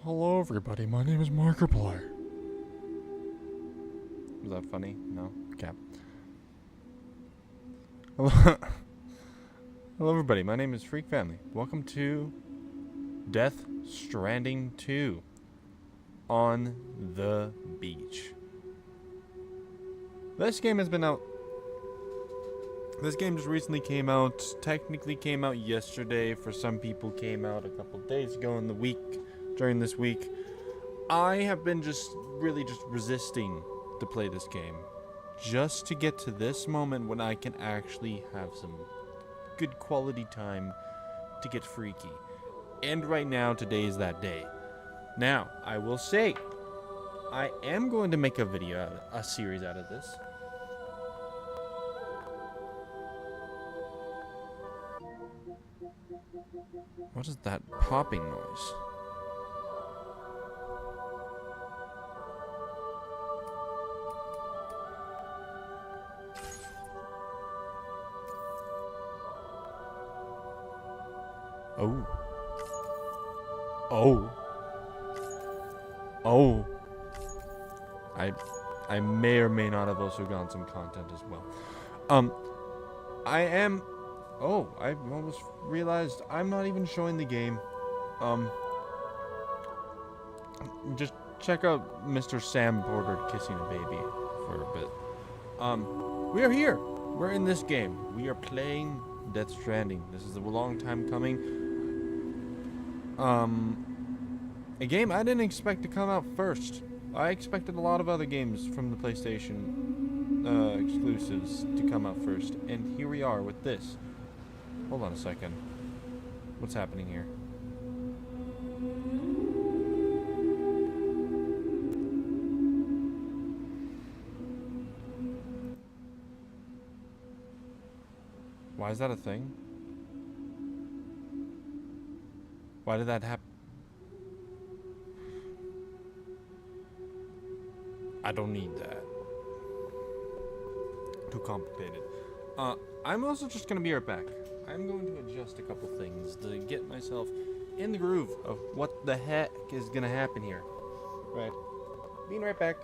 Hello everybody, my name is Markiplier. Was that funny? No? Okay. Hello, Hello everybody, my name is Freak Family. Welcome to Death Stranding 2 on the beach. This game has been out. This game just recently came out. Technically came out yesterday. For some people came out a couple days ago in the week. During this week, I have been really resisting to play this game, just to get to this moment when I can actually have some good quality time to get freaky. And right now, today is that day. Now, I will say, I am going to make a series out of this. What is that popping noise? Oh. Oh. Oh. I may or may not have also gotten some content as well. I am... Oh, I almost realized I'm not even showing the game. Just check out Mr. Sam Porter kissing a baby for a bit. We are here. We're in this game. We are playing Death Stranding. This is a long time coming. A game I didn't expect to come out first. I expected a lot of other games from the PlayStation exclusives to come out first, and here we are with this. Hold on a second. What's happening here? Why is that a thing? Why did that happen? I don't need that. Too complicated. I'm also just gonna be right back. I'm going to adjust a couple things to get myself in the groove of what the heck is gonna happen here. Right. Being right back.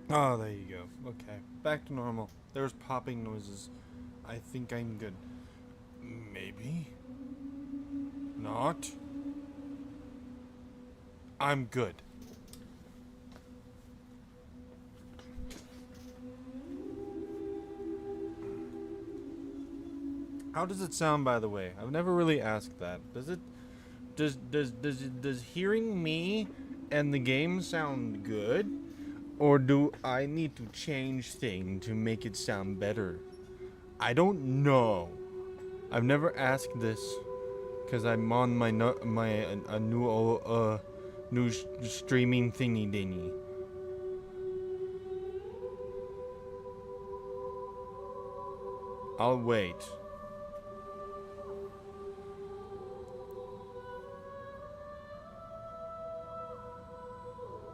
Oh, there you go. Okay, back to normal. There's popping noises. I think I'm good. Maybe. Not. I'm good. How does it sound, by the way? I've never really asked that. Does it? Does hearing me and the game sound good, or do I need to change things to make it sound better? I don't know. I've never asked this because I'm on my a new streaming thingy dingy. I'll wait.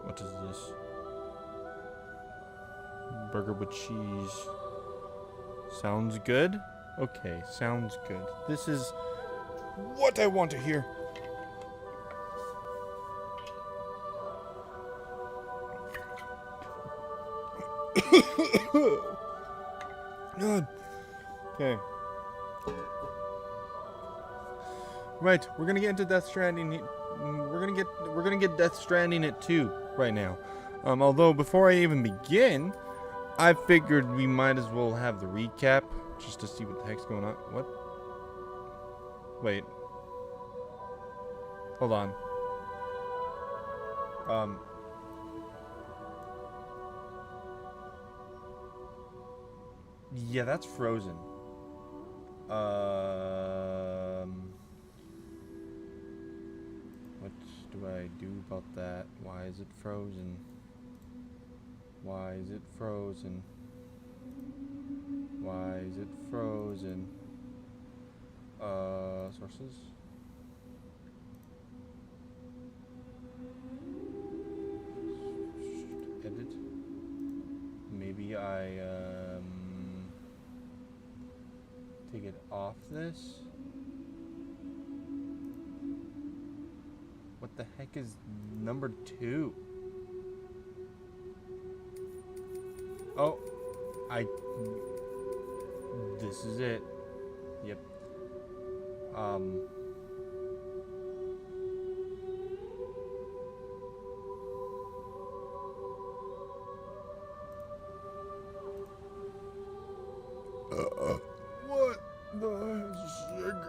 What is this? Burger with cheese. Sounds good? Okay, sounds good. This is what I want to hear. Good. Okay. Right, we're gonna get into Death Stranding. We're gonna get Death Stranding at 2 right now. Although before I even begin, I figured we might as well have the recap just to see what the heck's going on. What? Wait. Hold on. Yeah, that's frozen. What do I do about that? Why is it frozen? Why is it frozen? Why is it frozen? Sources? Edit. Maybe I, take it off this? What the heck is number 2? Oh, this is it. Yep. What the heck?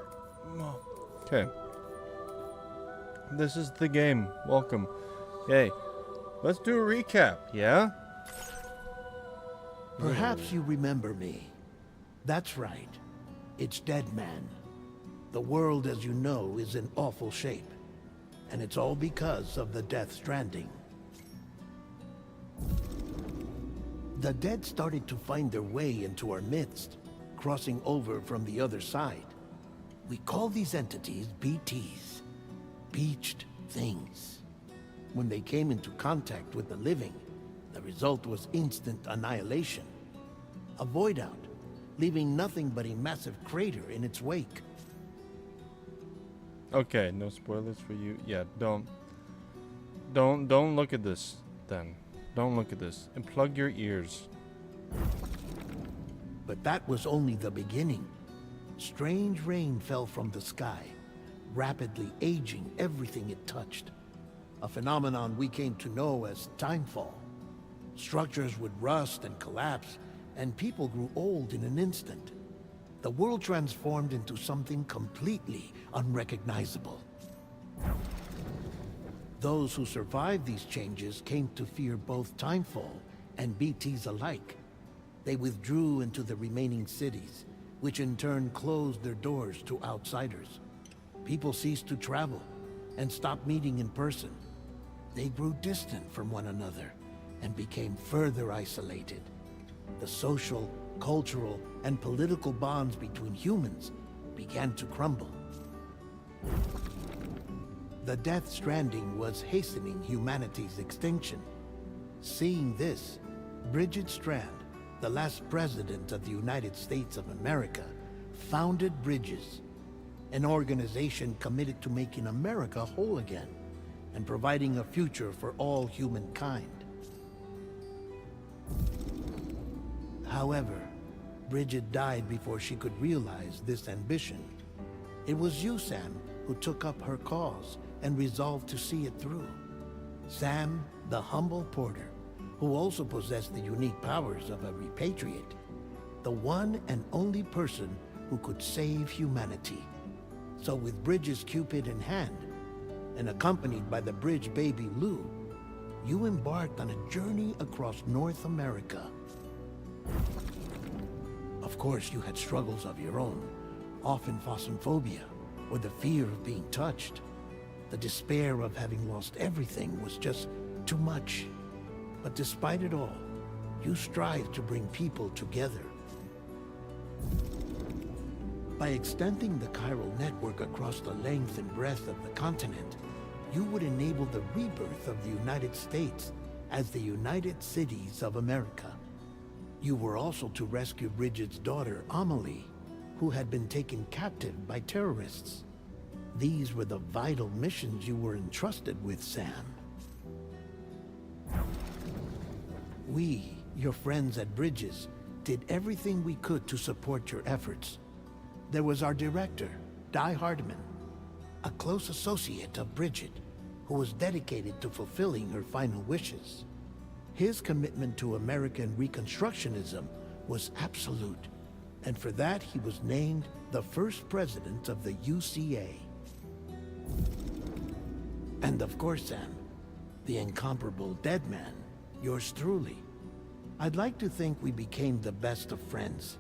Okay. This is the game. Welcome. Yay. Let's do a recap, yeah? Perhaps you remember me. That's right. It's Dead Man. The world, as you know, is in awful shape. And it's all because of the Death Stranding. The dead started to find their way into our midst, crossing over from the other side. We call these entities BTs. Beached things. When they came into contact with the living, the result was instant annihilation. A void out, leaving nothing but a massive crater in its wake. Okay, no spoilers for you. Yeah, don't look at this then. Don't look at this. And plug your ears. But that was only the beginning. Strange rain fell from the sky, rapidly aging everything it touched. A phenomenon we came to know as timefall. Structures would rust and collapse, and people grew old in an instant. The world transformed into something completely unrecognizable. Those who survived these changes came to fear both timefall and BTs alike. They withdrew into the remaining cities, which in turn closed their doors to outsiders. People ceased to travel and stopped meeting in person. They grew distant from one another and became further isolated. The social, cultural, and political bonds between humans began to crumble. The Death Stranding was hastening humanity's extinction. Seeing this, Bridget Strand, the last president of the United States of America, founded Bridges, an organization committed to making America whole again and providing a future for all humankind. However, Bridget died before she could realize this ambition. It was you, Sam, who took up her cause and resolved to see it through. Sam, the humble porter, who also possessed the unique powers of a repatriate. The one and only person who could save humanity. So with Bridget's Cupid in hand, and accompanied by the bridge baby Lou, you embarked on a journey across North America. Of course, you had struggles of your own, often phasmophobia, or the fear of being touched. The despair of having lost everything was just too much. But despite it all, you strive to bring people together. By extending the chiral network across the length and breadth of the continent, you would enable the rebirth of the United States as the United Cities of America. You were also to rescue Bridget's daughter, Amelie, who had been taken captive by terrorists. These were the vital missions you were entrusted with, Sam. We, your friends at Bridges, did everything we could to support your efforts. There was our director, Di Hardman, a close associate of Bridget, who was dedicated to fulfilling her final wishes. His commitment to American Reconstructionism was absolute, and for that he was named the first president of the UCA. And of course, Sam, the incomparable dead man, yours truly. I'd like to think we became the best of friends.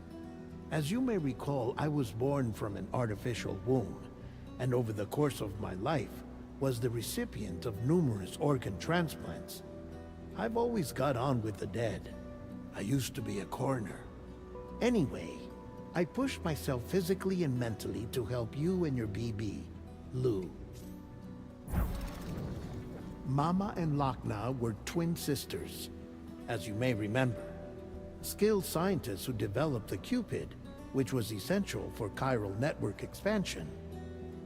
As you may recall, I was born from an artificial womb, and over the course of my life, was the recipient of numerous organ transplants. I've always got on with the dead. I used to be a coroner. Anyway, I pushed myself physically and mentally to help you and your BB, Lou. Mama and Lochna were twin sisters, as you may remember. Skilled scientists who developed the Cupid, which was essential for chiral network expansion.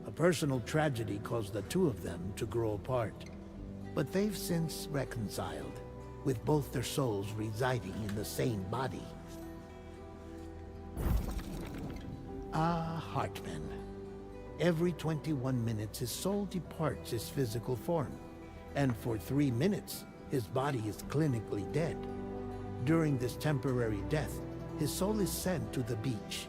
A personal tragedy caused the two of them to grow apart. But they've since reconciled, with both their souls residing in the same body. Ah, Hartman. Every 21 minutes his soul departs his physical form, and for 3 minutes his body is clinically dead. During this temporary death, his soul is sent to the beach.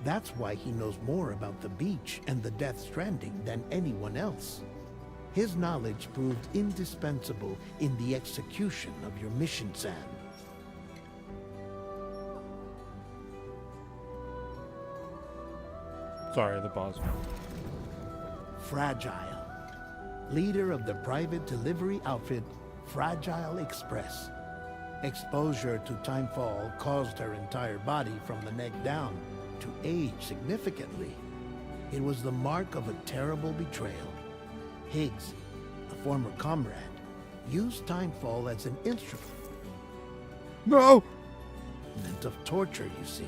That's why he knows more about the beach and the Death Stranding than anyone else. His knowledge proved indispensable in the execution of your mission, Sam. Sorry, the pause. Fragile. Leader of the private delivery outfit, Fragile Express. Exposure to timefall caused her entire body from the neck down to age significantly. It was the mark of a terrible betrayal. Higgs, a former comrade, used timefall as an instrument No! of torture, you see.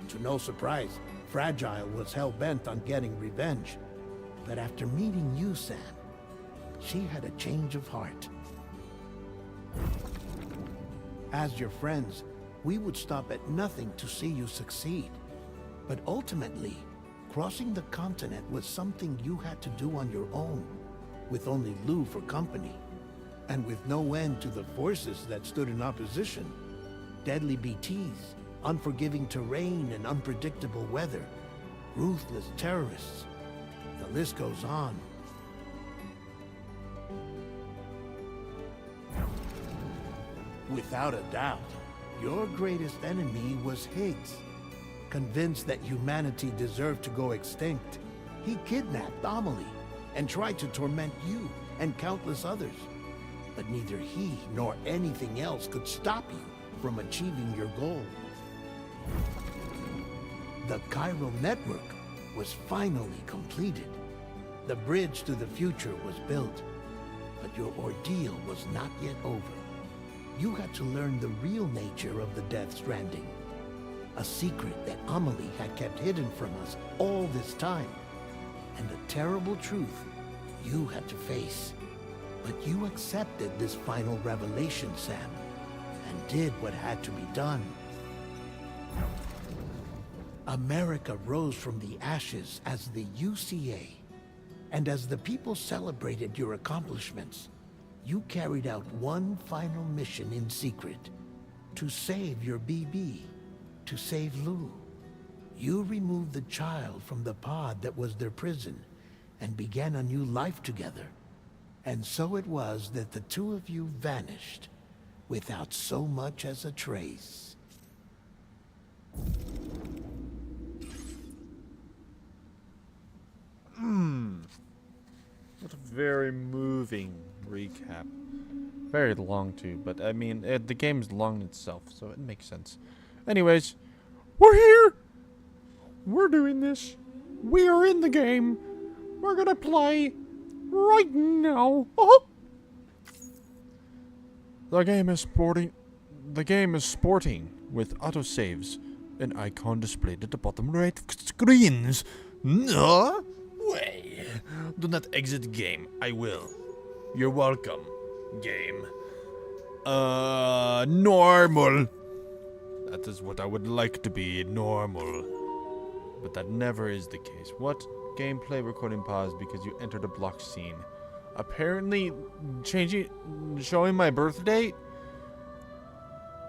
To no surprise, Fragile was hell-bent on getting revenge. But after meeting you, Sam, she had a change of heart. As your friends, we would stop at nothing to see you succeed. But ultimately, crossing the continent was something you had to do on your own, with only Lou for company, and with no end to the forces that stood in opposition. Deadly BTs, unforgiving terrain and unpredictable weather, ruthless terrorists. The list goes on. Without a doubt, your greatest enemy was Higgs. Convinced that humanity deserved to go extinct, he kidnapped Amelie and tried to torment you and countless others. But neither he nor anything else could stop you from achieving your goal. The chiral network was finally completed. The bridge to the future was built, but your ordeal was not yet over. You had to learn the real nature of the Death Stranding. A secret that Amelie had kept hidden from us all this time. And a terrible truth you had to face. But you accepted this final revelation, Sam. and did what had to be done. America rose from the ashes as the UCA, and as the people celebrated your accomplishments, you carried out one final mission in secret, to save your BB, to save Lou. You removed the child from the pod that was their prison, and began a new life together. And so it was that the two of you vanished, without so much as a trace. What a very moving recap. Very long too, but I mean, the game's long itself, so it makes sense. Anyways, we're here! We're doing this. We are in the game. We're gonna play right now. Oh! The game is sporting with autosaves, an icon displayed at the bottom right of screens. No way. Do not exit game. I will. You're welcome, game. Normal. That is what I would like to be, normal. But that never is the case. What? Gameplay recording paused because you entered a blocked scene. Apparently, showing my birth date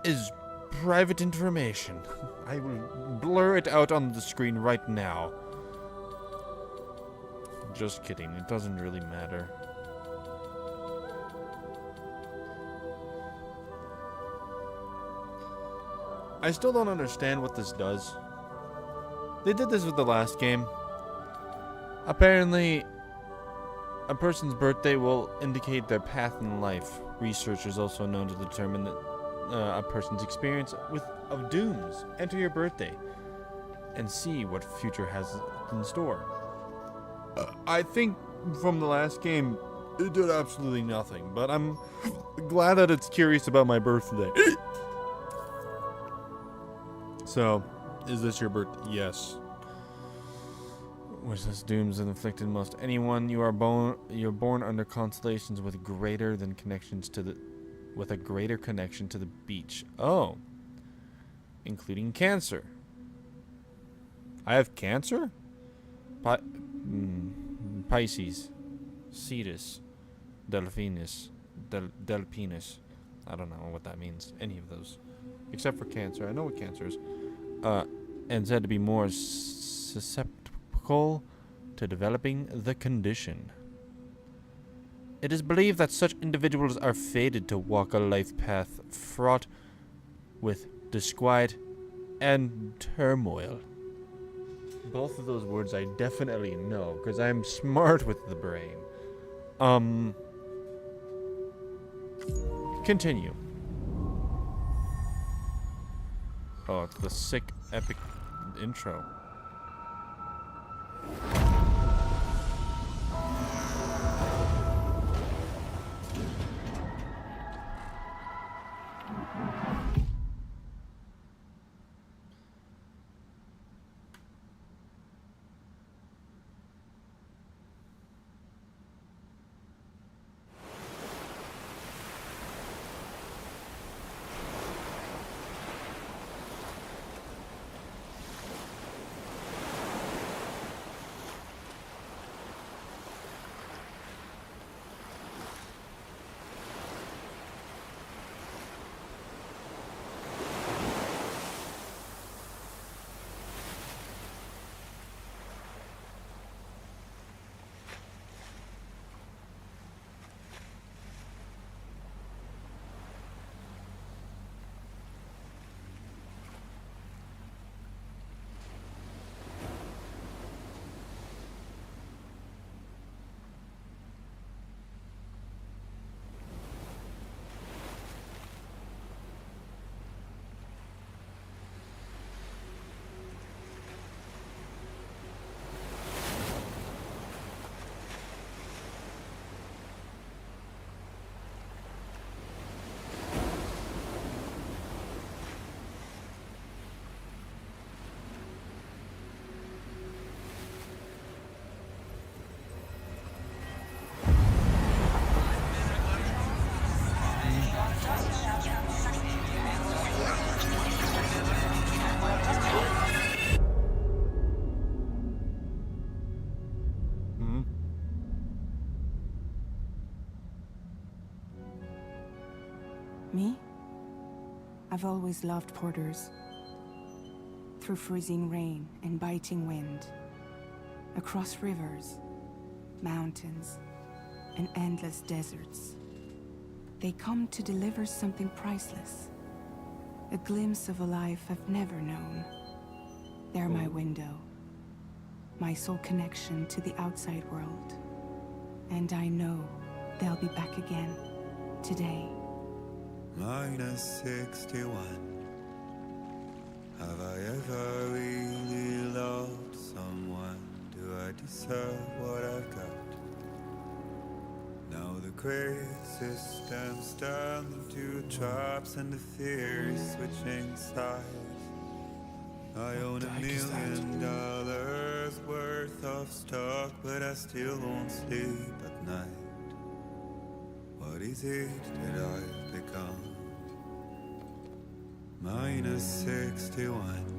is private information. I will blur it out on the screen right now. Just kidding, it doesn't really matter. I still don't understand what this does. They did this with the last game. Apparently, a person's birthday will indicate their path in life. Research is also known to determine that a person's experience of dooms. Enter your birthday and see what future has in store. I think from the last game, it did absolutely nothing, but I'm glad that it's curious about my birthday. So, is this your birthday? Yes. Which this dooms inflicted most anyone. You're born under constellations with a greater connection to the beach. Oh. Including Cancer. I have Cancer? Pisces. Cetus. Delphinus. Delpinus. I don't know what that means. Any of those. Except for Cancer. I know what Cancer is. And said to be more susceptible to developing the condition. It is believed that such individuals are fated to walk a life path fraught with disquiet and turmoil. Both of those words I definitely know, because I'm smart with the brain. Continue. Oh, it's the sick, epic intro. I've always loved porters. Through freezing rain and biting wind, across rivers, mountains, and endless deserts, they come to deliver something priceless. A glimpse of a life I've never known. They're my window, my sole connection to the outside world. And I know they'll be back again, today. Minus 61. Have I ever really loved someone? Do I deserve what I've got? Now the great system's turned into traps and the fears switching sides. I own $1 million worth of stock, but I still won't sleep at night. What is it that I've become? Minus 61.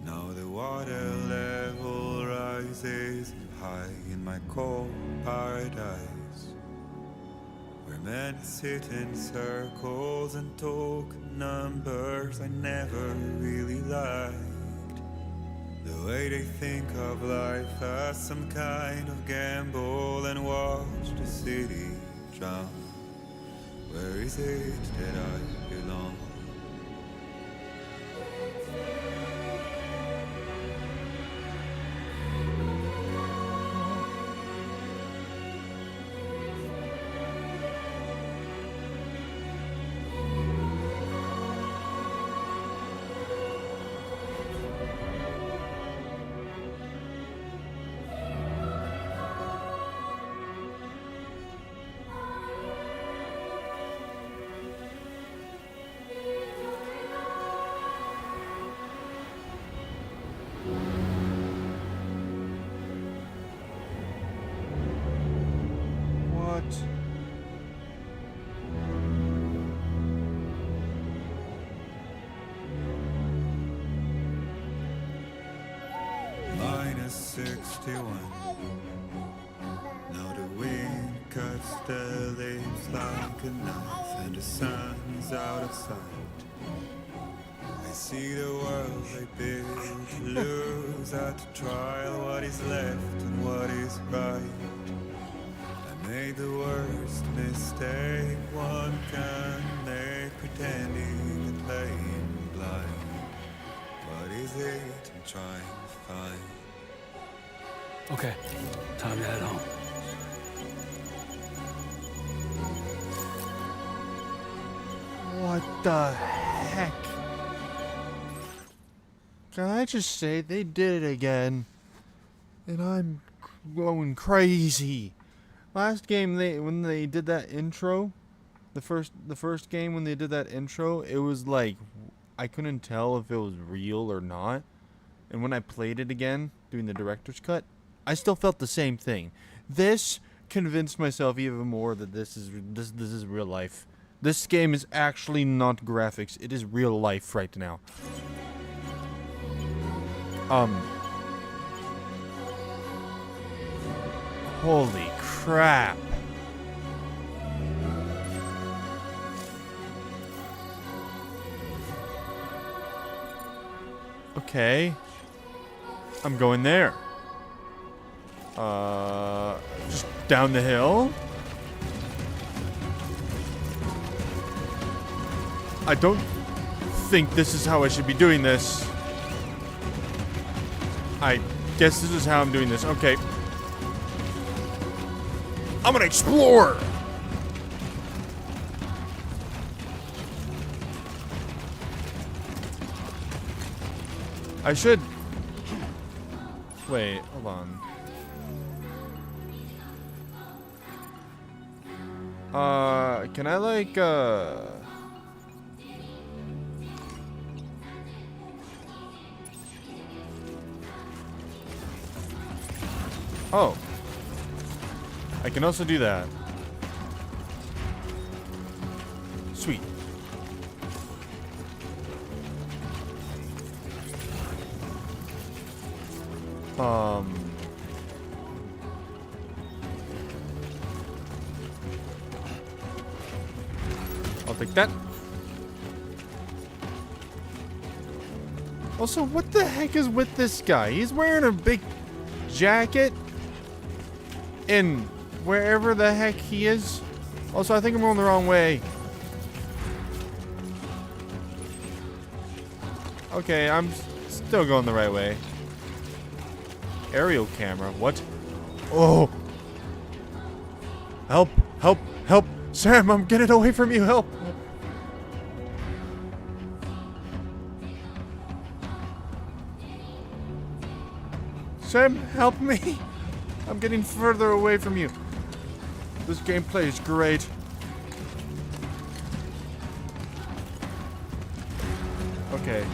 Now the water level rises high in my cold paradise, where men sit in circles and talk numbers I never really liked. The way they think of life as some kind of gamble and watch the city drown. Where is it that I belong? Minus 61. Now the wind cuts the leaves like a knife, and the sun's out of sight. I see the world they build, lose at the trial what is left and what is right. I made the worst mistake one can make, pretending and playing blind. What is it I'm trying to find? Okay, time to head home. What the heck? Can I just say they did it again? And I'm going crazy. Last game when they did that intro, the first game when they did that intro, it was like I couldn't tell if it was real or not. And when I played it again, doing the director's cut, I still felt the same thing. This convinced myself even more that this is real life. This game is actually not graphics. It is real life right now. Holy crap. Okay. I'm going there. Just down the hill. I don't think this is how I should be doing this. I guess this is how I'm doing this. Okay. I'm gonna explore! I should... Wait, hold on. Can I like, Oh. I can also do that. Sweet. I'll take that. Also, what the heck is with this guy? He's wearing a big jacket in wherever the heck he is. Also, I think I'm going the wrong way. Okay, I'm still going the right way. Aerial camera, what? Oh! Help, help, help! Sam, I'm getting away from you, help! Sam, help me! I'm getting further away from you. This gameplay is great. Okay.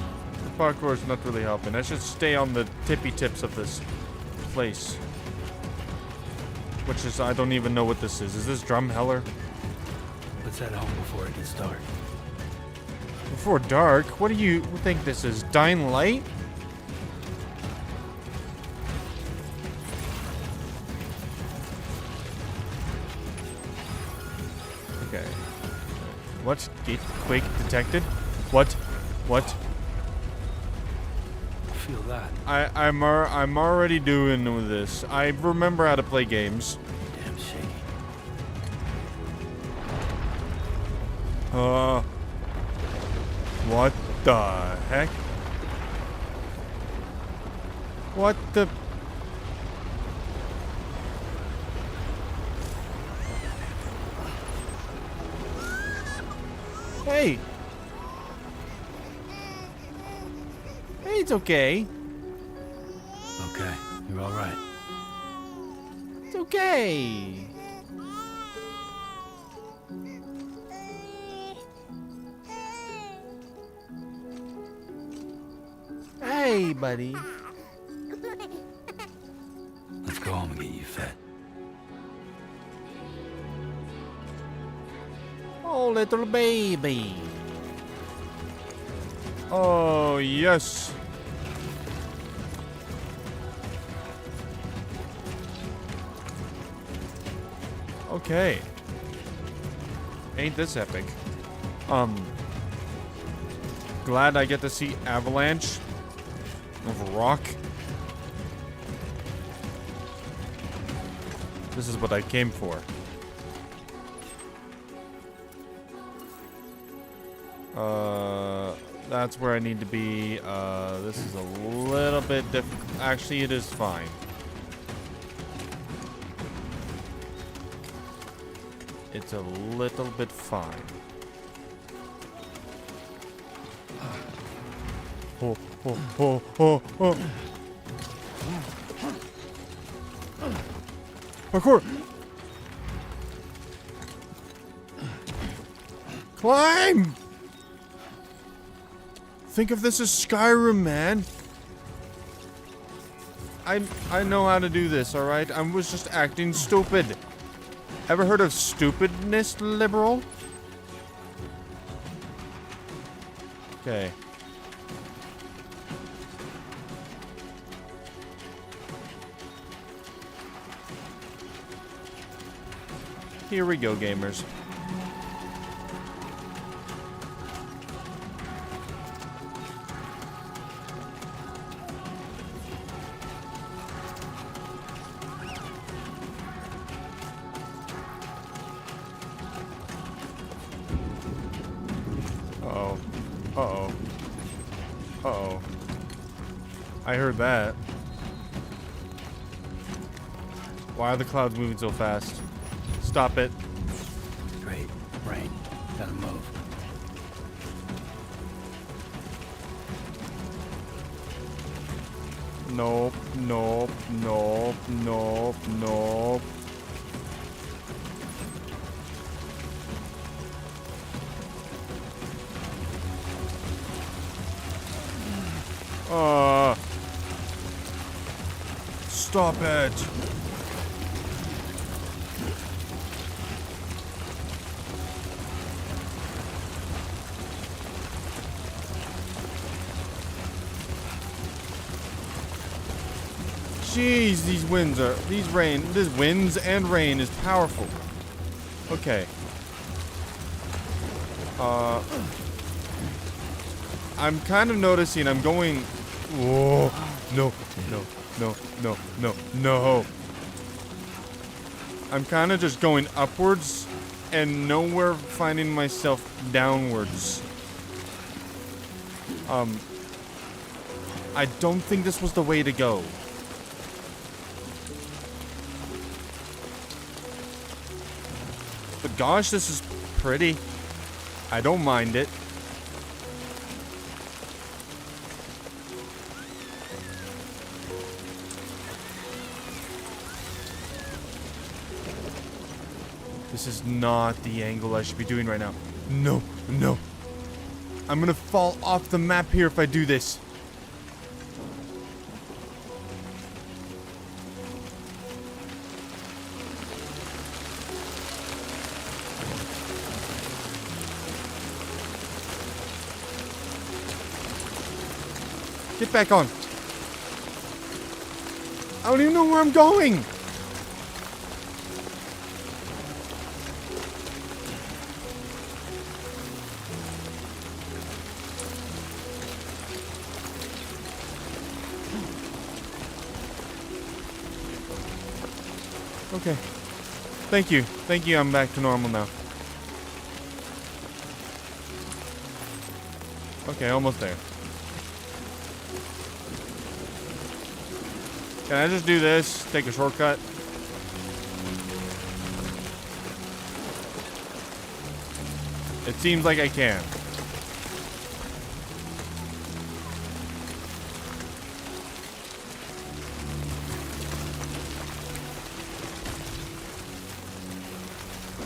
The parkour is not really helping. I should stay on the tippy tips of this place. Which is, I don't even know what this is. Is this Drumheller? Let's head home before it gets dark. Before dark? What do you think this is? Dying Light? Okay. What? Gate quake detected? What? What? Feel that? I'm already doing with this. I remember how to play games. Damn shaky. What the heck? What the? Hey! Hey, it's okay. Okay, you're all right. It's okay. Hey, buddy. Let's go home and get you fed. Oh, little baby. Oh, yes. Okay. Ain't this epic. Glad I get to see Avalanche of rock. This is what I came for. That's where I need to be. This is a little bit difficult. Actually, it is fine. It's a little bit fine. Oh, oh, oh, oh, oh. Parkour! Climb! Think of this as Skyrim, man. I know how to do this, alright? I was just acting stupid. Ever heard of stupidness, liberal? Okay. Here we go, gamers. Uh-oh. Uh-oh. Uh-oh. I heard that. Why are the clouds moving so fast? Stop it. Great. Rain. Gotta move. Nope, nope, nope, nope, nope. Stop it. Jeez, these winds and rain is powerful. Okay. I'm kind of noticing I'm going Oh, no, no, no, no, no, no. I'm kind of just going upwards and nowhere finding myself downwards. I don't think this was the way to go. But gosh, this is pretty. I don't mind it. This is not the angle I should be doing right now. No, no. I'm gonna fall off the map here if I do this. Get back on. I don't even know where I'm going. Okay. Thank you. Thank you. I'm back to normal now. Okay, almost there. Can I just do this? Take a shortcut? It seems like I can.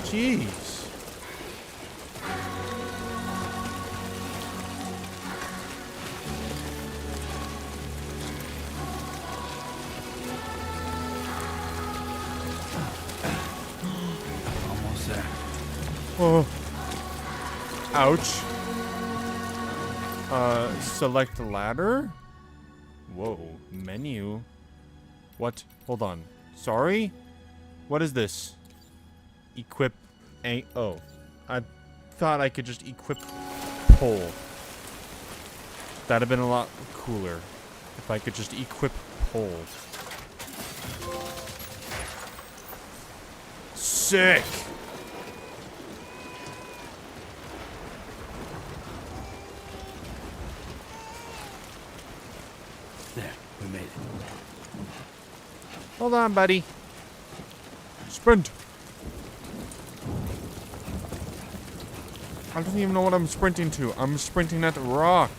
Jeez. Almost there. Oh. Ouch. Select ladder? Whoa. Menu? What? Hold on. Sorry? What is this? Equip a oh. I thought I could just equip pole. That'd have been a lot cooler if I could just equip pole. Sick! There, we made it. Hold on, buddy. Sprint! I don't even know what I'm sprinting to. I'm sprinting at the rock.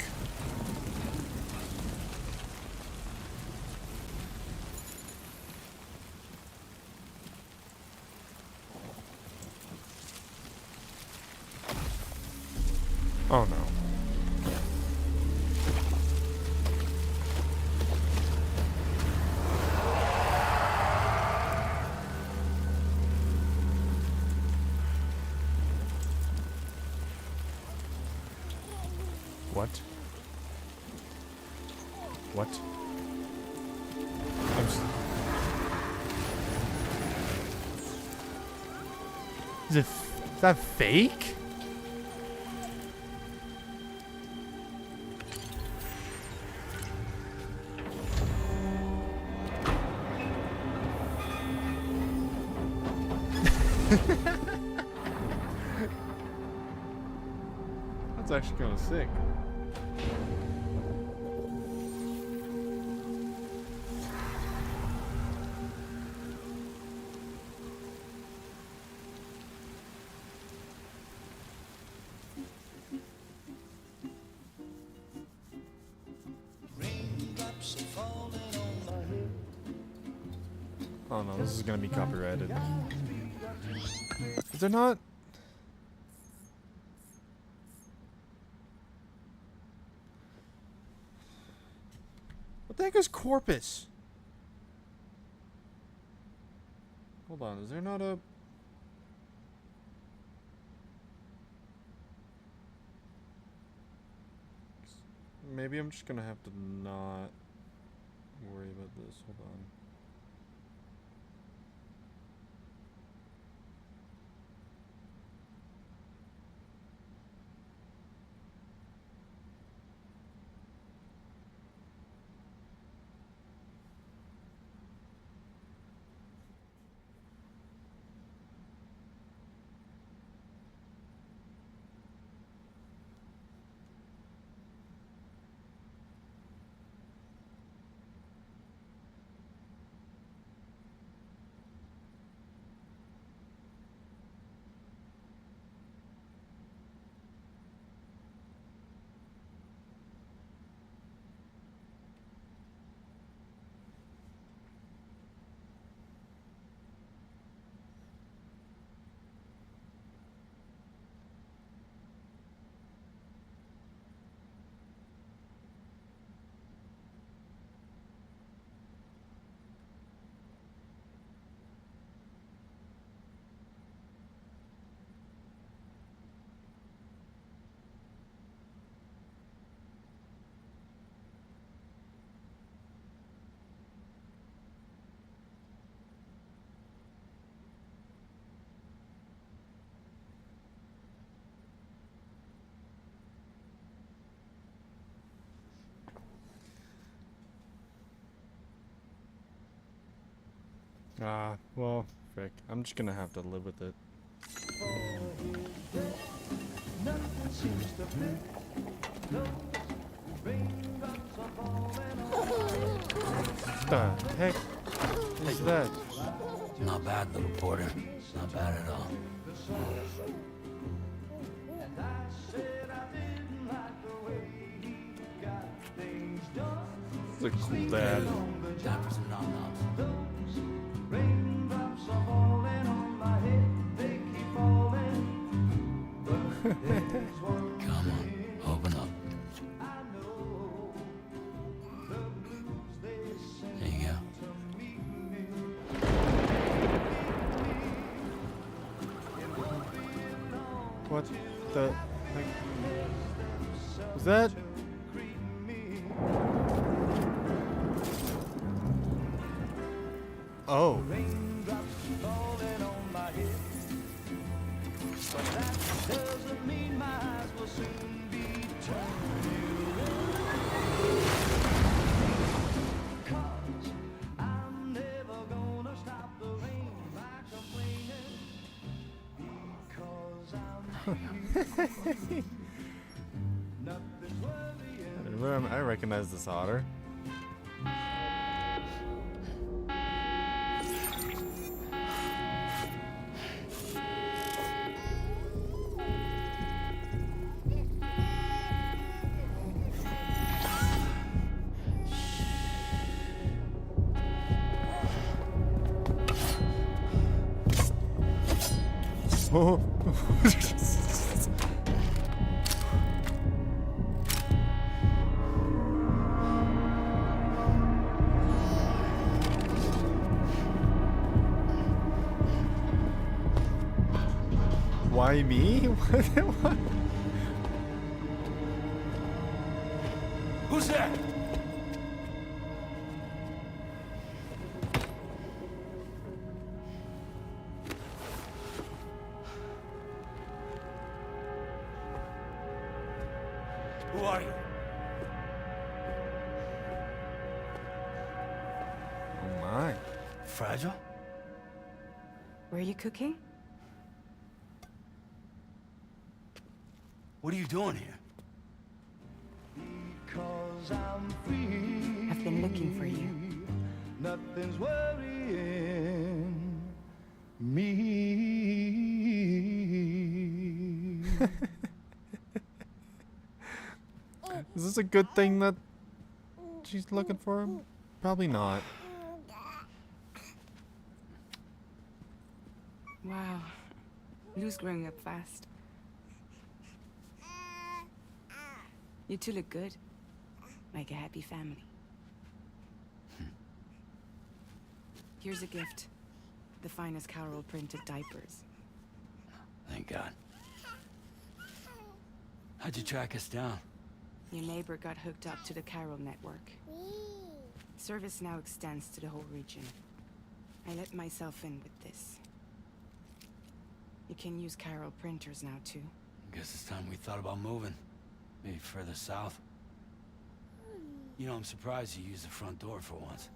Oh no. What? What? Is that fake? That's actually kind of sick. Oh no, this is gonna be copyrighted. Is there not? What the heck is Corpus? Hold on, is there not a... Maybe I'm just gonna have to not worry about this. Hold on. Ah, well, frick. I'm just gonna have to live with it. What the heck is that? Not bad, little porter. Not bad at all. It's a cool dad. Time for some nom-noms. Come on, open up. There you go. What the heck is that? Oh. I recognize this otter. Oh. Why me? What? Who's there? Who are you? Oh my. Fragile? Were you cooking? What are you doing here? I've been looking for you. Nothing's worrying me. Is this a good thing that she's looking for him? Probably not. Wow. Lou's growing up fast. You two look good. Like a happy family. Here's a gift. The finest Carol printed diapers. Thank God. How'd you track us down? Your neighbor got hooked up to the Carol network. Service now extends to the whole region. I let myself in with this. You can use Carol printers now too. Guess it's time we thought about moving. Maybe further south. You know, I'm surprised you used the front door for once.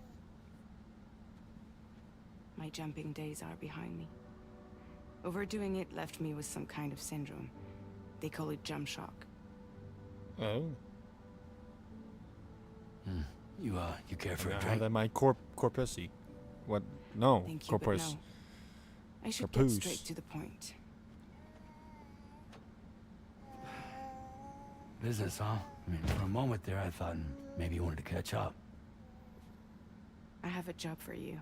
My jumping days are behind me. Overdoing it left me with some kind of syndrome. They call it jump shock. Oh. You care for a I have drink? that my corpusy. What? No. Thank you, but Corpus. no. I should Corpus. get straight to the point. Business, huh? I mean, for a moment there, I thought maybe you wanted to catch up. I have a job for you.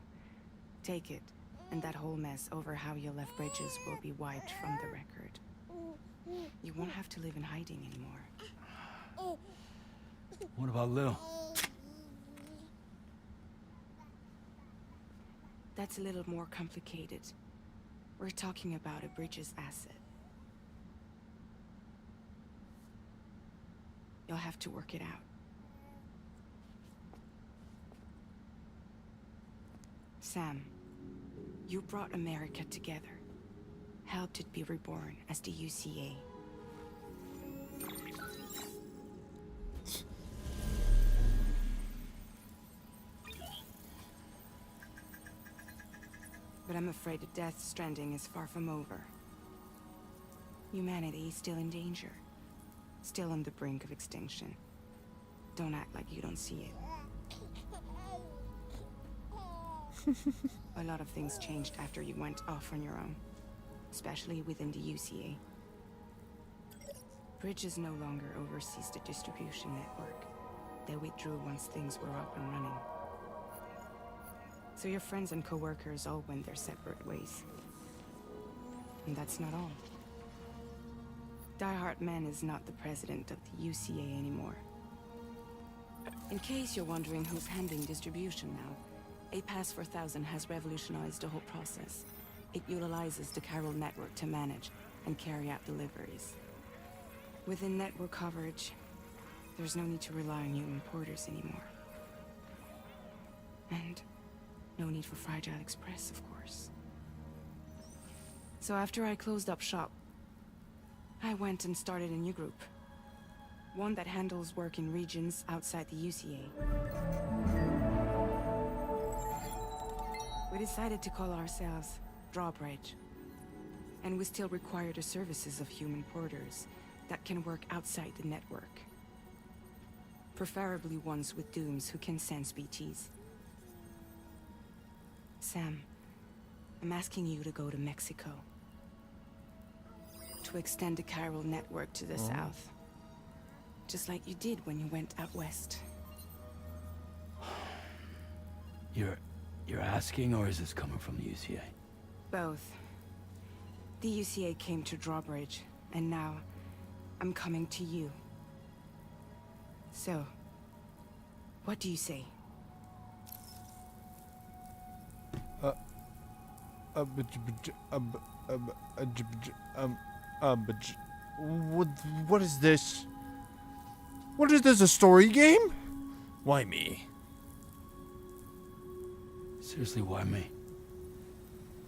Take it, and that whole mess over how you left bridges will be wiped from the record. You won't have to live in hiding anymore. What about Lil? That's a little more complicated. We're talking about a bridges asset. You'll have to work it out. Sam, you brought America together. Helped it be reborn as the UCA. But I'm afraid that Death Stranding is far from over. Humanity is still in danger. Still on the brink of extinction. Don't act like you don't see it. A lot of things changed after you went off on your own. Especially within the UCA. Bridges no longer oversees the distribution network. They withdrew once things were up and running. So your friends and co-workers all went their separate ways. And that's not all. Die Hard Man is not the president of the UCA anymore. In case you're wondering who's handling distribution now, A Pass 4000 has revolutionized the whole process. It utilizes the chiral network to manage and carry out deliveries. Within network coverage, there's no need to rely on human porters anymore. And no need for Fragile Express, of course. So after I closed up shop, I went and started a new group. One that handles work in regions outside the UCA. We decided to call ourselves Drawbridge. And we still require the services of human porters that can work outside the network. Preferably ones with dooms who can sense BTs. Sam, I'm asking you to go to Mexico. To extend the chiral network to the south. Just like you did when you went out west. You're asking, or is this coming from the UCA? Both. The UCA came to Drawbridge, and now I'm coming to you. So, what do you say? What is this? What is this, a story game? Why me? Seriously, why me?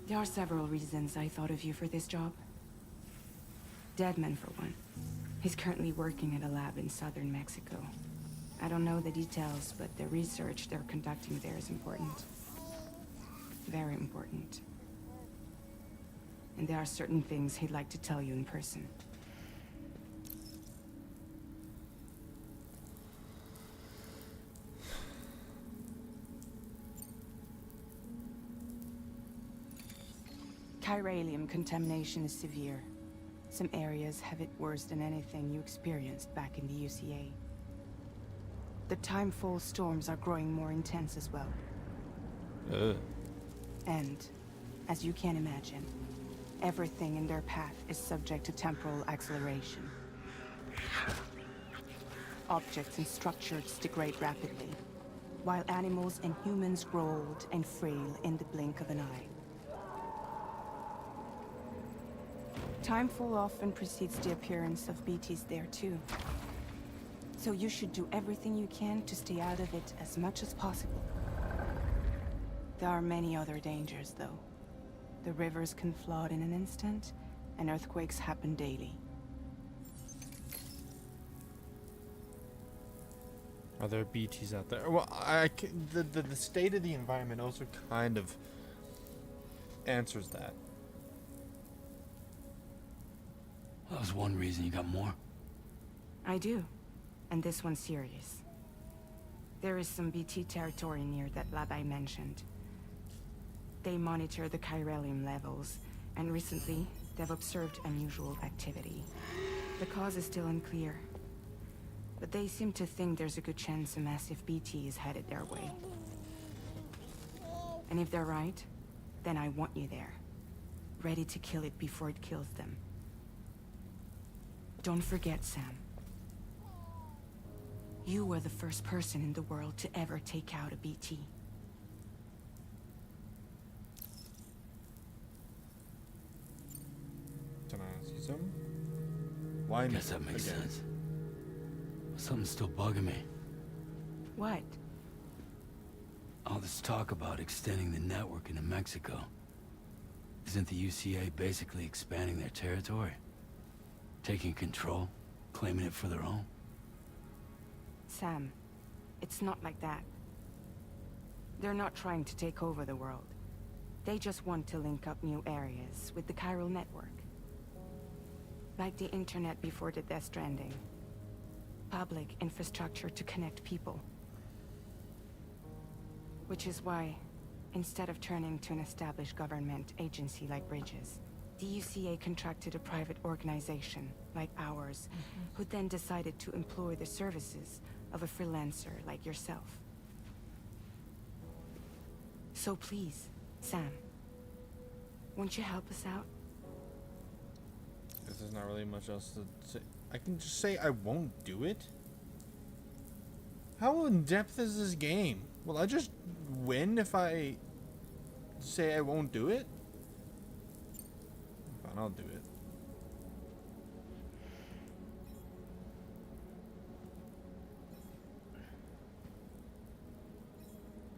There are several reasons I thought of you for this job. Deadman, for one. He's currently working at a lab in southern Mexico. I don't know the details, but the research they're conducting there is important. Very important. And there are certain things he'd like to tell you in person. Chiralium contamination is severe. Some areas have it worse than anything you experienced back in the UCA. The timefall storms are growing more intense as well. And, as you can imagine, everything in their path is subject to temporal acceleration. Objects and structures degrade rapidly, while animals and humans grow old and frail in the blink of an eye. Timefall often precedes the appearance of BTs there too. So you should do everything you can to stay out of it as much as possible. There are many other dangers, though. The rivers can flood in an instant, and earthquakes happen daily. Are there BTs out there? Well, the state of the environment also kind of answers that. That was one reason. You got more? I do. And this one's serious. There is some BT territory near that lab I mentioned. They monitor the chiralium levels, and recently, they've observed unusual activity. The cause is still unclear. But they seem to think there's a good chance a massive BT is headed their way. And if they're right, then I want you there. Ready to kill it before it kills them. Don't forget, Sam. You were the first person in the world to ever take out a BT. Can I ask you something? Why I guess that makes sense. Something's still bugging me. What? All this talk about extending the network into Mexico. Isn't the UCA basically expanding their territory? Taking control? Claiming it for their own? Sam, it's not like that. They're not trying to take over the world. They just want to link up new areas with the chiral network. Like the internet before the Death Stranding. Public infrastructure to connect people. Which is why, instead of turning to an established government agency like Bridges, the UCA contracted a private organization, like ours, who then decided to employ the services of a freelancer like yourself. So please, Sam, won't you help us out? There's not really much else to say. I can just say I won't do it. How in depth is this game? Will I just win if I say I won't do it? Fine, I'll do it.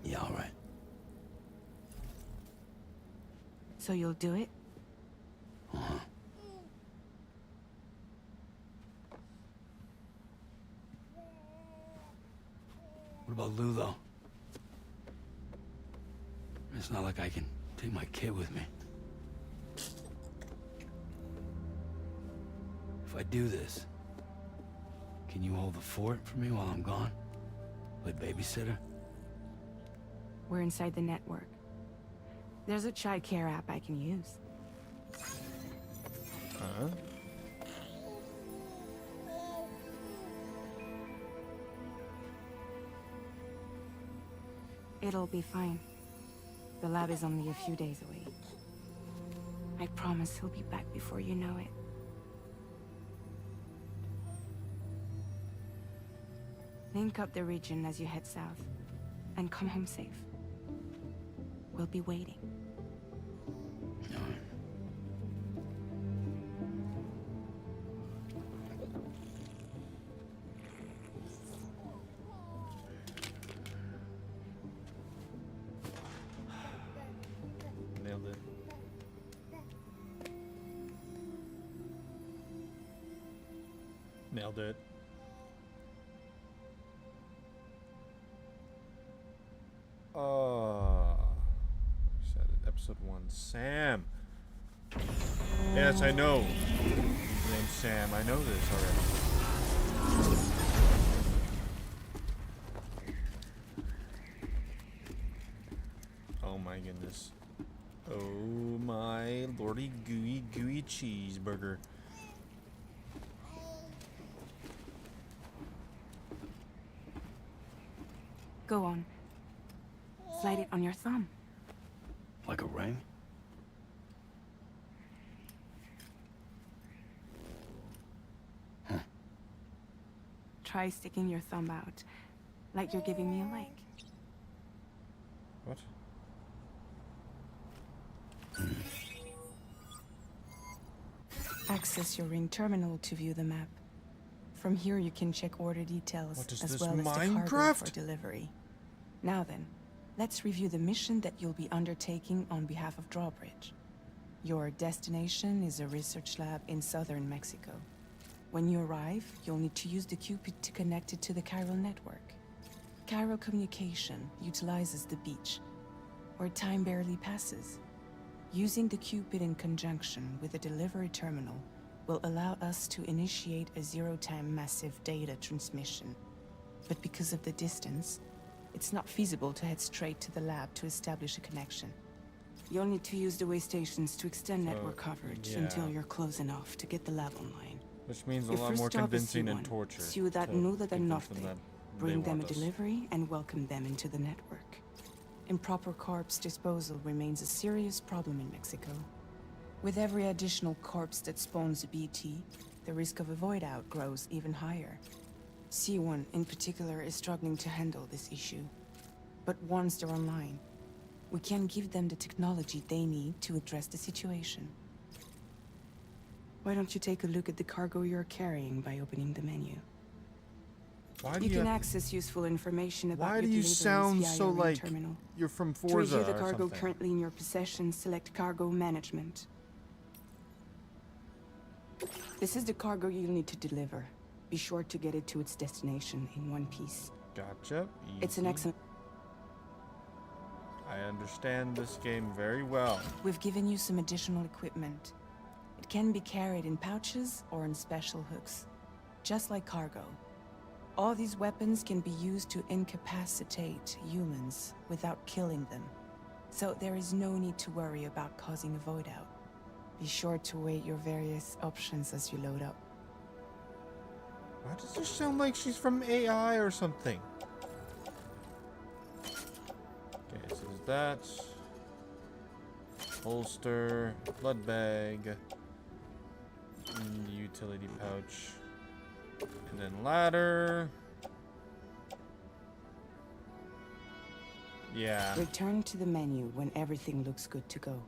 Yeah, all right. So you'll do it? Uh-huh. What about Lou, though? It's not like I can take my kid with me. If I do this, can you hold the fort for me while I'm gone? Play babysitter? We're inside the network. There's a child care app I can use. Huh? It'll be fine. The lab is only a few days away. I promise he'll be back before you know it. Link up the region as you head south, and come home safe. We'll be waiting. All right. Nailed it. Nailed it. Said it. Episode 1. Sam. Yes, I know. His name's Sam. I know this already. Oh my goodness. Oh my lordy gooey cheeseburger. Go on. Slide it on your thumb. Like a ring? Try sticking your thumb out, like you're giving me a like. What? Access your ring terminal to view the map. From here you can check order details What is as this, well as the cargo Minecraft? for delivery. Now then, let's review the mission that you'll be undertaking on behalf of Drawbridge. Your destination is a research lab in southern Mexico. When you arrive, you'll need to use the Cupid to connect it to the chiral network. Chiral communication utilizes the beach, where time barely passes. Using the Cupid in conjunction with a delivery terminal will allow us to initiate a zero-time massive data transmission. But because of the distance, it's not feasible to head straight to the lab to establish a connection. You'll need to use the way stations to extend network coverage yeah. until you're close enough to get the lab online. Which means a Your lot first more job is convincing and C1, torture. Ciudad to Nuda del convince Norte. them that Bring they them a want us. delivery and welcome them into the network. Improper corpse disposal remains a serious problem in Mexico. With every additional corpse that spawns a BT, the risk of a void out grows even higher. C1 in particular is struggling to handle this issue. But once they're online, we can give them the technology they need to address the situation. Why don't you take a look at the cargo you're carrying by opening the menu? Why do You you can have- access useful information about Why your do you deliveries sound via so your ring like terminal. you're from To Forza review the or cargo something? currently in your possession, select Cargo Management. This is the cargo you'll need to deliver. Be sure to get it to its destination in one piece. Gotcha. It's an easy. excellent... I understand this game very well. We've given you some additional equipment. It can be carried in pouches or in special hooks, just like cargo. All these weapons can be used to incapacitate humans without killing them. So there is no need to worry about causing a void out. Be sure to weigh your various options as you load up. Why does this sound like she's from AI or something? Okay, so there's that. Holster, blood bag, and utility pouch. And then ladder. Yeah. Return to the menu when everything looks good to go.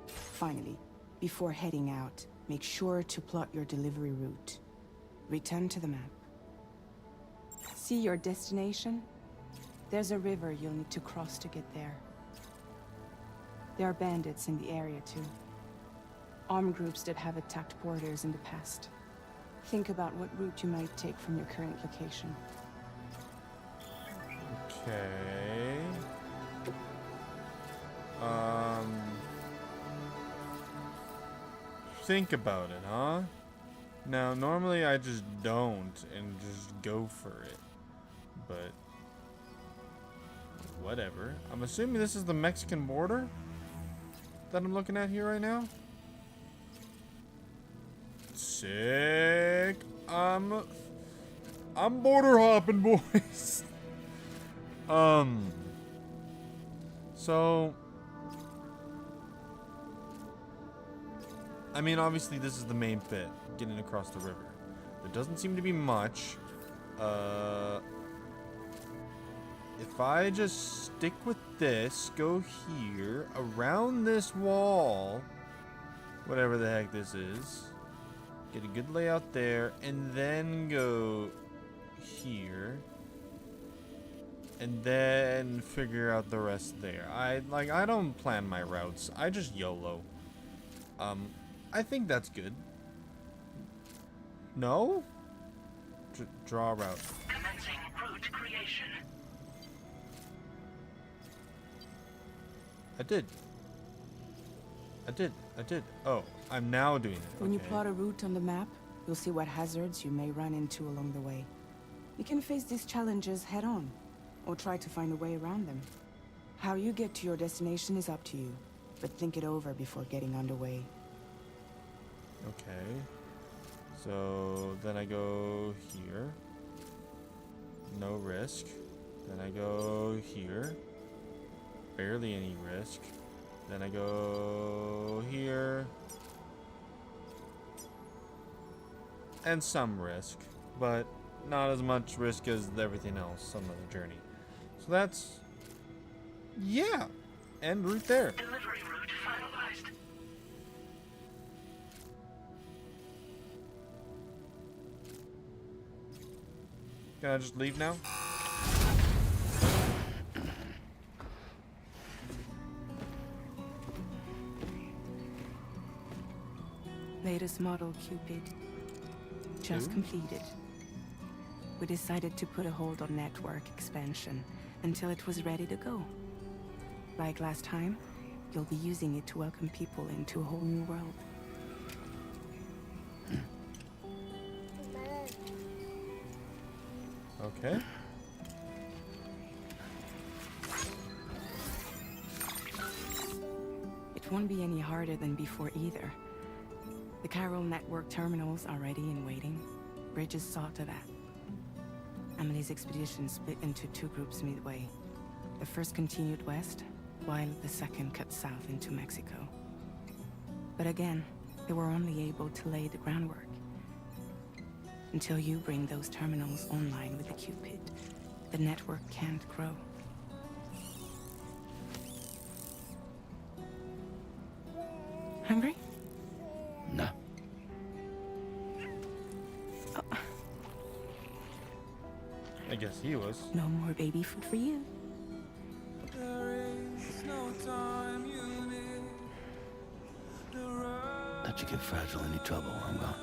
Finally, before heading out, make sure to plot your delivery route. Return to the map. See your destination? There's a river you'll need to cross to get there. There are bandits in the area too. Armed groups that have attacked borders in the past. Think about what route you might take from your current location. Okay. Think about it, huh? Now, normally I just don't and just go for it. But whatever. I'm assuming this is the Mexican border that I'm looking at here right now. Sick. I'm border hopping, boys. So I mean, obviously this is the main bit, getting across the river. There doesn't seem to be much. If I just stick with this, go here, around this wall, whatever the heck this is, get a good layout there, and then go here, and then figure out the rest there. I don't plan my routes. I just YOLO. I think that's good. No? Draw a route. Commencing route creation. I did. Oh, I'm now doing it. When you Okay. plot a route on the map, you'll see what hazards you may run into along the way. You can face these challenges head on, or try to find a way around them. How you get to your destination is up to you, but think it over before getting underway. Okay. So then I go here. No risk. Then I go here. Barely any risk. Then I go here. And some risk, but not as much risk as everything else on the journey. So that's, yeah, end route there. Delivery route finalized. Can I just leave now? Latest model Cupid. Just Ooh. completed. We decided to put a hold on network expansion until it was ready to go. Like last time, you'll be using it to welcome people into a whole new world. Okay. It won't be any harder than before either. The chiral network terminals are ready and waiting. Bridges saw to that. Emily's expedition split into two groups midway. The first continued west, while the second cut south into Mexico. But again, they were only able to lay the groundwork. Until you bring those terminals online with the Cupid, the network can't grow. Hungry? No. I guess he was. No more baby food for you. Let you get fragile any trouble, I'm gone.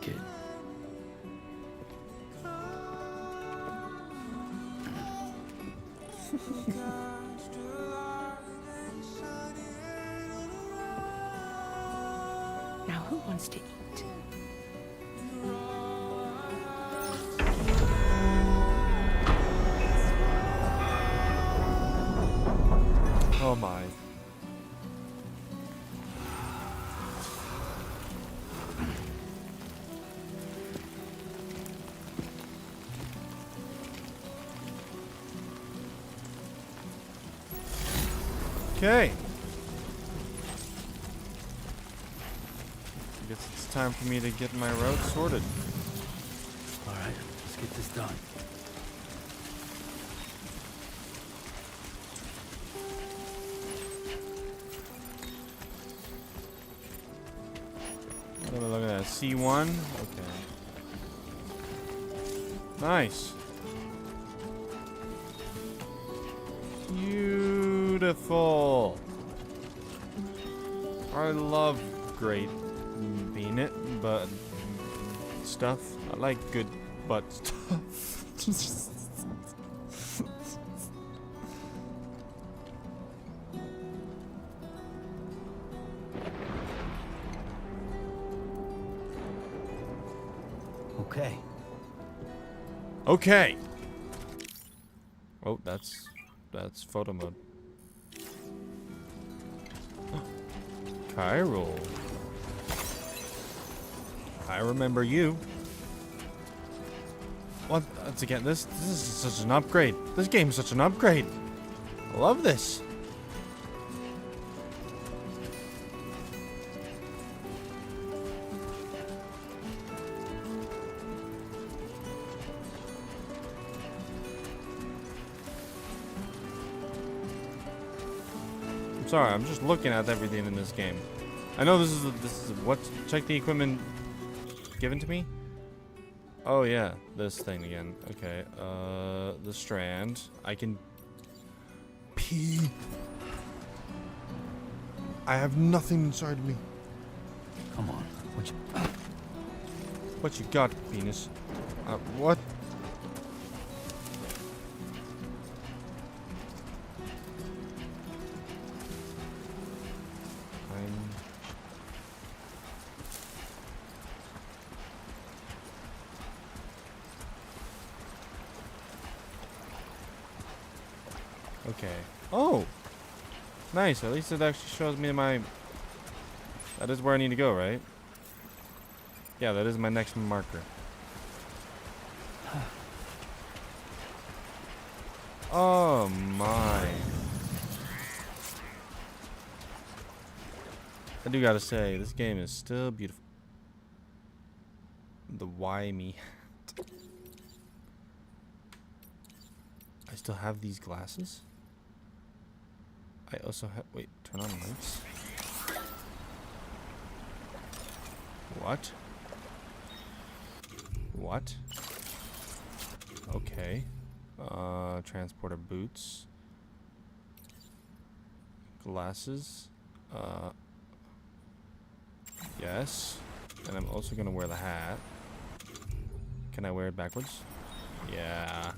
kid. Now who wants to eat? Oh my. Okay. I guess it's time for me to get my route sorted. All right, let's get this done. Look at that. C1. Okay. Nice. Beautiful. I love great peanut but stuff. I like good butt stuff. Okay. Okay. Oh, that's photo mode. Chiral. I remember you. What? Once again, this is such an upgrade. This game is such an upgrade. I love this. I'm sorry, I'm just looking at everything in this game. I know this is what? Check the equipment given to me. Oh yeah, this thing again. Okay, the strand. I can pee. I have nothing inside me. Come on. What you got, penis? What? Okay. Oh! Nice, at least it actually shows me my... That is where I need to go, right? Yeah, that is my next marker. Oh my. I do gotta say, this game is still beautiful. The why me? I still have these glasses? I also have... Wait, turn on lights. What? What? Okay. Transporter boots. Glasses. Yes. And I'm also gonna wear the hat. Can I wear it backwards? Yeah.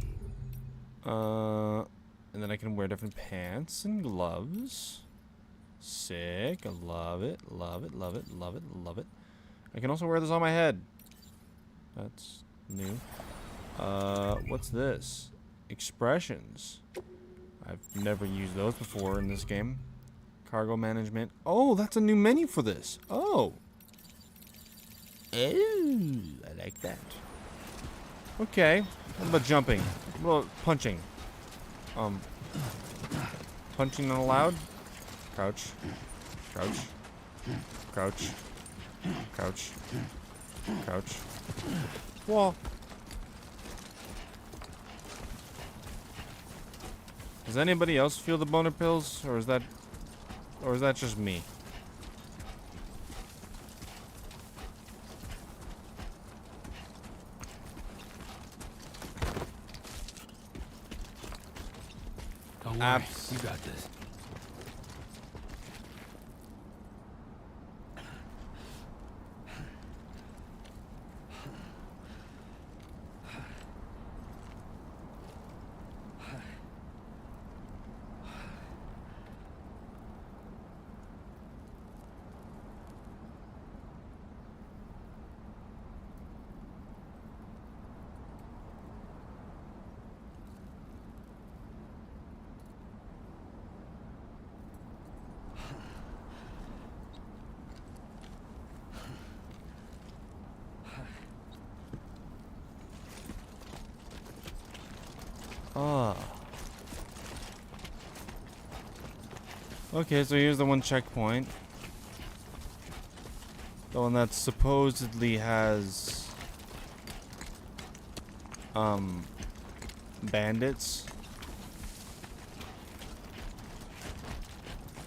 And then I can wear different pants and gloves. Sick. I love it. Love it. Love it. Love it. Love it. I can also wear this on my head. That's new. What's this? Expressions. I've never used those before in this game. Cargo management. Oh, that's a new menu for this. Oh. Oh, I like that. Okay. What about jumping? What about punching? Punching not allowed? Crouch. Crouch. Crouch. Crouch. Crouch. Wall. Does anybody else feel the boner pills? Or is that just me? Don't worry, you got this. Ah. Okay, so here's the one checkpoint. The one that supposedly has bandits.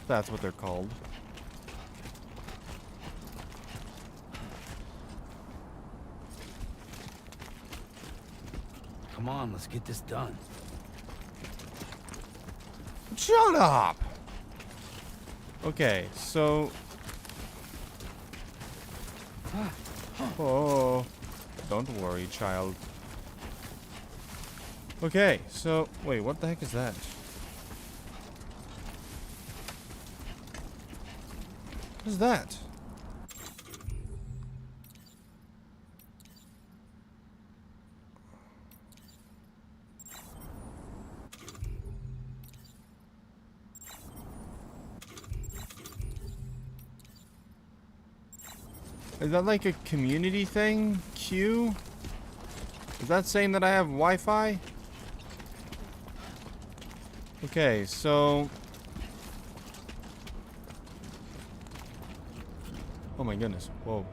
That's what they're called. Come on, let's get this done. Shut up! Okay, so... Oh, don't worry, child. Okay, so... Wait, what the heck is that? What is that? Is that like a community thing? Q? Is that saying that I have Wi-Fi? Okay, so... Oh my goodness. Whoa.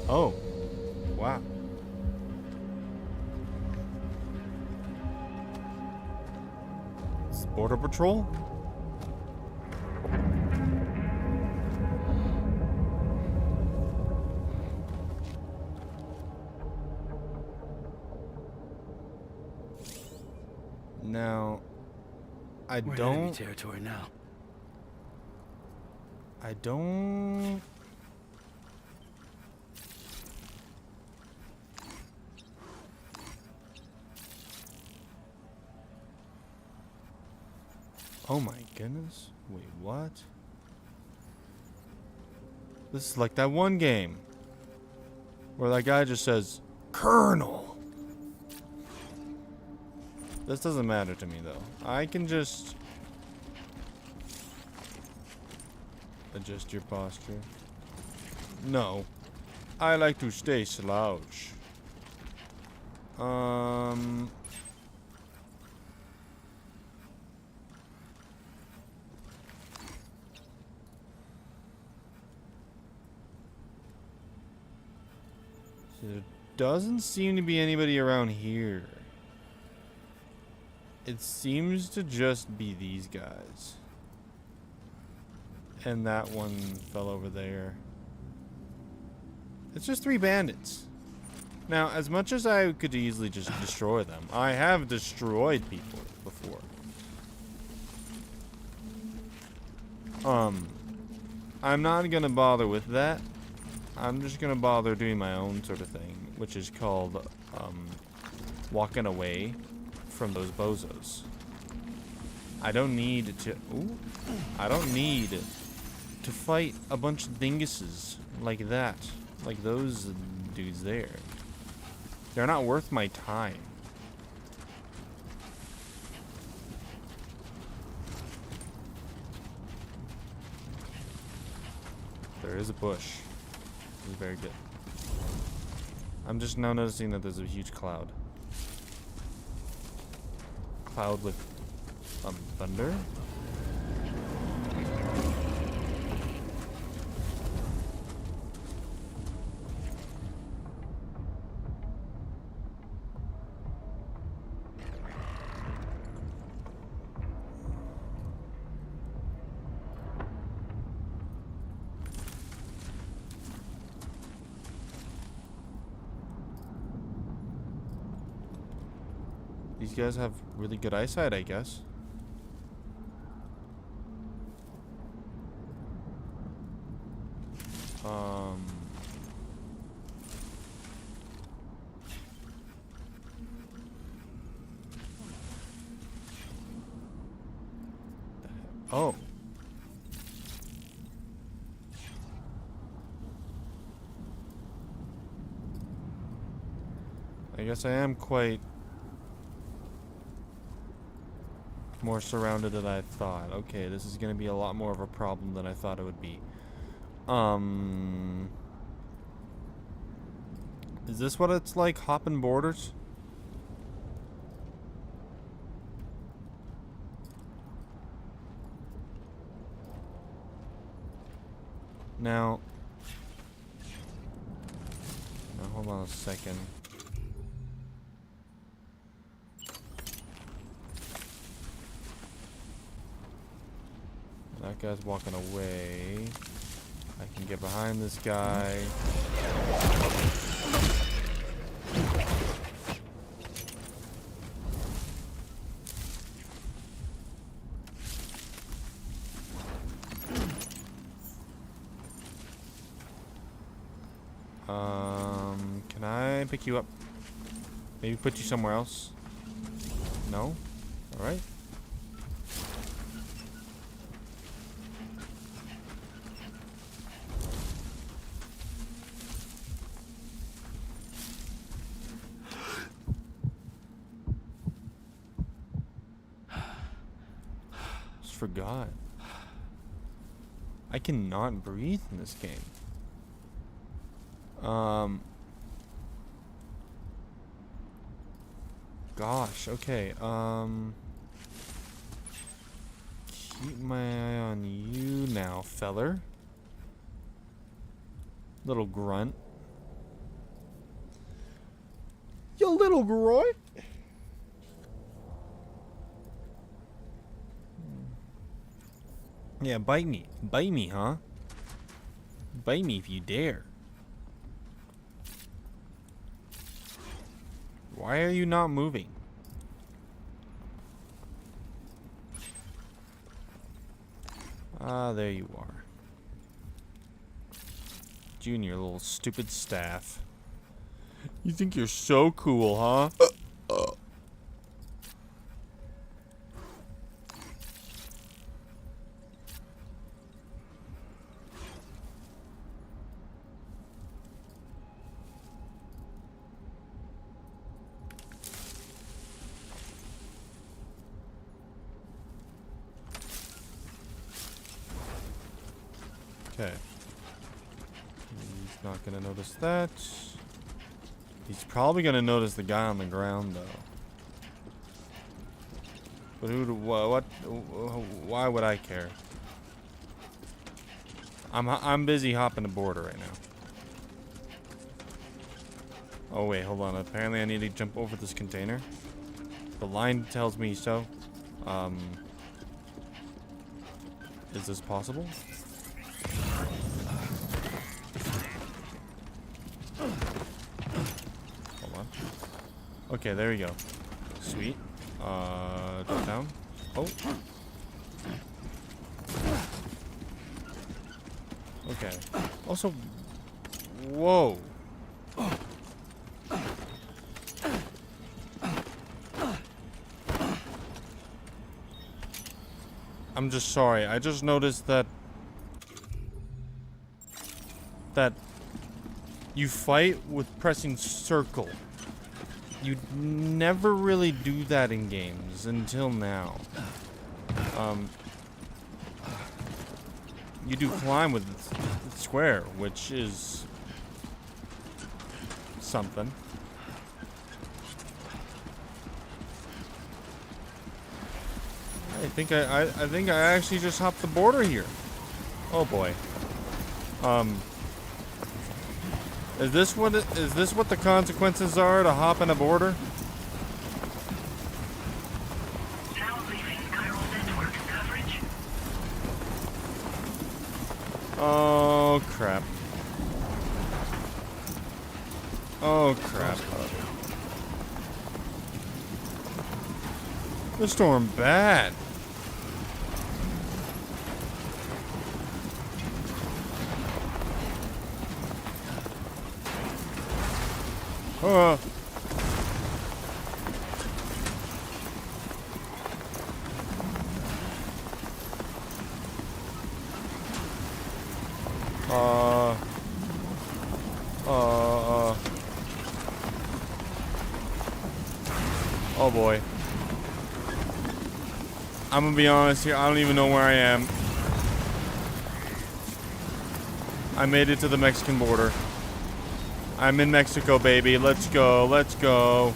Oh. Wow. It's Border Patrol? Now, We're in enemy territory now. I don't... Oh my goodness. Wait, what? This is like that one game where that guy just says, Colonel. This doesn't matter to me though. I can just adjust your posture. No. I like to stay slouch. There doesn't seem to be anybody around here. It seems to just be these guys. And that one fell over there. It's just 3 bandits. Now, as much as I could easily just destroy them, I have destroyed people before. I'm not gonna bother with that. I'm just gonna bother doing my own sort of thing, which is called, walking away from those bozos. I don't need to... Ooh, I don't need to fight a bunch of dinguses like that. Like those dudes there. They're not worth my time. There is a bush. This is very good. I'm just now noticing that there's a huge cloud. Cloud with thunder? These guys have really good eyesight, I guess. Oh. I guess I am quite more surrounded than I thought. Okay, this is gonna be a lot more of a problem than I thought it would be. Is this what it's like hopping borders? Now, hold on a second. That guy's walking away. I can get behind this guy. Can I pick you up? Maybe put you somewhere else? No? Alright. Just forgot. I cannot breathe in this game. Gosh, okay, keep my eye on you now, feller. Little grunt. You little grunt. Yeah, bite me. Bite me, huh? Bite me if you dare. Why are you not moving? Ah, there you are. Junior, little stupid staff. You think you're so cool, huh? Okay. He's not gonna notice that. He's probably gonna notice the guy on the ground, though. But why would I care? I'm busy hopping the border right now. Oh wait, hold on. Apparently I need to jump over this container. The line tells me so. Is this possible? Hold on. Okay, there we go. Sweet. Drop down. Oh. Okay. Also, whoa. I'm just sorry. I just noticed that you fight with pressing circle. You never really do that in games until now. You do climb with square, which is something. I think I actually just hopped the border here. Oh boy. Is this what the consequences are to hopping a border? Now leaving chiral network coverage. Oh crap. Oh crap. The storm bad. Oh. Oh boy. I'm gonna be honest here, I don't even know where I am. I made it to the Mexican border. I'm in Mexico, baby. Let's go. Let's go.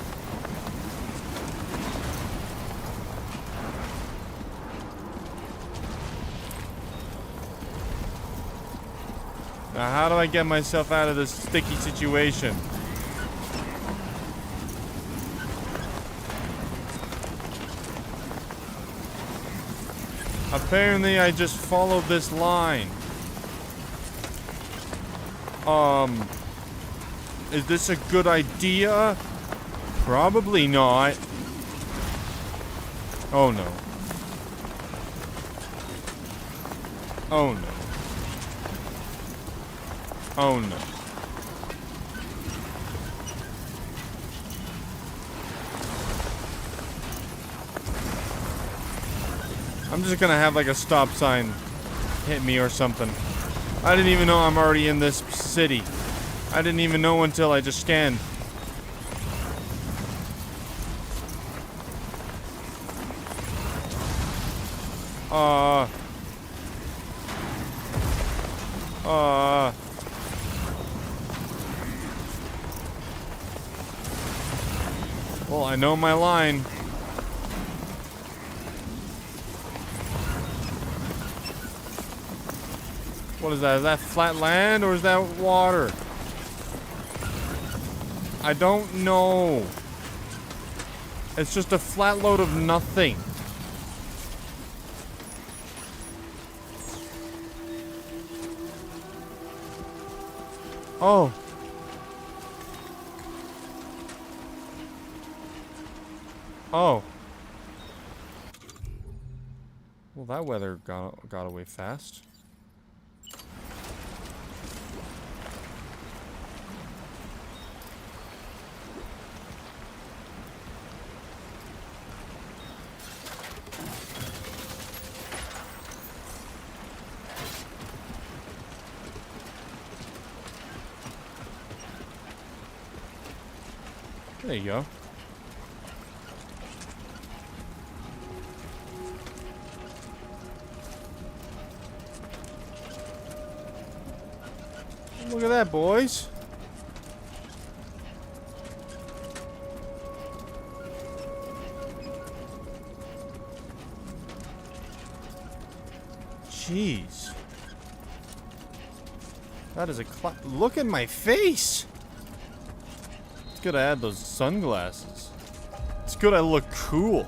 Now, how do I get myself out of this sticky situation? Apparently, I just followed this line. Is this a good idea? Probably not. Oh no. Oh no. Oh no. I'm just gonna have like a stop sign hit me or something. I didn't even know I'm already in this city. I didn't even know until I just scanned. Well, I know my line. What is that? Is that flat land or is that water? I don't know. It's just a flat load of nothing. Oh. Oh. Well, that weather got away fast. There you go. Look at that, boys. Jeez. That is a look at my face. It's good I had those sunglasses. It's good I look cool.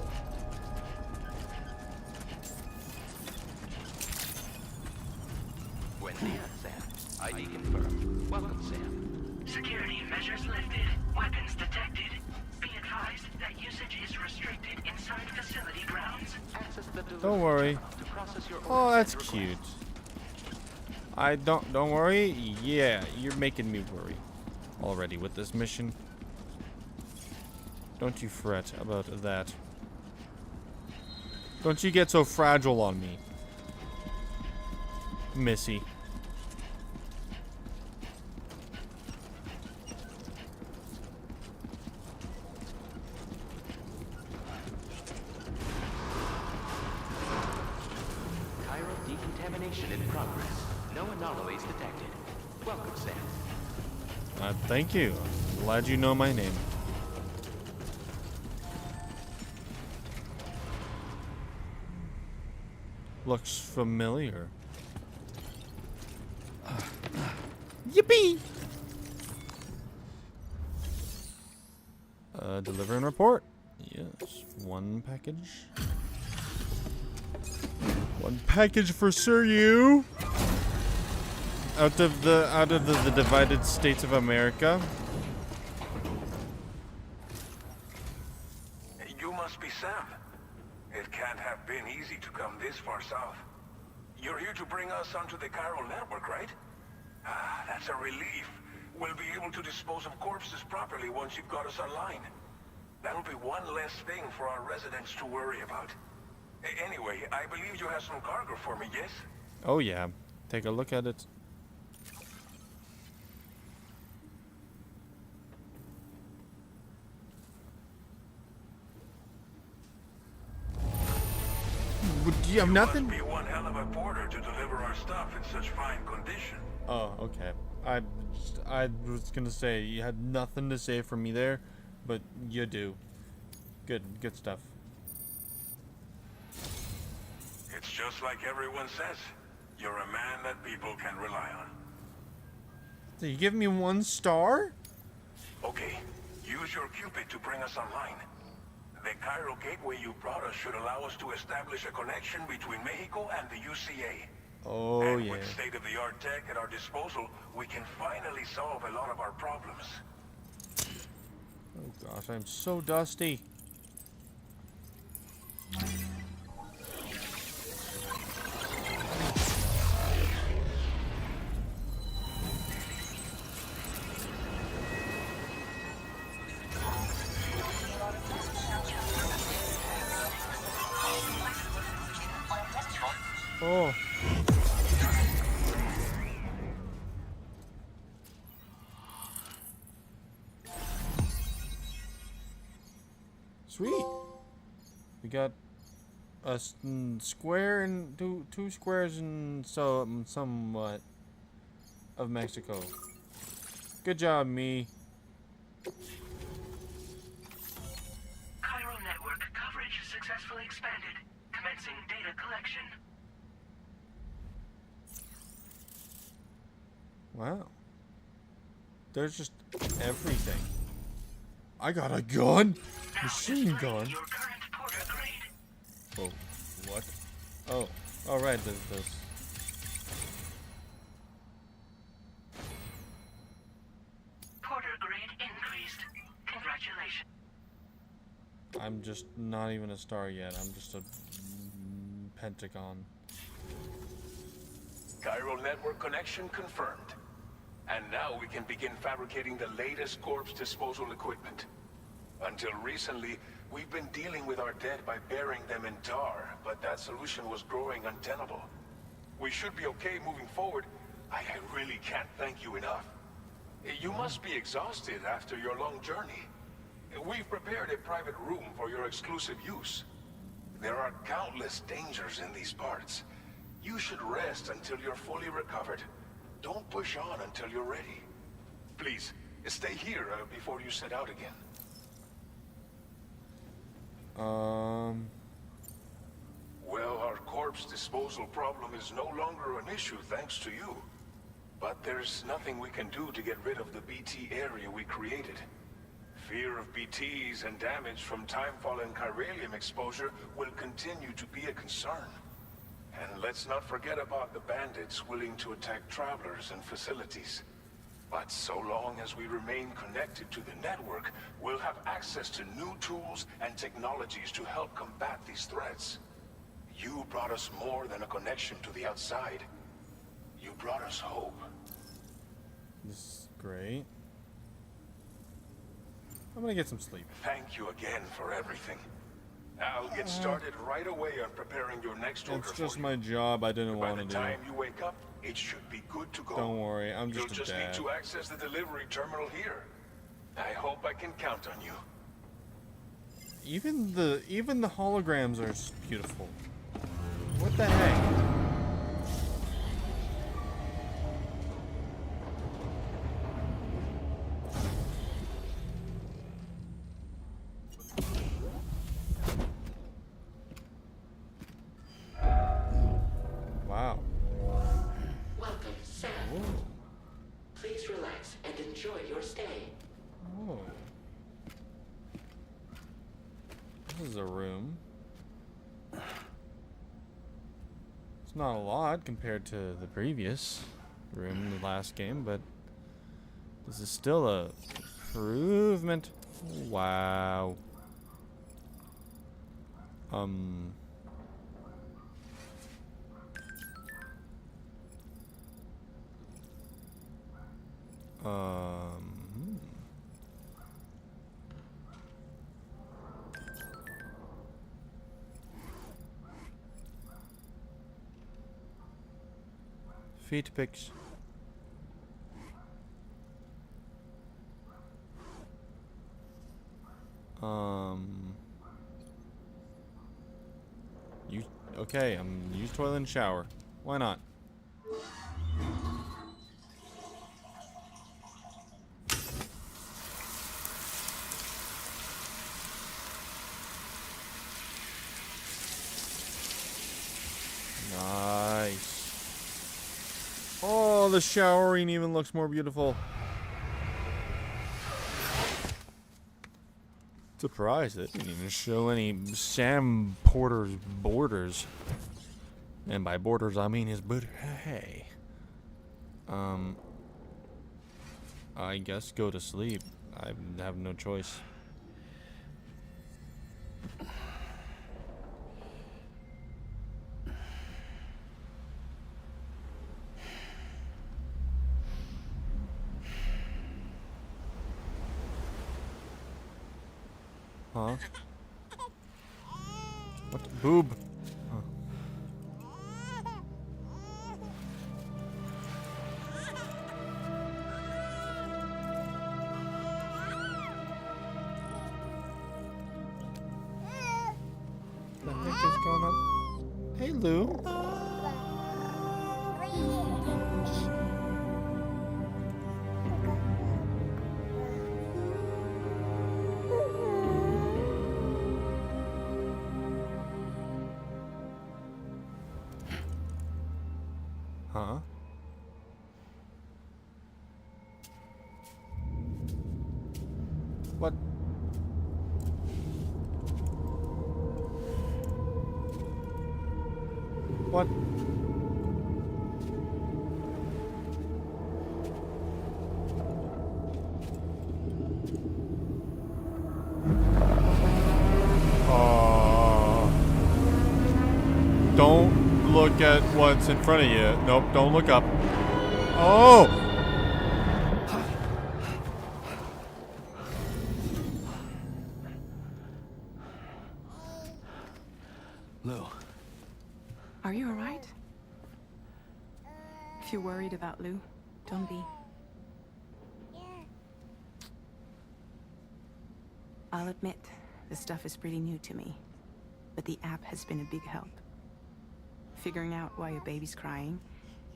ID confirmed. Welcome, Sam. Security measures lifted. Weapons detected. Be advised that usage is restricted inside facility grounds. Don't worry. Oh, that's cute. Don't worry. Yeah, you're making me worry already with this mission. Don't you fret about that. Don't you get so fragile on me, Missy. Decontamination in progress. No anomalies detected. Welcome, Sam. Thank you. I'm glad you know my name. Looks familiar. Yippee! Deliver and report. Yes, one package. One package for Sir You. Out of the divided states of America. You must be Sam. It can't have been easy to come this far south. You're here to bring us onto the chiral network, right? Ah, that's a relief. We'll be able to dispose of corpses properly once you've got us online. That'll be one less thing for our residents to worry about. Anyway, I believe you have some cargo for me, yes? Oh yeah. Take a look at it. Do you have nothing? Must be one hell of a porter to deliver our stuff in such fine condition. Oh, okay. I was gonna say you had nothing to say for me there, but you do. Good stuff. It's just like everyone says. You're a man that people can rely on. So you give me 1 star? Okay, use your Cupid to bring us online. The Cairo gateway you brought us should allow us to establish a connection between Mexico and the UCA. Oh And yeah. with state-of-the-art tech at our disposal, we can finally solve a lot of our problems. Oh gosh, I'm so dusty. Oh. Sweet. We got a square and two squares and somewhat of Mexico. Good job, me. Cairo network coverage successfully expanded. Commencing data collection. Wow. There's just everything. I got a gun. Now Machine display gun. your current porter grade. Oh, what? Oh, all right. There's this. Porter grade increased. Congratulations. I'm just not even a star yet. I'm just a pentagon. Cairo network connection confirmed. And now we can begin fabricating the latest corpse disposal equipment. Until recently, we've been dealing with our dead by burying them in tar, but that solution was growing untenable. We should be okay moving forward. I really can't thank you enough. You must be exhausted after your long journey. We've prepared a private room for your exclusive use. There are countless dangers in these parts. You should rest until you're fully recovered. Don't push on until you're ready. Please, stay here before you set out again. Well, our corpse disposal problem is no longer an issue thanks to you. But there's nothing we can do to get rid of the BT area we created. Fear of BTs and damage from timefall and chiralium exposure will continue to be a concern. And let's not forget about the bandits willing to attack travelers and facilities. But so long as we remain connected to the network, we'll have access to new tools and technologies to help combat these threats. You brought us more than a connection to the outside. You brought us hope. This is great. I'm gonna get some sleep. Thank you again for everything. I'll get started right away on preparing your next order It's for just you. my job I didn't By want the to do. time you wake up, it should be good to go. Don't worry, I'm You'll just a just dad. need to access the delivery terminal here. I hope I can count on you. Even the holograms are beautiful. What the heck? Wow. Welcome, Sam. Whoa. Please relax and enjoy your stay. Whoa. This is a room. It's not a lot compared to the previous room in the last game, but this is still a improvement. Wow. Hmm. Feet pics. Use, okay, use toilet and shower. Why not? Oh, the showering even looks more beautiful. Surprised it didn't even show any Sam Porter's borders. And by borders, I mean his booty. Hey. I guess go to sleep. I have no choice. Huh? What the boob? Huh. The heck is going on? Hey, Lou. Huh? What? What? Don't look at what's in front of you. Nope, don't look up. Oh! Lou. Are you alright? If you're worried about Lou, don't be. I'll admit, the stuff is pretty new to me, but the app has been a big help. Figuring out why your baby's crying,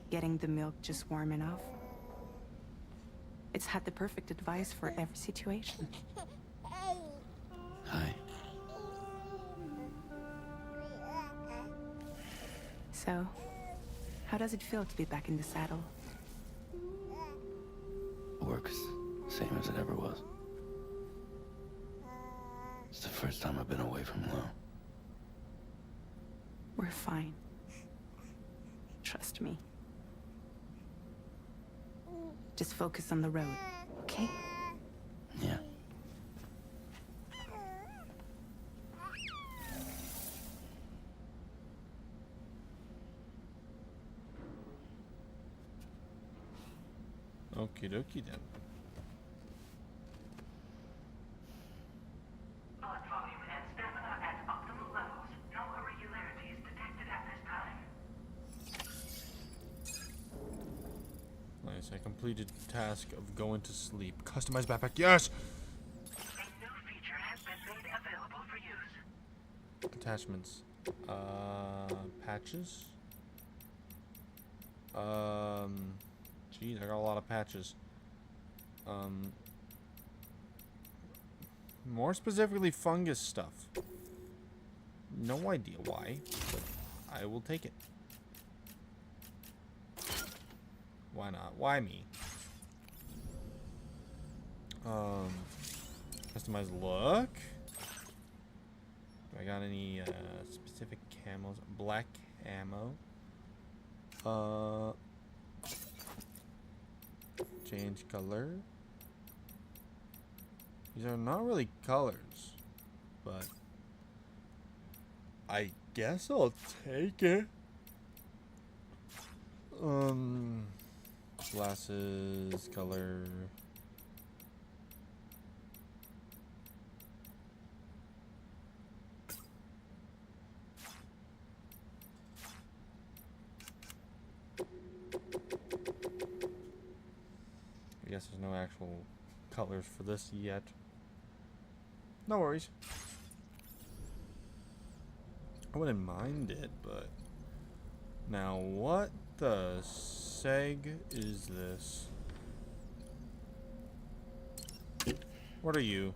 getting the milk just warm enough. It's had the perfect advice for every situation. Hi. So, how does it feel to be back in the saddle? Works same as it ever was. It's the first time I've been away from Lou. We're fine. Trust me. Just focus on the road, okay? Yeah. Okie dokie then. Blood volume and stamina at optimal levels. No irregularities detected at this time. Nice, I completed the task of going to sleep. Customize backpack, yes! A new feature has been made available for use. Attachments. Patches? Geez, I got a lot of patches. More specifically, fungus stuff. No idea why, but I will take it. Why not? Why me? Customize look. Do I got any specific camos? Black ammo. Change color. These are not really colors, but I guess I'll take it. Glasses, color. I guess there's no actual colors for this yet. No worries. I wouldn't mind it, but now what the seg is this? What are you?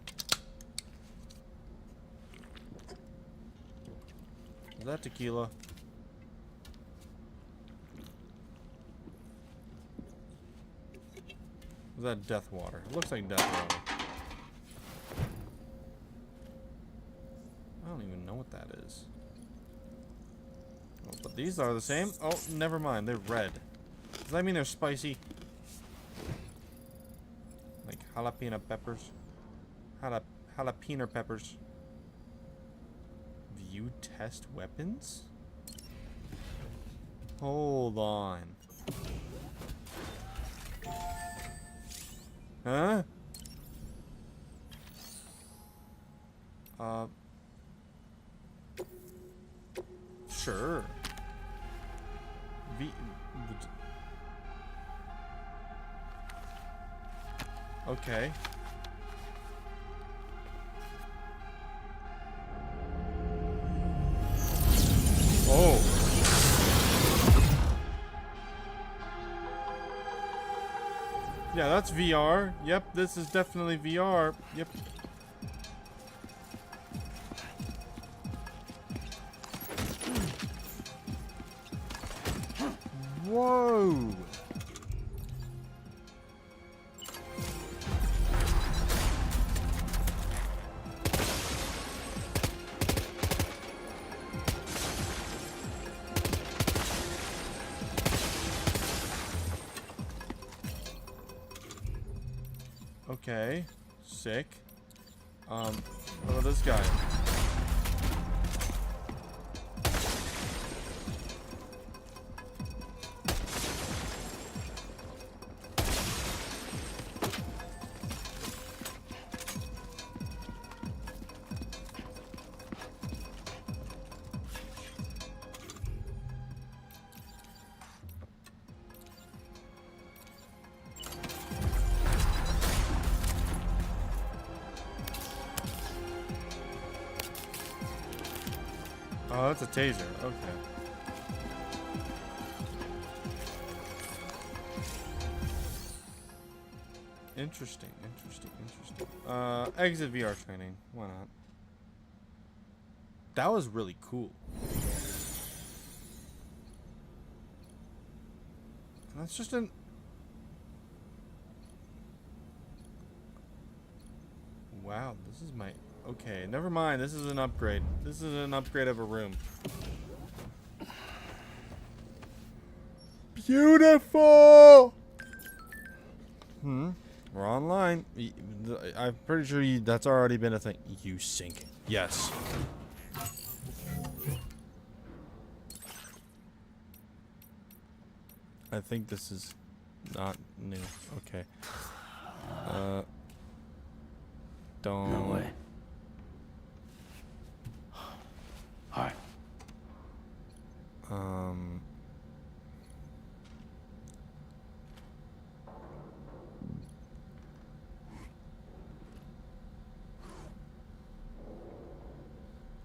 Is that tequila? Is that death water? It looks like death water. I don't even know what that is. Oh, but these are the same. Oh, never mind. They're red. Does that mean they're spicy? Like jalapeno peppers? Jalapeno peppers. View test weapons? Hold on. Huh? Sure. Okay. Oh. Yeah, that's VR. Yep, this is definitely VR. Yep. Whoa. Okay, sick. What about this guy? Oh, that's a taser. Okay. Interesting, interesting, interesting. Exit VR training. Why not? That was really cool. That's just an... Wow, this is my... Okay, never mind. This is an upgrade. This is an upgrade of a room. Beautiful! We're online. I'm pretty sure that's already been a thing. You sink. Yes. I think this is not new. Okay. Don't... No way. Alright.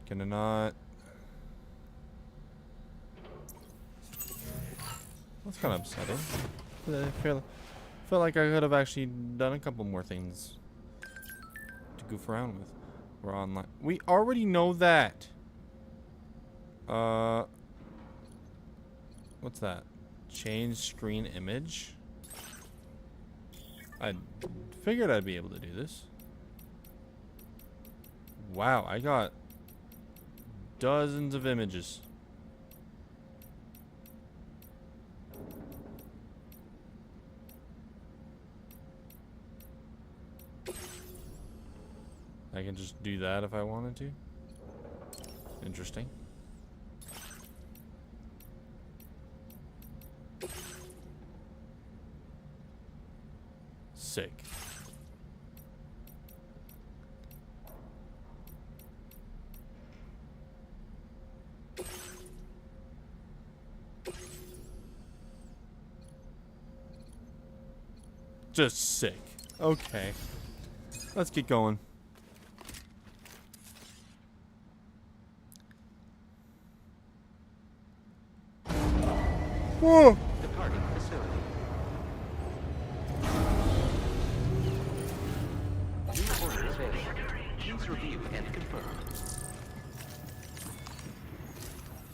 Can I not? That's kind of upsetting. I feel like I could have actually done a couple more things to goof around with. We're online. We already know that. What's that? Change screen image? I figured I'd be able to do this. Wow, I got dozens of images. I can just do that if I wanted to. Interesting. Sick. Just sick. Okay. Let's get going. Whoa! Departing facility. New order available. Please review and confirm.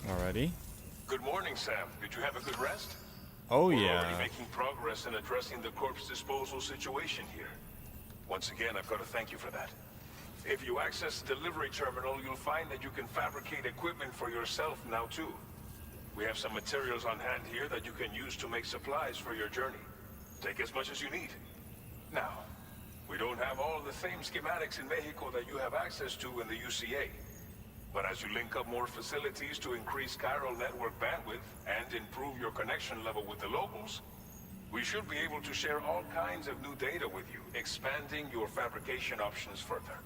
Alrighty. Good morning, Sam. Did you have a good rest? Oh, We're yeah. already making progress in addressing the corpse disposal situation here. Once again, I've got to thank you for that. If you access the delivery terminal, you'll find that you can fabricate equipment for yourself now too. We have some materials on hand here that you can use to make supplies for your journey. Take as much as you need. Now, we don't have all the same schematics in Mexico that you have access to in the UCA. But as you link up more facilities to increase chiral network bandwidth and improve your connection level with the locals, we should be able to share all kinds of new data with you, expanding your fabrication options further.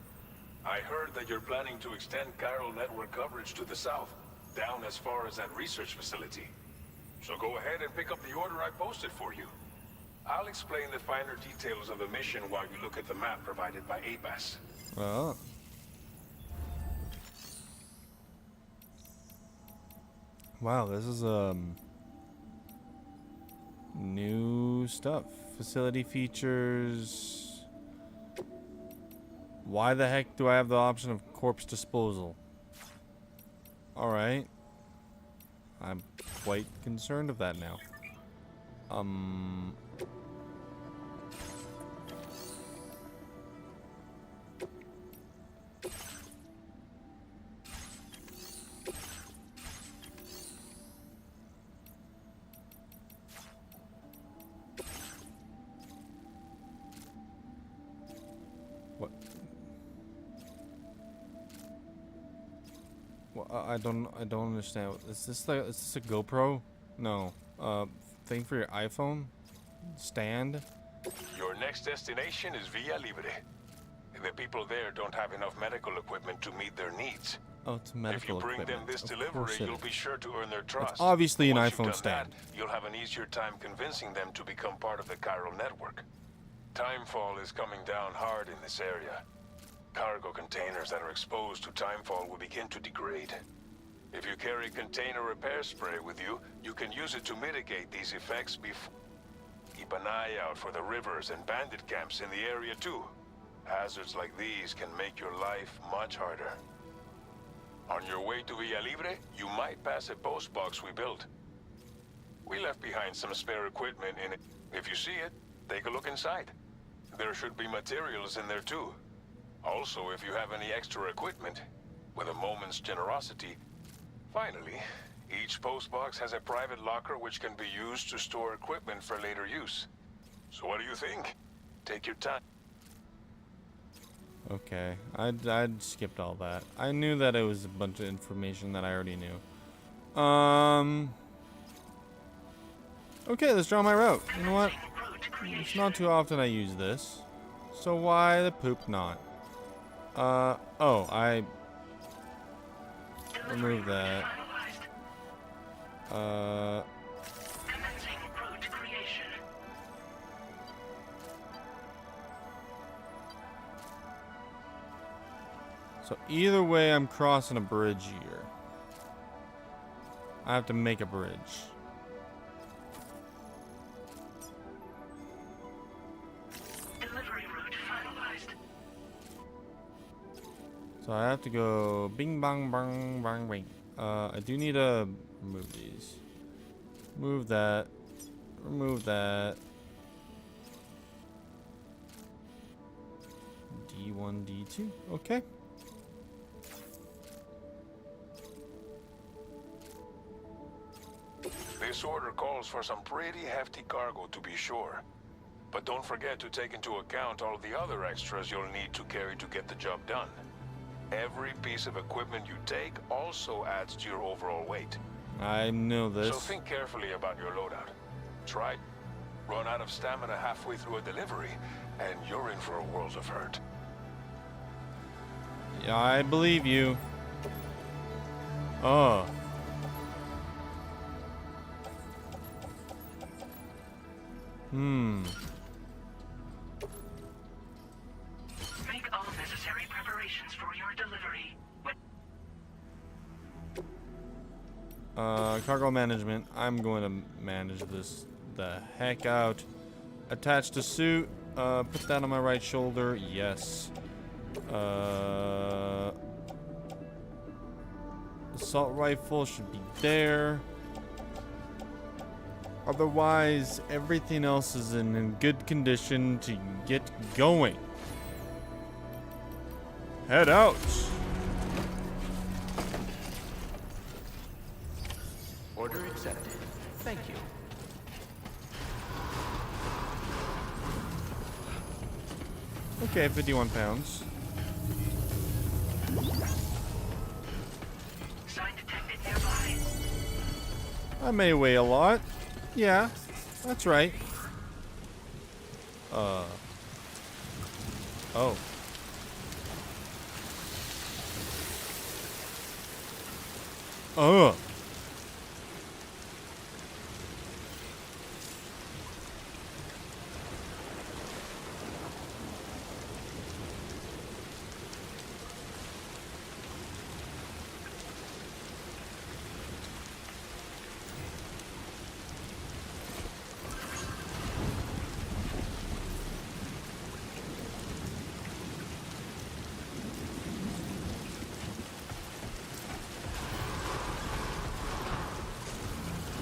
I heard that you're planning to extend chiral network coverage to the south, down as far as that research facility. So go ahead and pick up the order I posted for you. I'll explain the finer details of the mission while you look at the map provided by ABAS. Oh. Wow, this is new stuff. Facility features. Why the heck do I have the option of corpse disposal? Alright. I'm quite concerned of that now. What? Well, I don't understand. Is this a GoPro? No. Thing for your iPhone? Stand? Your next destination is Villa Libre. The people there don't have enough medical equipment to meet their needs. Oh, it's medical If you bring equipment. them this Of delivery, course it you'll is. be sure to earn their trust. It's obviously an Once iPhone you've done stand. that, you'll have an easier time convincing them to become part of the chiral network. Timefall is coming down hard in this area. Cargo containers that are exposed to timefall will begin to degrade. If you carry container repair spray with you, you can use it to mitigate these effects before. Keep an eye out for the rivers and bandit camps in the area too. Hazards like these can make your life much harder. On your way to Villa Libre, you might pass a post box we built. We left behind some spare equipment in it. If you see it, take a look inside. There should be materials in there too. Also, if you have any extra equipment, with a moment's generosity. Finally, each postbox has a private locker which can be used to store equipment for later use. So what do you think? Take your time. Okay, I'd skipped all that. I knew that it was a bunch of information that I already knew. Okay, let's draw my route. You know what? It's not too often I use this. So why the poop not? Oh, I remove that. Commencing route creation. So either way, I'm crossing a bridge here. I have to make a bridge. Delivery route finalized. So I have to go bing bang bang bang bing. I do need to remove these. Move that. Remove that. D1, D2. Okay. This order calls for some pretty hefty cargo to be sure. But don't forget to take into account all the other extras you'll need to carry to get the job done. Every piece of equipment you take also adds to your overall weight. I know this. So think carefully about your loadout. Try run out of stamina halfway through a delivery, and you're in for a world of hurt. Yeah, I believe you. Oh. Make all necessary preparations for your delivery. Cargo management. I'm going to manage this the heck out. Attach the suit. Put that on my right shoulder. Yes. Assault rifle should be there. Otherwise, everything else is in good condition to get going. Head out. Order accepted. Thank you. Okay, 51 pounds. Sign detected nearby. I may weigh a lot. Yeah, that's right. Oh. Oh.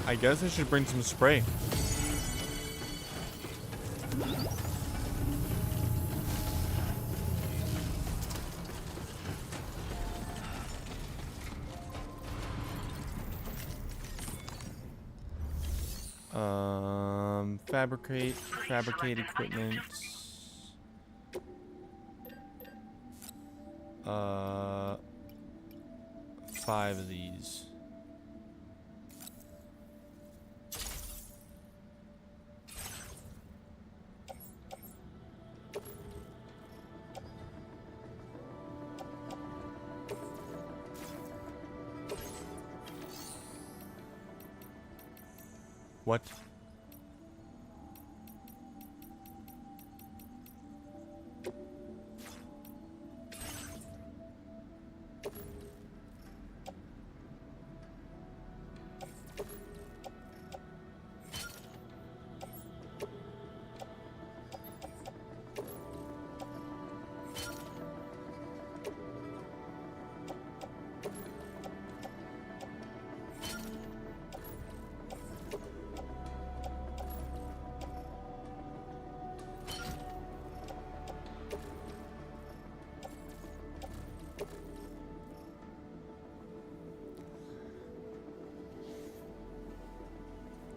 I guess I should bring some spray. Fabricate equipment. 5 of these. What?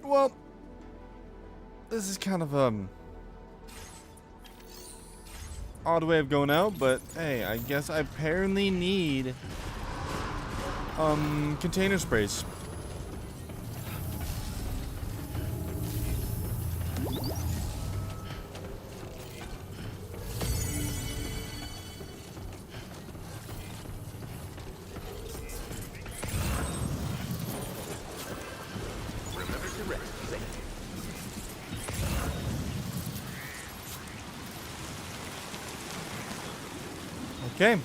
Well, this is kind of odd way of going out, but hey, I guess I apparently need container sprays. Okay.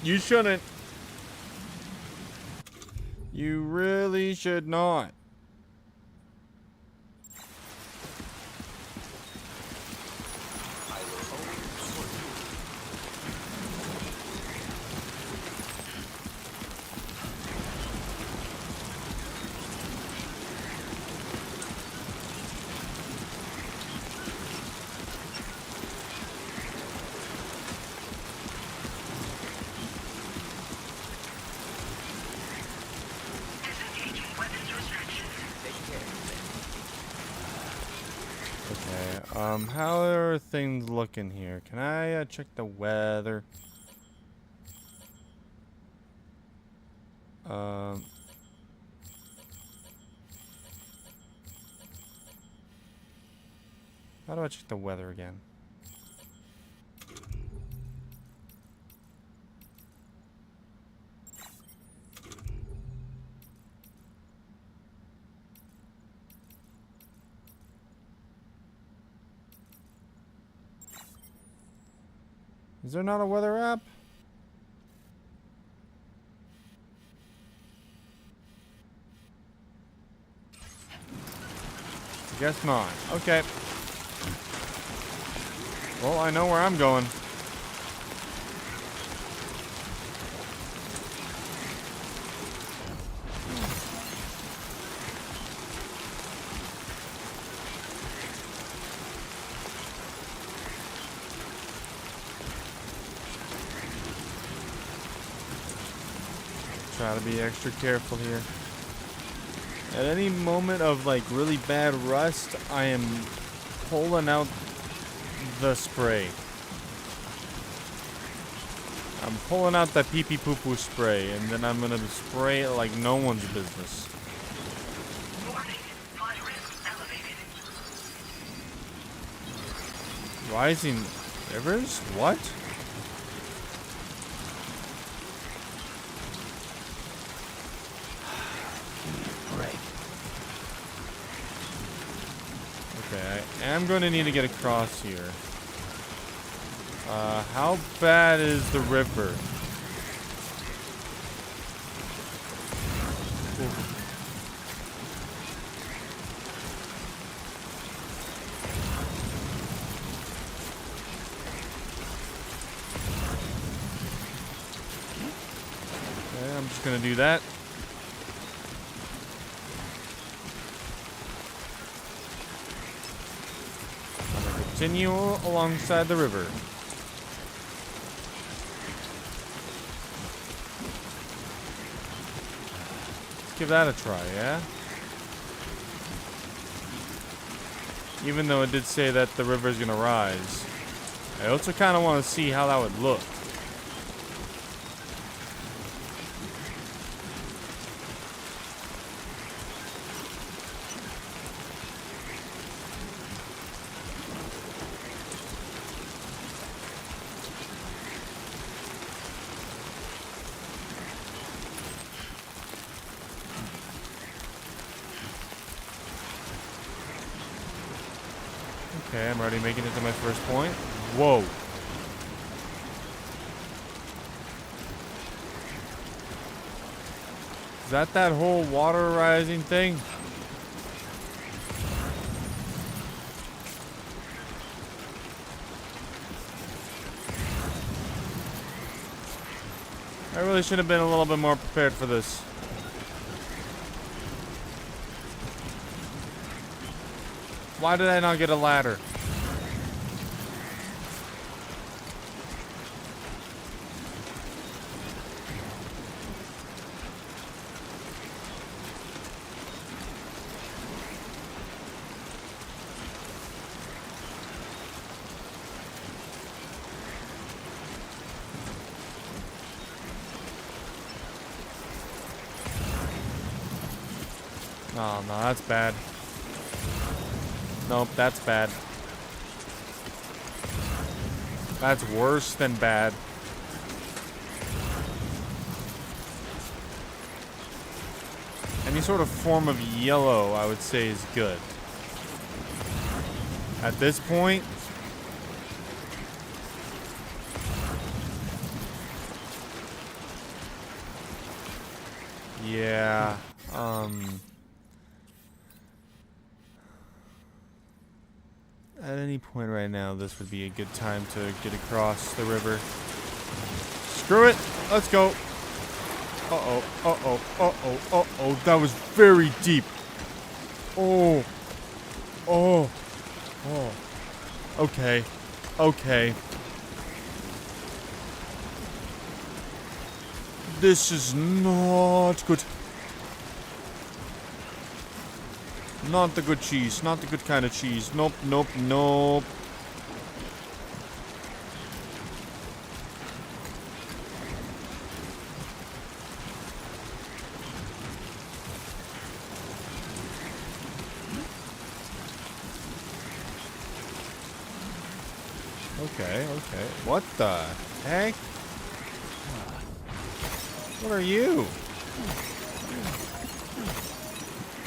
You shouldn't. You really should not. How are things looking here? Can I check the weather? How do I check the weather again? Is there not a weather app? Guess not. Okay. Well, I know where I'm going. Try to be extra careful here. At any moment of like really bad rust, I am pulling out the spray. I'm pulling out that pee pee poo poo spray, and then I'm gonna spray it like no one's business. Warning, fly risk elevated. Rising rivers? What? Okay, I am going to need to get across here. How bad is the river? Okay, I'm just going to do that. I'm going to continue alongside the river. Give that a try, yeah? Even though it did say that the river's gonna rise, I also kind of want to see how that would look. Okay, I'm already making it to my first point. Whoa. Is that whole water rising thing? I really should have been a little bit more prepared for this. Why did I not get a ladder? Oh, no, that's bad. Nope, that's bad. That's worse than bad. Any sort of form of yellow, I would say, is good. At this point, yeah, at any point right now, this would be a good time to get across the river. Screw it! Let's go! Uh-oh, uh-oh, uh-oh, uh-oh. That was very deep. Oh. Oh. Oh. Okay. Okay. This is not good. Not the good cheese. Not the good kind of cheese. Nope, nope, nope. Okay, okay. What the heck? What are you?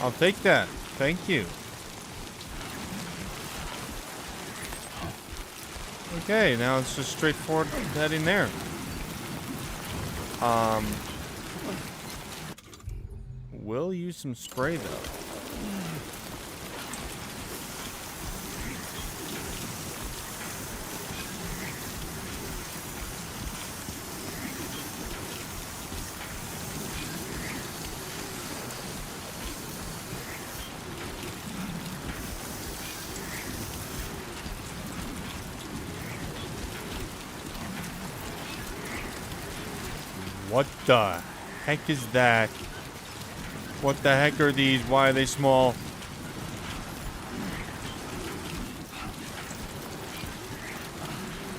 I'll take that. Thank you. Okay, now it's just straightforward heading there. We'll use some spray though. What the heck is that? What the heck are these? Why are they small?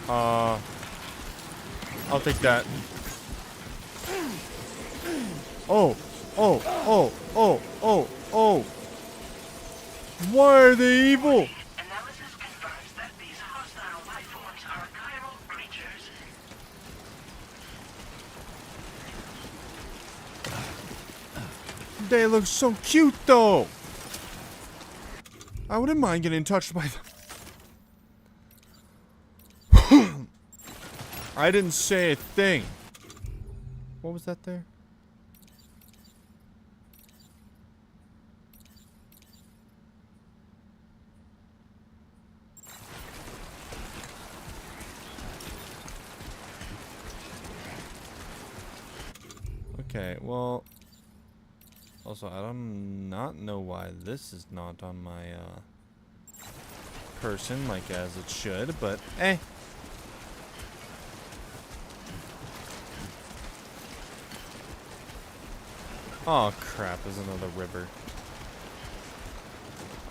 I'll take that. Oh, oh, oh, oh, oh, oh. Why are they evil? Analysis confirms that these hostile life forms are chiral creatures. They look so cute, though. I wouldn't mind getting touched by them. I didn't say a thing. What was that there? Okay, well, also I don't not know why this is not on my person like as it should, but eh. Oh crap, there's another river.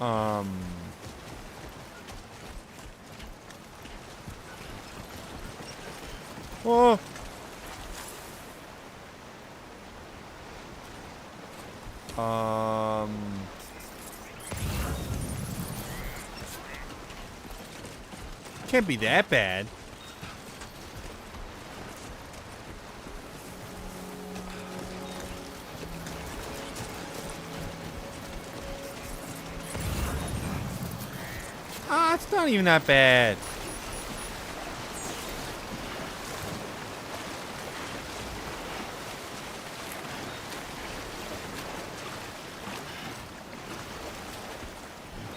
Oh. Can't be that bad. Ah, it's not even that bad.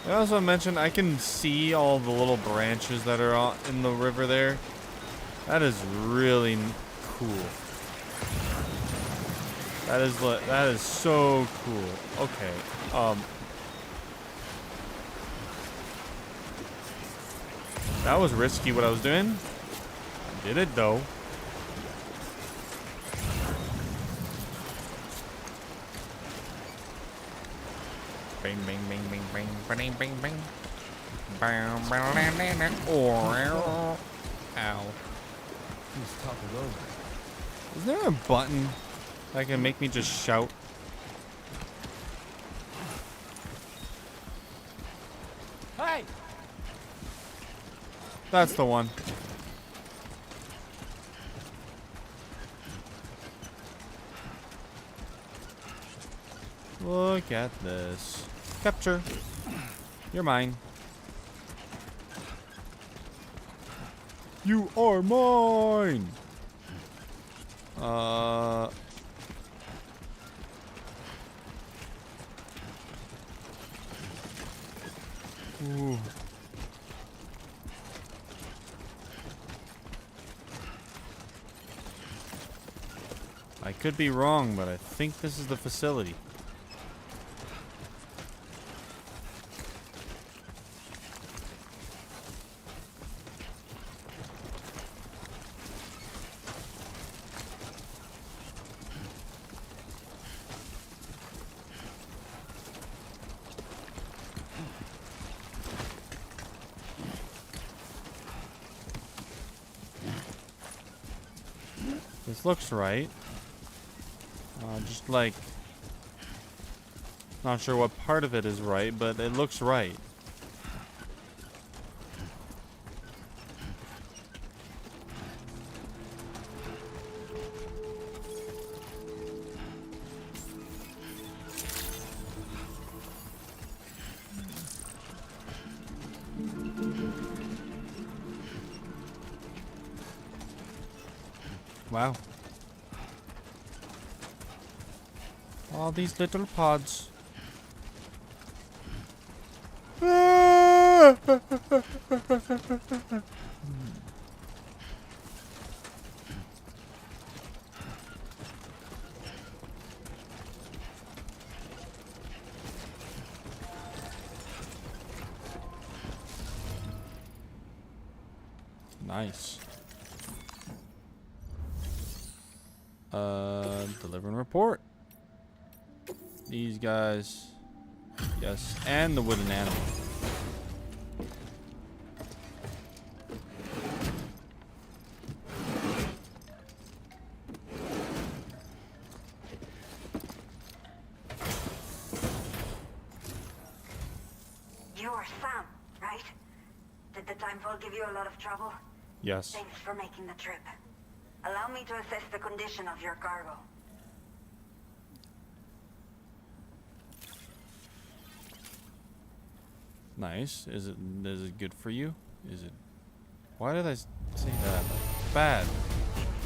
I also mentioned I can see all the little branches that are in the river there. That is really cool. That is so cool. Okay. That was risky what I was doing. I did it though. Bing, bing, bing, bing, bing, bing, bing, bing. Ow. Please talk it over. Is there a button that can make me just shout? Hey! That's the one. Look at this. Capture. You're mine. You are mine. Ooh. I could be wrong, but I think this is the facility. This looks right. Just like, not sure what part of it is right, but it looks right. Wow. All these little pods. Nice. Deliver and report. These guys. Yes, and the wooden animal. You're Sam, right? Did the timefall give you a lot of trouble? Yes. Thanks for making the trip. Allow me to assess the condition of your cargo. Nice. Is it good for you? Is it? Why did I say that? Bad.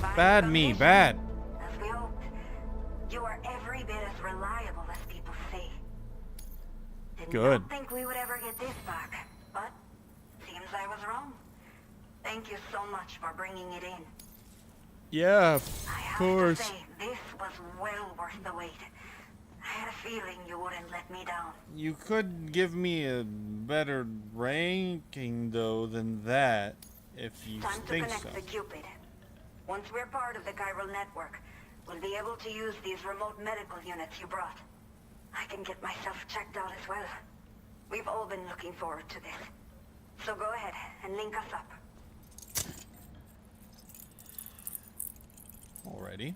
Fine Bad me. condition, Bad. As we hoped. You are every bit as reliable as people say. Didn't Good. think we would ever get this back, but seems I was wrong. Thank you so much for bringing it in. Yeah, of I have course. to say, this was well worth the wait. I had a feeling you wouldn't let me down. You could give me a better ranking though than that, if you Time to think connect so. the Cupid. Once we're part of the chiral network, we'll be able to use these remote medical units you brought. I can get myself checked out as well. We've all been looking forward to this. So go ahead and link us up. Already.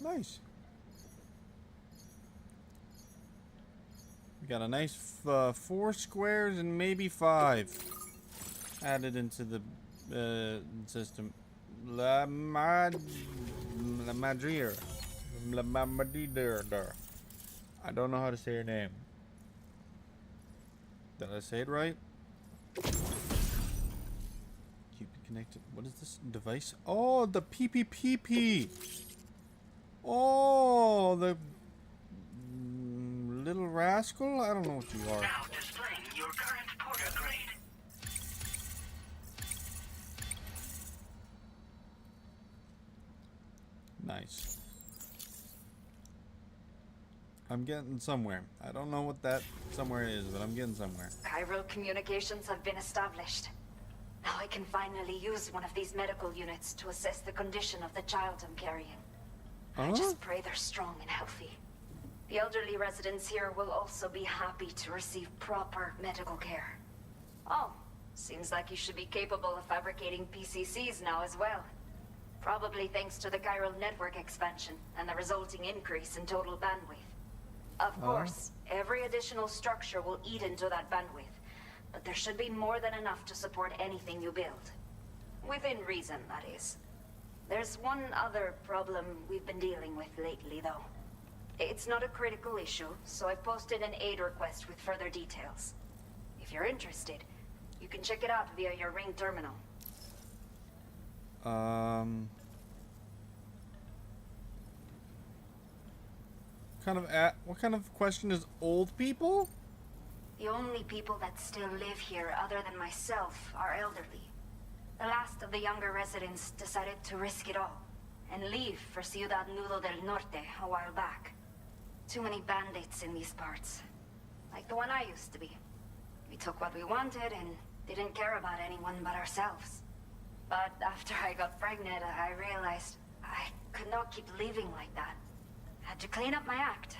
Nice. We got a nice 4 squares and maybe 5 added into the system. La Madrier. La Madrier. I don't know how to say her name. Did I say it right? Cupid connected. What is this device? Oh, the PPPP. Oh, the little rascal? I don't know what you are. Now displaying your current porter grade. Nice. I'm getting somewhere. I don't know what that somewhere is, but I'm getting somewhere. Chiral communications have been established. Now I can finally use one of these medical units to assess the condition of the child I'm carrying. I just pray they're strong and healthy. The elderly residents here will also be happy to receive proper medical care. Oh, seems like you should be capable of fabricating PCCs now as well. Probably thanks to the chiral network expansion and the resulting increase in total bandwidth. Of course, every additional structure will eat into that bandwidth, but there should be more than enough to support anything you build. Within reason, that is. There's one other problem we've been dealing with lately, though. It's not a critical issue, so I've posted an aid request with further details. If you're interested, you can check it out via your Ring terminal. What kind of question is old people? The only people that still live here other than myself are elderly. The last of the younger residents decided to risk it all and leave for Ciudad Nudo del Norte a while back. Too many bandits in these parts. Like the one I used to be. We took what we wanted and didn't care about anyone but ourselves. But after I got pregnant, I realized I could not keep living like that. Had to clean up my act.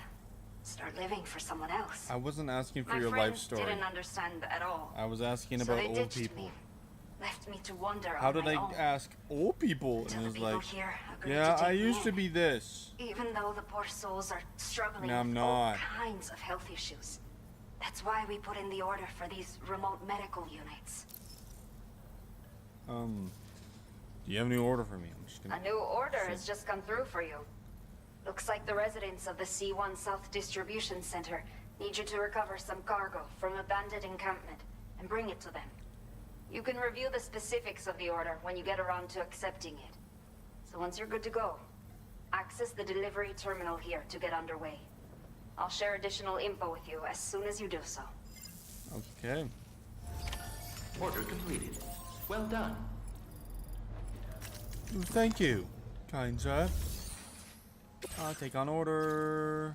Start living for someone else. I wasn't asking for My your life friends story. didn't understand at all. I was asking So about they old ditched people. me. Left me to wander How on did my I own. ask old people? Until And it the was people like, here agreed yeah, to take I me used to in. be this. Even though the poor souls are struggling No, I'm with all not. kinds of health issues. That's why we put in the order for these remote medical units. Do you have any order for me? I'm just A gonna... new order has just come through for you. Looks like the residents of the C1 South Distribution Center need you to recover some cargo from a bandit encampment and bring it to them. You can review the specifics of the order when you get around to accepting it. So once you're good to go, access the delivery terminal here to get underway. I'll share additional info with you as soon as you do so. Okay. Order completed. Well done. Thank you, kind sir. I'll take on order.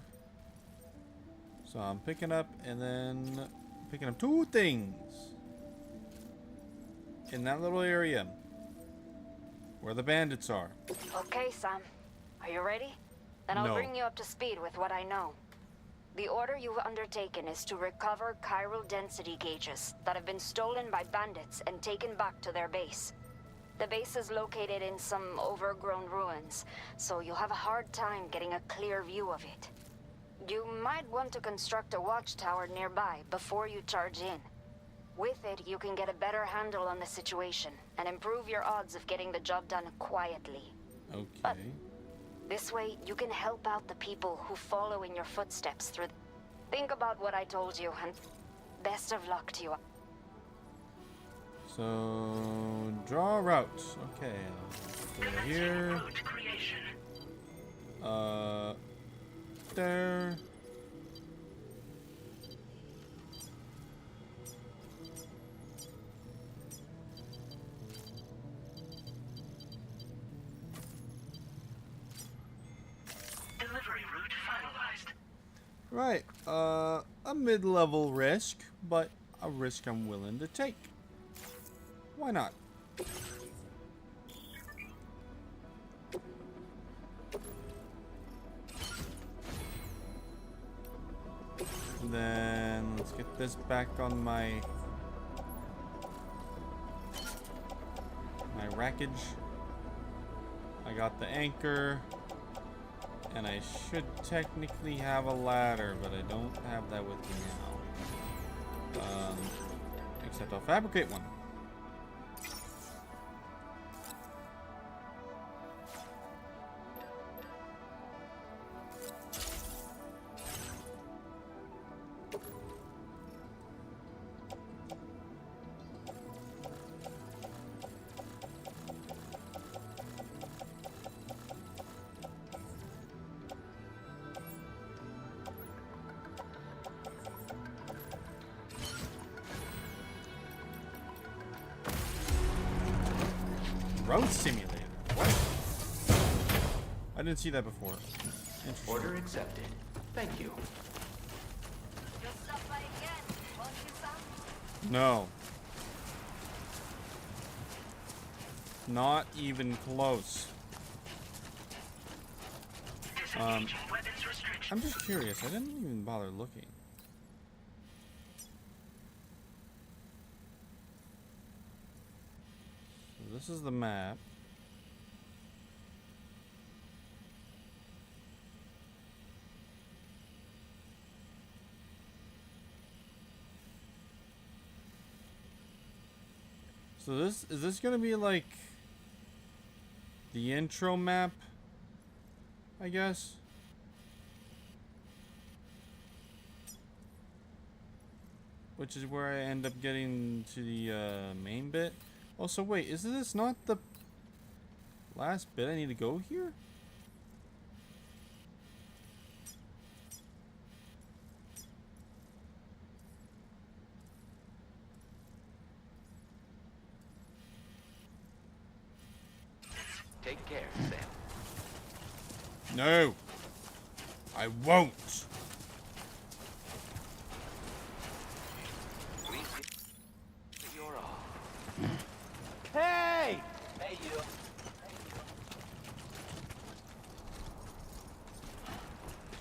So I'm picking up and then picking up 2 things in that little area where the bandits are. Okay, Sam. Are you ready? Then I'll No. bring you up to speed with what I know. The order you've undertaken is to recover chiral density gauges that have been stolen by bandits and taken back to their base. The base is located in some overgrown ruins, so you'll have a hard time getting a clear view of it. You might want to construct a watchtower nearby before you charge in. With it, you can get a better handle on the situation and improve your odds of getting the job done quietly. Okay. This way, you can help out the people who follow in your footsteps through. Think about what I told you, and best of luck to you. So draw routes. Okay. Over here. There. Delivery route finalized. Right. A mid-level risk, but a risk I'm willing to take. Why not? And then let's get this back on my wreckage. I got the anchor, and I should technically have a ladder, but I don't have that with me now. Except I'll fabricate one. Road simulator. What? I didn't see that before. Interesting. Order accepted. Thank you. You'll stop by again, won't you, Sam? No. Not even close. I'm just curious. I didn't even bother looking. So this is the map. So this is this gonna be like the intro map, I guess. Which is where I end up getting to the main bit. Also, wait, is this not the last bit I need to go here? Take care, Sam. No, I won't. We give your all. Hey! Hey, you.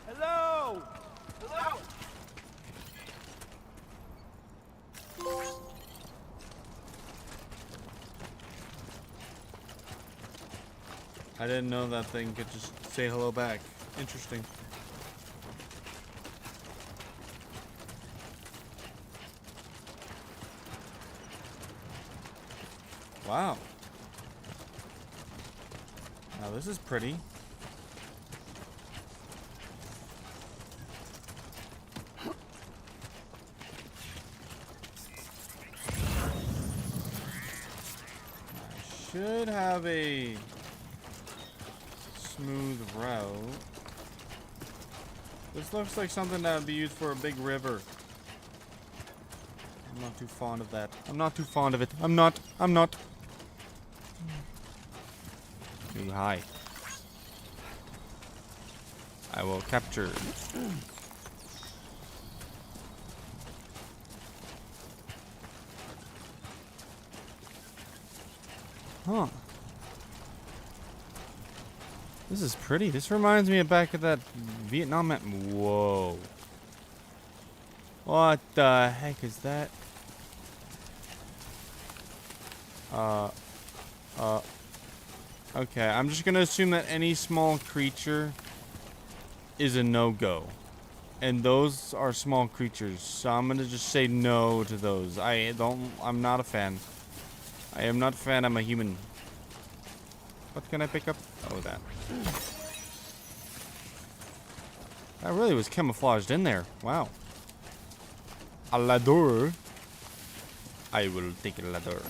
Hello! Hello! I didn't know that thing could just say hello back. Interesting. Wow. Now this is pretty. I should have a smooth route. This looks like something that would be used for a big river. I'm not too fond of that. I'm not too fond of it. I'm not. Too high. I will capture. Huh. This is pretty. This reminds me of back at that Vietnam map. Whoa. What the heck is that? Okay, I'm just gonna assume that any small creature is a no-go. And those are small creatures, so I'm gonna just say no to those. I'm not a fan. I am not a fan, I'm a human. What can I pick up? Oh, that. That really was camouflaged in there. Wow. A ladder. I will take a ladder.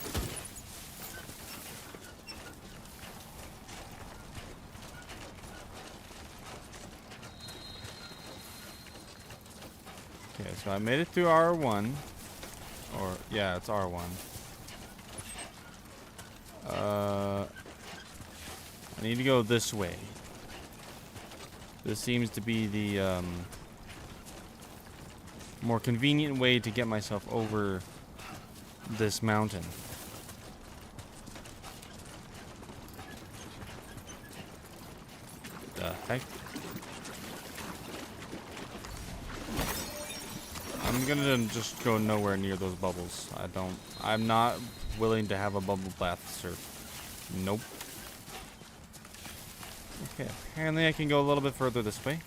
Okay, so I made it through R1. Or, yeah, it's R1. I need to go this way. This seems to be the, more convenient way to get myself over this mountain. The heck? I'm gonna just go nowhere near those bubbles. I'm not willing to have a bubble bath, sir. Nope. Okay, apparently I can go a little bit further this way.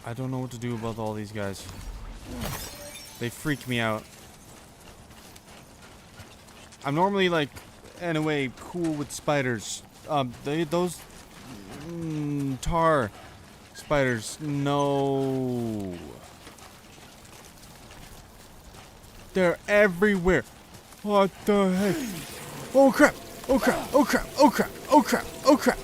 I don't know what to do about all these guys. They freak me out. I'm normally, like, in a way, cool with spiders. Those tar spiders, no. They're everywhere. What the heck? Oh crap! Oh crap! Oh crap! Oh crap! Oh crap! Oh crap!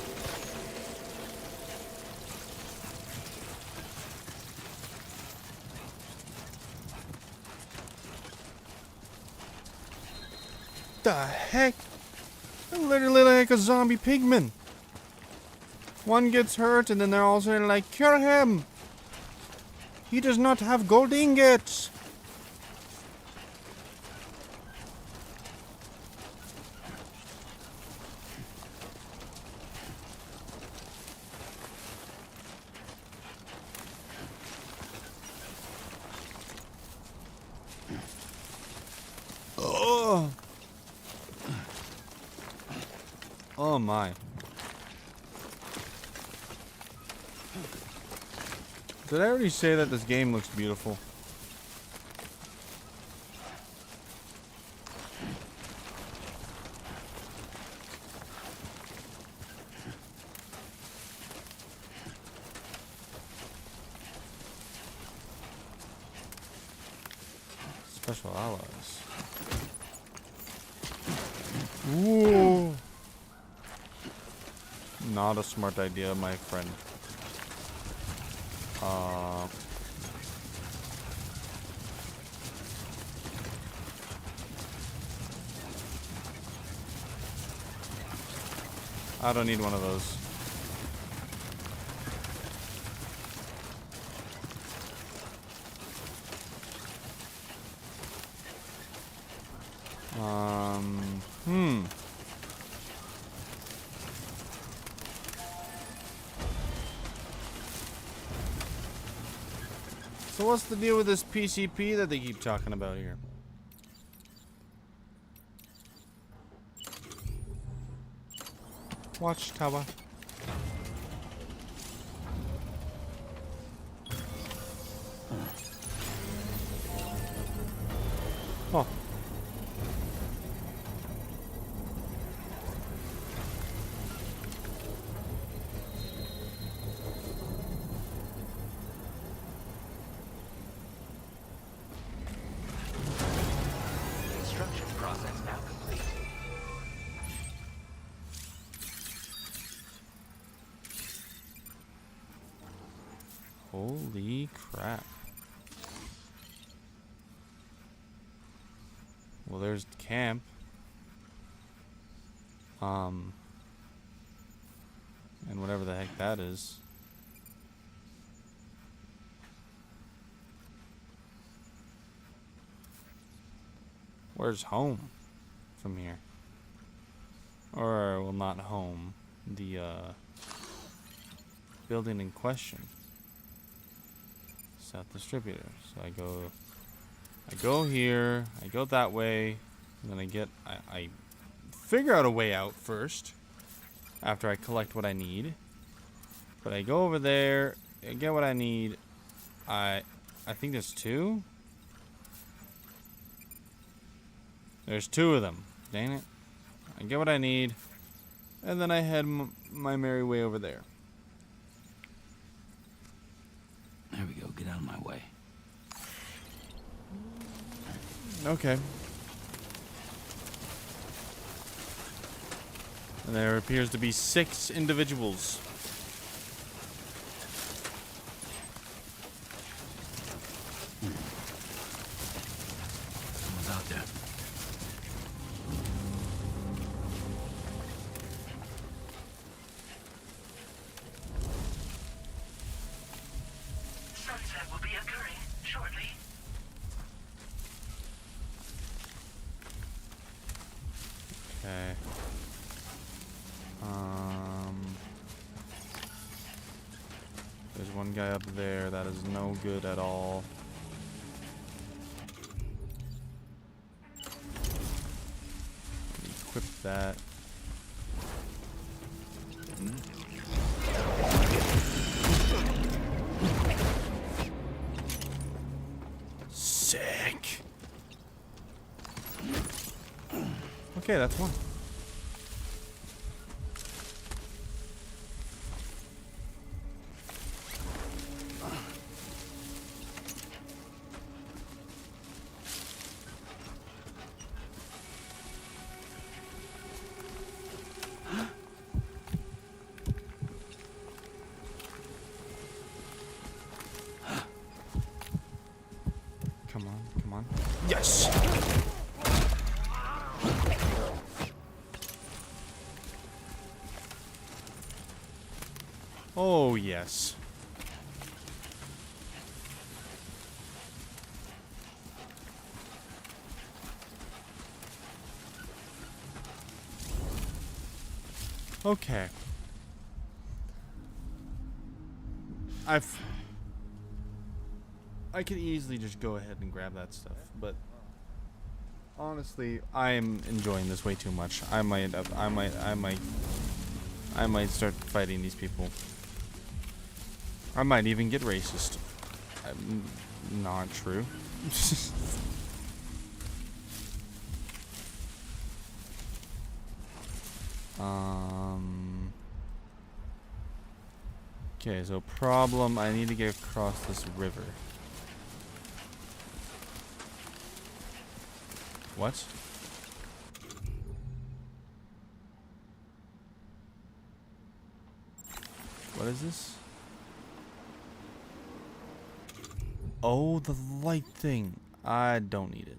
The heck? They're literally like a zombie pigman. One gets hurt and then they're all of a sudden like, kill him! He does not have gold ingots! Oh! Oh my. Did I already say that this game looks beautiful? Special alloys. Ooh. Not a smart idea, my friend. I don't need one of those. So what's the deal with this PCP that they keep talking about here? Watchtower. Huh. Construction process now complete. Holy crap. Well, there's camp. And whatever the heck that is. Where's home from here? Or, well, not home. The, building in question. South distributor. So I go here, I go that way, and then I figure out a way out first after I collect what I need. But I go over there, I get what I need. I think there's two. There's two of them. Dang it. I get what I need, and then I head my merry way over there. There we go. Get out of my way. Okay. And there appears to be 6 individuals. Someone's out there. Sunset will be occurring shortly. Okay. There's one guy up there that is no good at all. Equip that. Sick. Okay, that's one. Come on, come on. Yes! Oh, yes. Okay. I could easily just go ahead and grab that stuff, but honestly, I am enjoying this way too much. I might start fighting these people. I might even get racist. Not true. Okay, so problem, I need to get across this river. What? What is this? Oh, the light thing. I don't need it.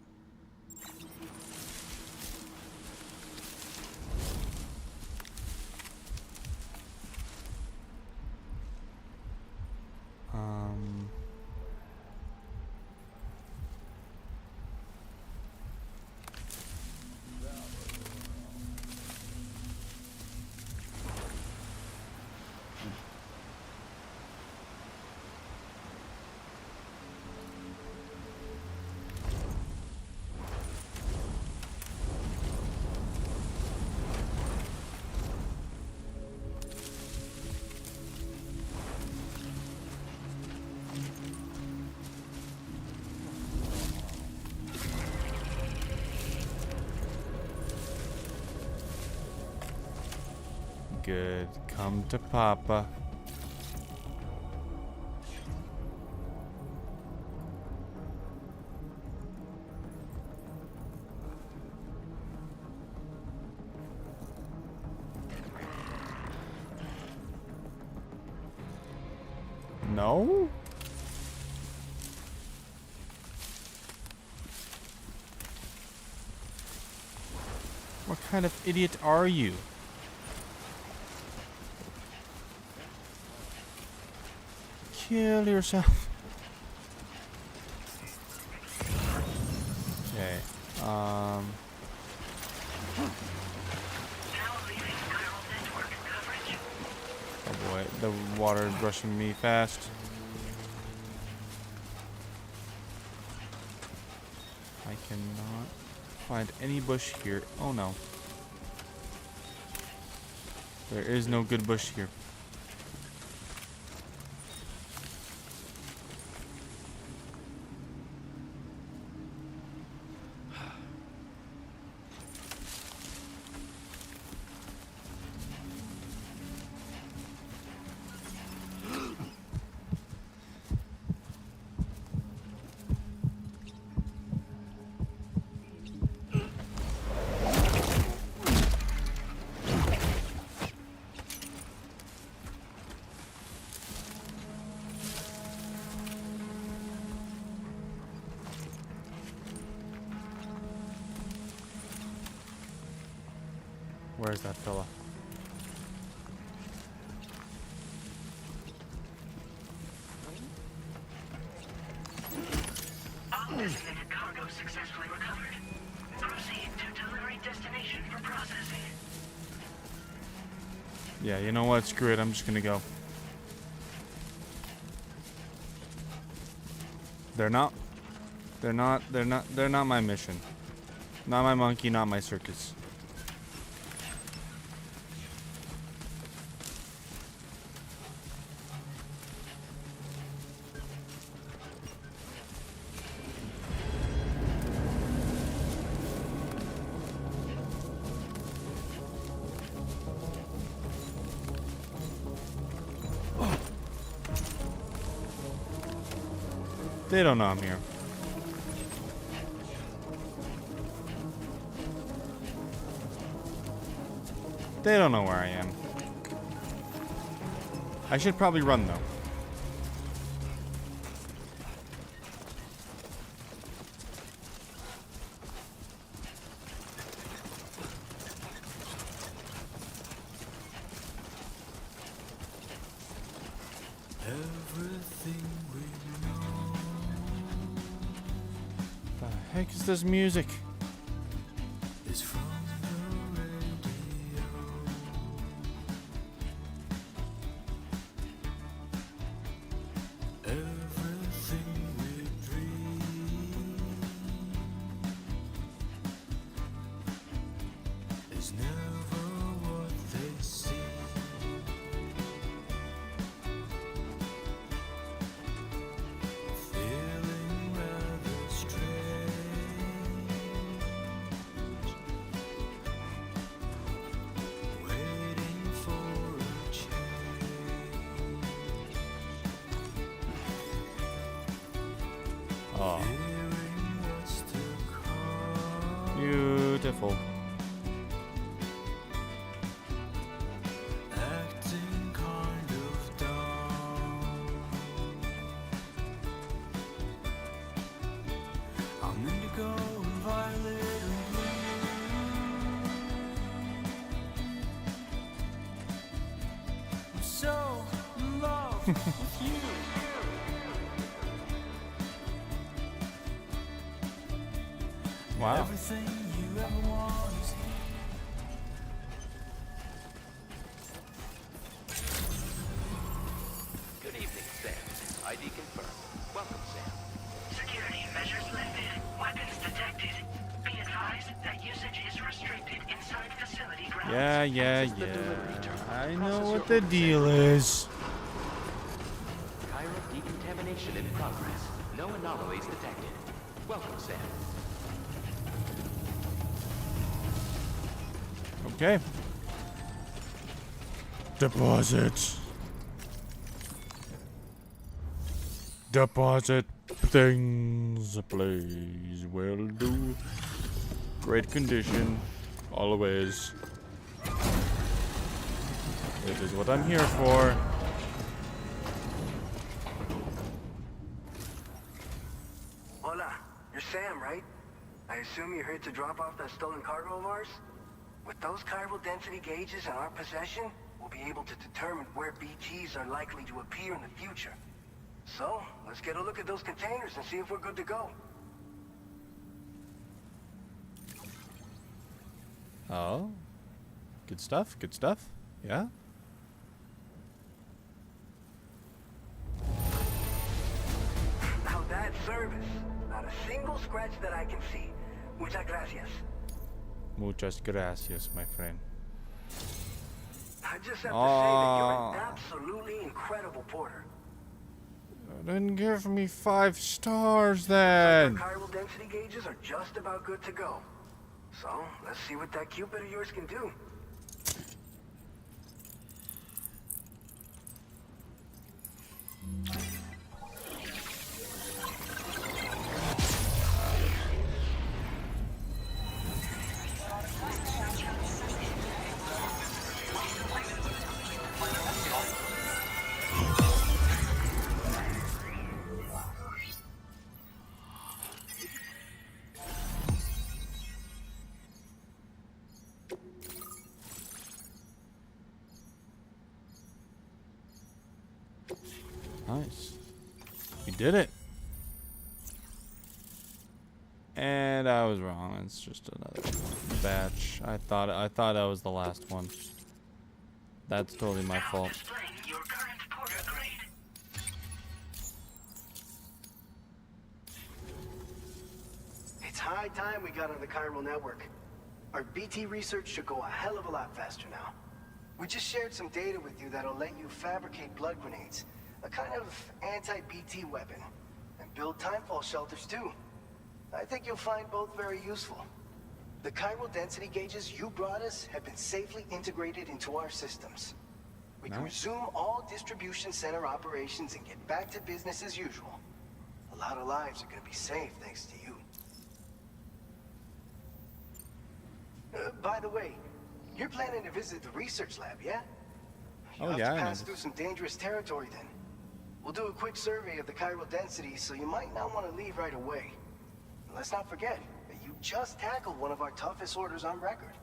good. Come to Papa. No? What kind of idiot are you? Kill yourself. Okay. Now leaving chiral network coverage. Oh boy, the water is rushing me fast. I cannot find any bush here. Oh no. There is no good bush here. Where's that fella? All designated cargo successfully recovered. Proceed to delivery destination for processing. Yeah, you know what? Screw it. I'm just gonna go. They're not my mission. Not my monkey, not my circus. They don't know I'm here. They don't know where I am. I should probably run though. The heck is this music? Oh. Beautiful. Wow. Everything you ever want is here. Good evening, Sam. ID confirmed. Welcome, Sam. Security measures lifted. Weapons detected. Be advised that usage is restricted inside facility grounds. Yeah. I know what the deal is. Chiral decontamination in progress. No anomalies detected. Welcome, Sam. Okay. Deposit. Deposit things, please. Will do. Great condition. Always. It is what I'm here for. Hola, you're Sam, right? I assume you're here to drop off that stolen cargo of ours? With those chiral density gauges in our possession, we'll be able to determine where BTs are likely to appear in the future. So, let's get a look at those containers and see if we're good to go. Oh. Good stuff, good stuff. Yeah? Now that service, not a single scratch that I can see. Muchas gracias. Muchas gracias, my friend. I just have to say that you're an absolutely incredible porter. Then give me 5 stars then. Our chiral density gauges are just about good to go. So, let's see what that Cupid of yours can do. Nice. We did it. And I was wrong. It's just another batch. I thought that was the last one. That's totally my fault. It's high time we got on the chiral network. Our BT research should go a hell of a lot faster now. We just shared some data with you that'll let you fabricate blood grenades, a kind of anti-BT weapon, and build timefall shelters too. I think you'll find both very useful. The chiral density gauges you brought us have been safely integrated into our systems. We can resume all distribution center operations and get back to business as usual. A lot of lives are going to be saved thanks to you. By the way, you're planning to visit the research lab, yeah? You'll have to pass through some dangerous territory then. We'll do a quick survey of the chiral density, so you might not want to leave right away. And let's not forget that you just tackled one of our toughest orders on record.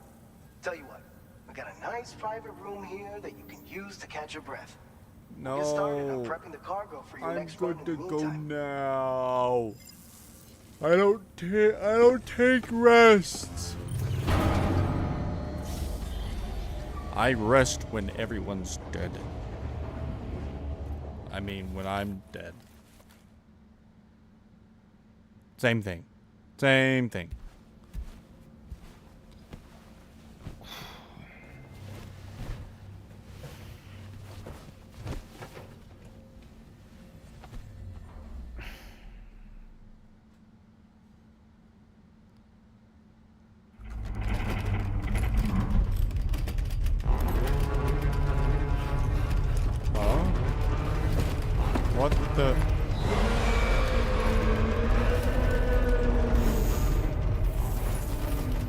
Tell you what, we got a nice private room here that you can use to catch your breath. No. We'll get started on prepping the cargo for your next run in the I'm good to go meantime. now. I don't take rests. I rest when everyone's dead. I mean, when I'm dead. Same thing. Same thing. What the?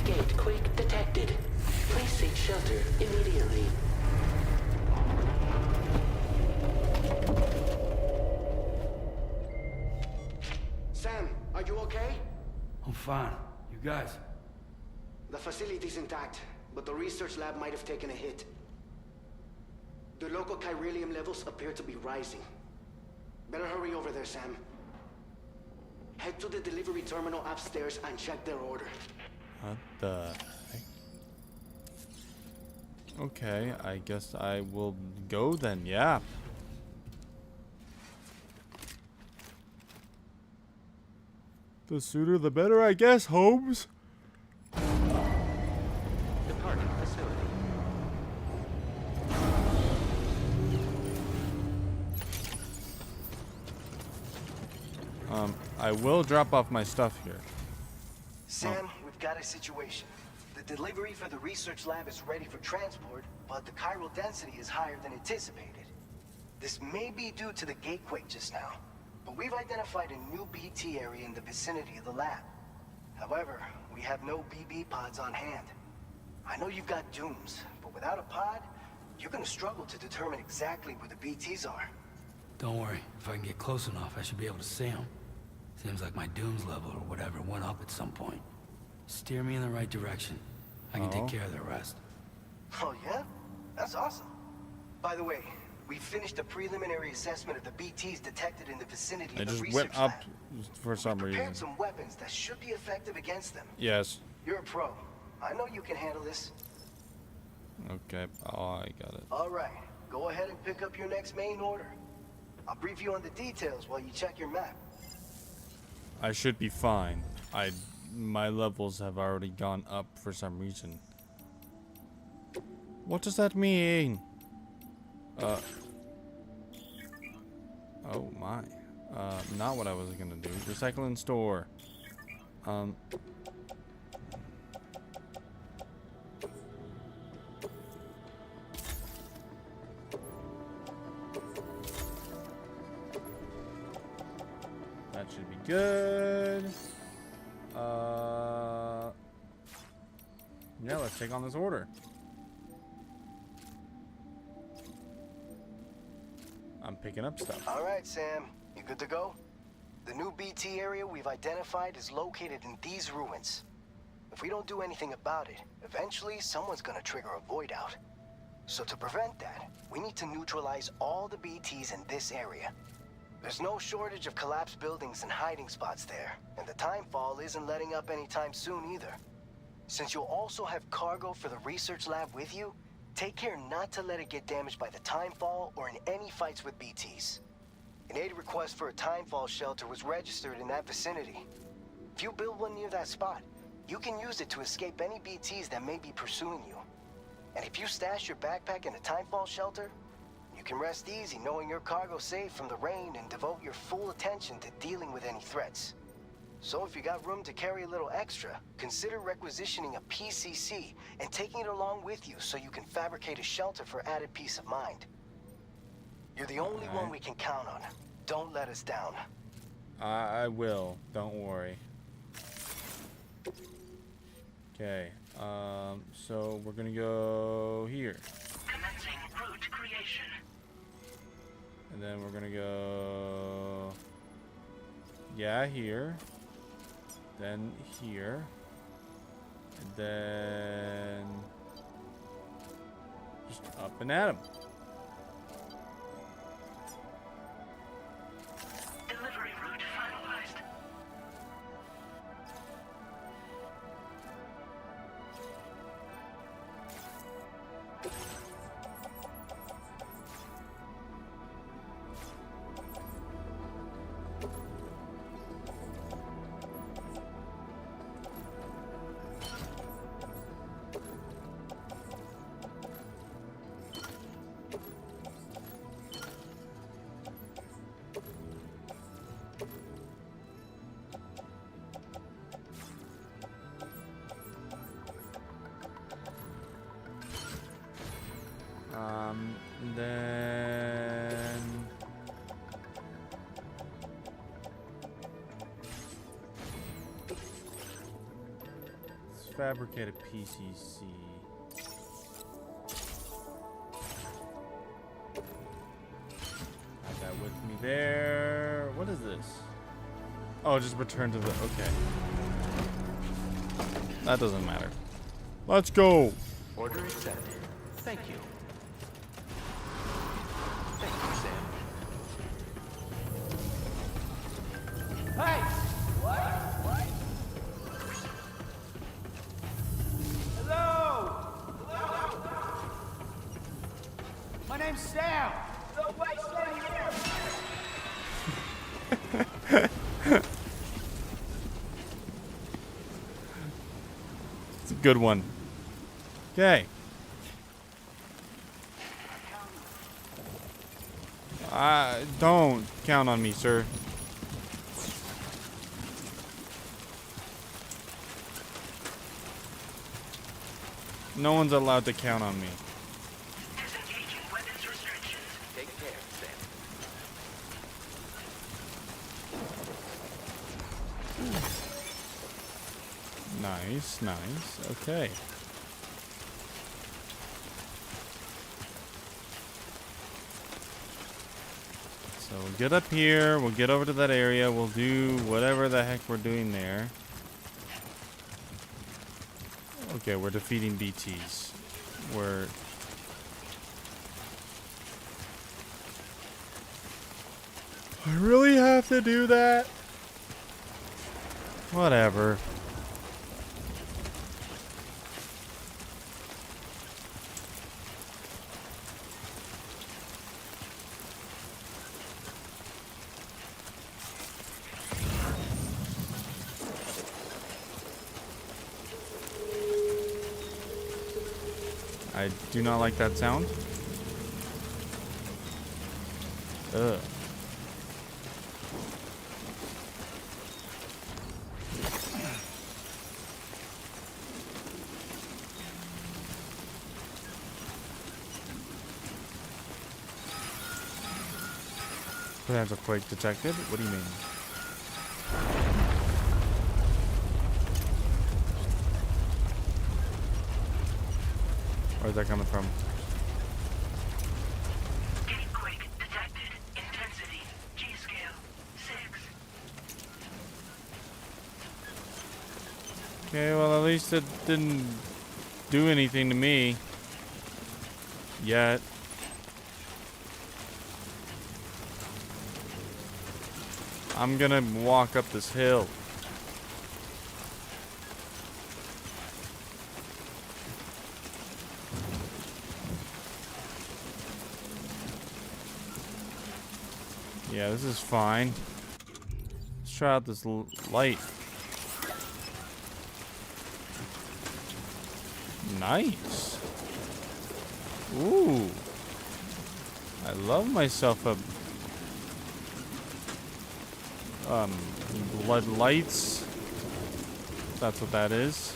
Gate quake detected. Please seek shelter immediately. Sam, are you okay? I'm fine. You guys? The facility's intact, but the research lab might have taken a hit. The local chiralium levels appear to be rising. Better hurry over there, Sam. Head to the delivery terminal upstairs and check their order. What the heck? Okay, I guess I will go then, yeah. The sooner the better, I guess, Holmes. Departing facility. I will drop off my stuff here. Sam, we've got a situation. The delivery for the research lab is ready for transport, but the chiral density is higher than anticipated. This may be due to the gatequake just now, but we've identified a new BT area in the vicinity of the lab. However, we have no BB pods on hand. I know you've got dooms, but without a pod, you're gonna struggle to determine exactly where the BTs are. Don't worry. If I can get close enough, I should be able to see them. Seems like my dooms level or whatever went up at some point. Steer me in the right direction. I can take care of the rest. Oh yeah? That's awesome. By the way, we finished a preliminary assessment of the BTs detected in the vicinity It of the just research went up lab. for some We reason. prepared some weapons that should be effective against them. Yes. You're a pro. I know you can handle this. Okay. Oh, I got it. All right. Go ahead and pick up your next main order. I'll brief you on the details while you check your map. I should be fine. My levels have already gone up for some reason. What does that mean? Oh my. Not what I was gonna do. Recycling store. That should be good. Yeah, let's take on this order. I'm picking up stuff. All right, Sam. You good to go? The new BT area we've identified is located in these ruins. If we don't do anything about it, eventually someone's gonna trigger a void out. So to prevent that, we need to neutralize all the BTs in this area. There's no shortage of collapsed buildings and hiding spots there, and the timefall isn't letting up anytime soon either. Since you'll also have cargo for the research lab with you, take care not to let it get damaged by the timefall or in any fights with BTs. An aid request for a timefall shelter was registered in that vicinity. If you build one near that spot, you can use it to escape any BTs that may be pursuing you. And if you stash your backpack in a timefall shelter, you can rest easy knowing your cargo's safe from the rain and devote your full attention to dealing with any threats. So if you got room to carry a little extra, consider requisitioning a PCC and taking it along with you so you can fabricate a shelter for added peace of mind. You're the only one we can count on. Don't let us down. I will. Don't worry. Okay. So we're gonna go here. Commencing route creation. And then we're gonna go... Yeah, here. Then here. And then... just up and at 'em. Delivery route finalized. And then... let's fabricate a PCC. Have that with me there. What is this? Oh, just return to the... okay. That doesn't matter. Let's go! Order accepted. Thank you. Thank you, Sam. Hey! What? Hello? My name's Sam. No way, stay here. It's a good one. Okay. Don't count on me, sir. No one's allowed to count on me. Disengaging weapons restrictions. Take care, Sam. Nice, nice. Okay. So we'll get up here, we'll get over to that area, we'll do whatever the heck we're doing there. Okay, we're defeating BTs. We're... I really have to do that? Whatever. I do not like that sound. Ugh. Potential quake detected? What do you mean? Where's that coming from? Quake detected. Intensity. G-scale. 6. Okay, well at least it didn't do anything to me. Yet. I'm gonna walk up this hill. Yeah, this is fine. Let's try out this light. Nice. Ooh. I love myself a blood lights. That's what that is.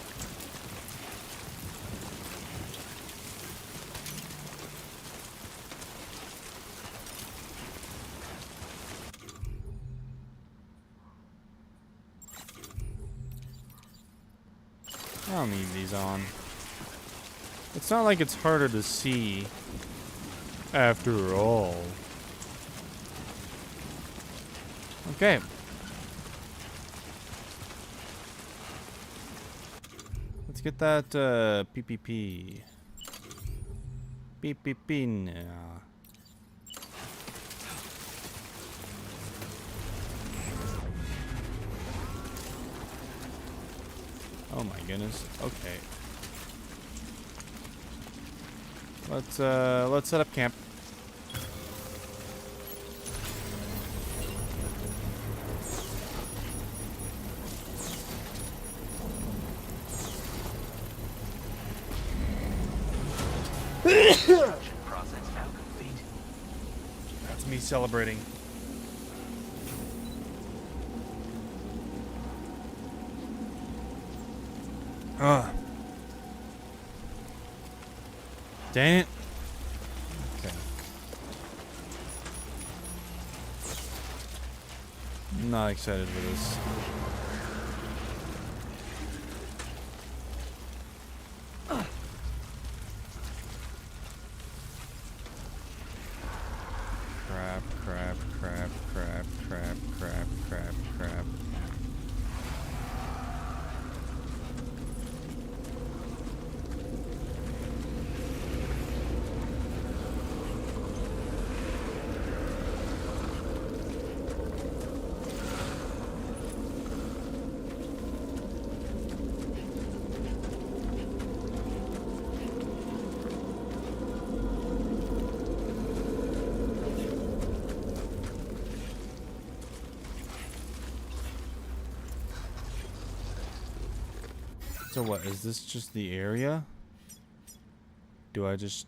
I don't need these on. It's not like it's harder to see after all. Okay. Let's get that PPP. PPP now. Oh my goodness. Okay. Let's set up camp. Process now complete. That's me celebrating. Dang it. Okay. I'm not excited for this. Crap, crap, crap, crap, crap, crap, crap, crap. So what, is this just the area? Do I just...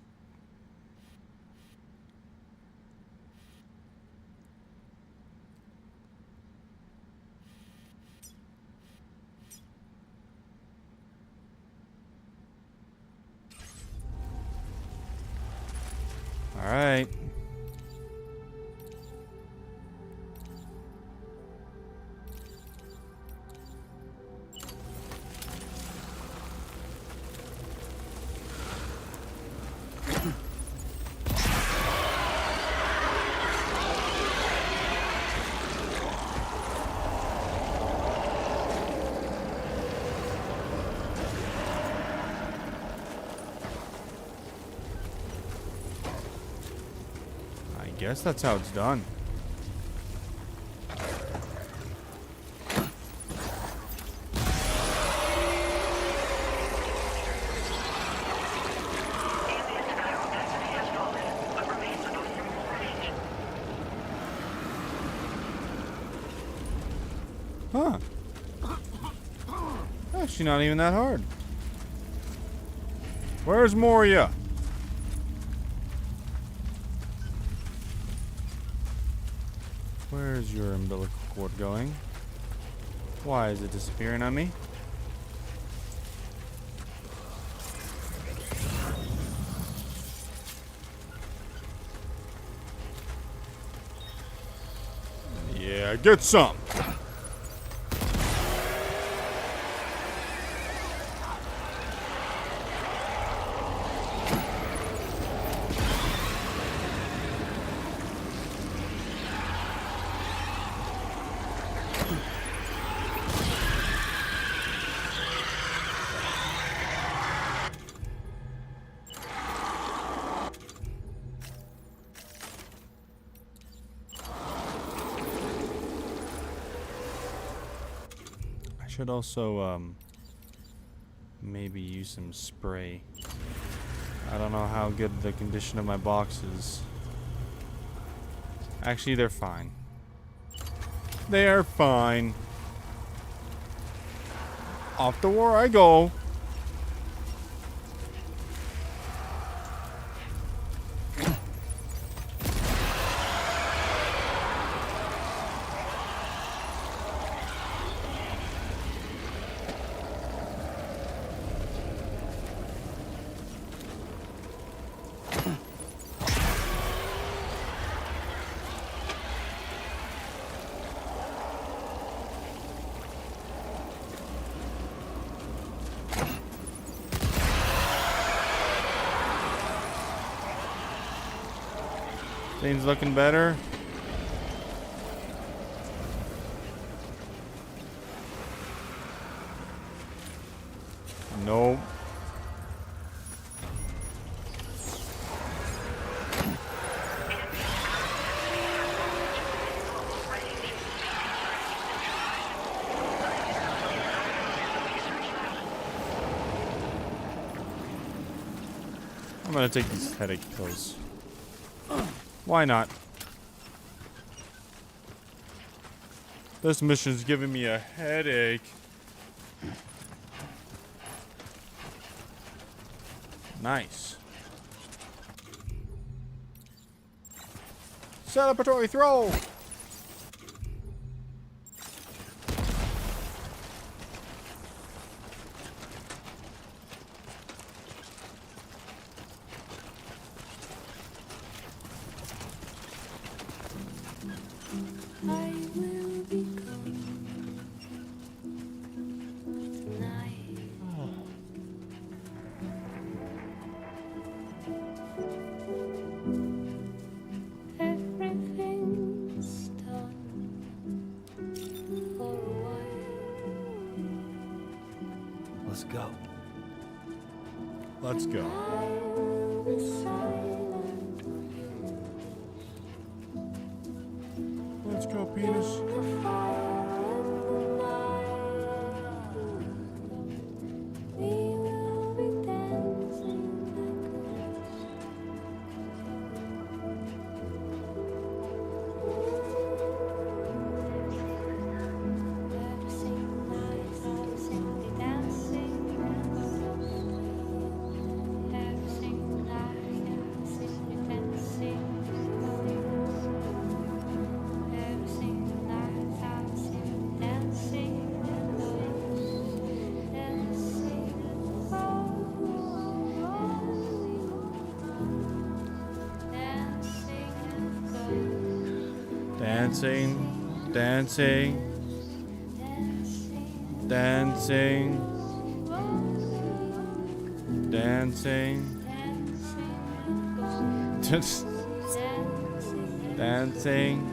guess that's how it's done. Huh. Actually, not even that hard. Where's Moria? Where's your umbilical cord going? Why is it disappearing on me? Yeah, get some. Should also maybe use some spray. I don't know how good the condition of my box is. Actually, they're fine. They are fine. Off to war I go. Things looking better. Nope. I'm gonna take these headache pills. Why not? This mission's giving me a headache. Nice. Celebratory throw! Let's go. Let's go. Let's go, penis. Dancing, dancing, dancing, dancing, dancing.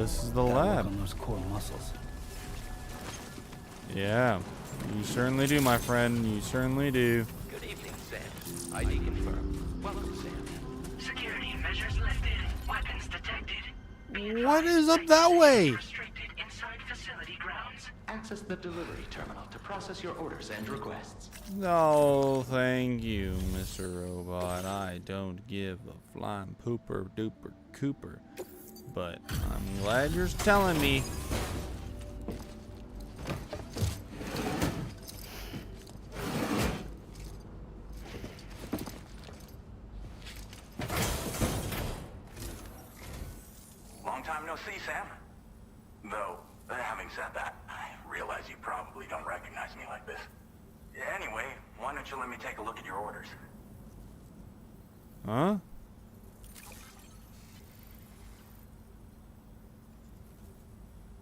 this is the Gotta work lab. on those core muscles. Yeah, you certainly do, my friend. You certainly do. Good evening, Sam. ID confirmed. Welcome, Sam. Security measures lifted. Weapons detected. What is up that way? Restricted inside facility grounds. Access the delivery terminal to process your orders and requests. No, thank you, Mr. Robot. I don't give a flying pooper duper cooper. But I'm glad you're telling me. Long time no see, Sam. Though, having said that, I realize you probably don't recognize me like this. Anyway, why don't you let me take a look at your orders? Huh?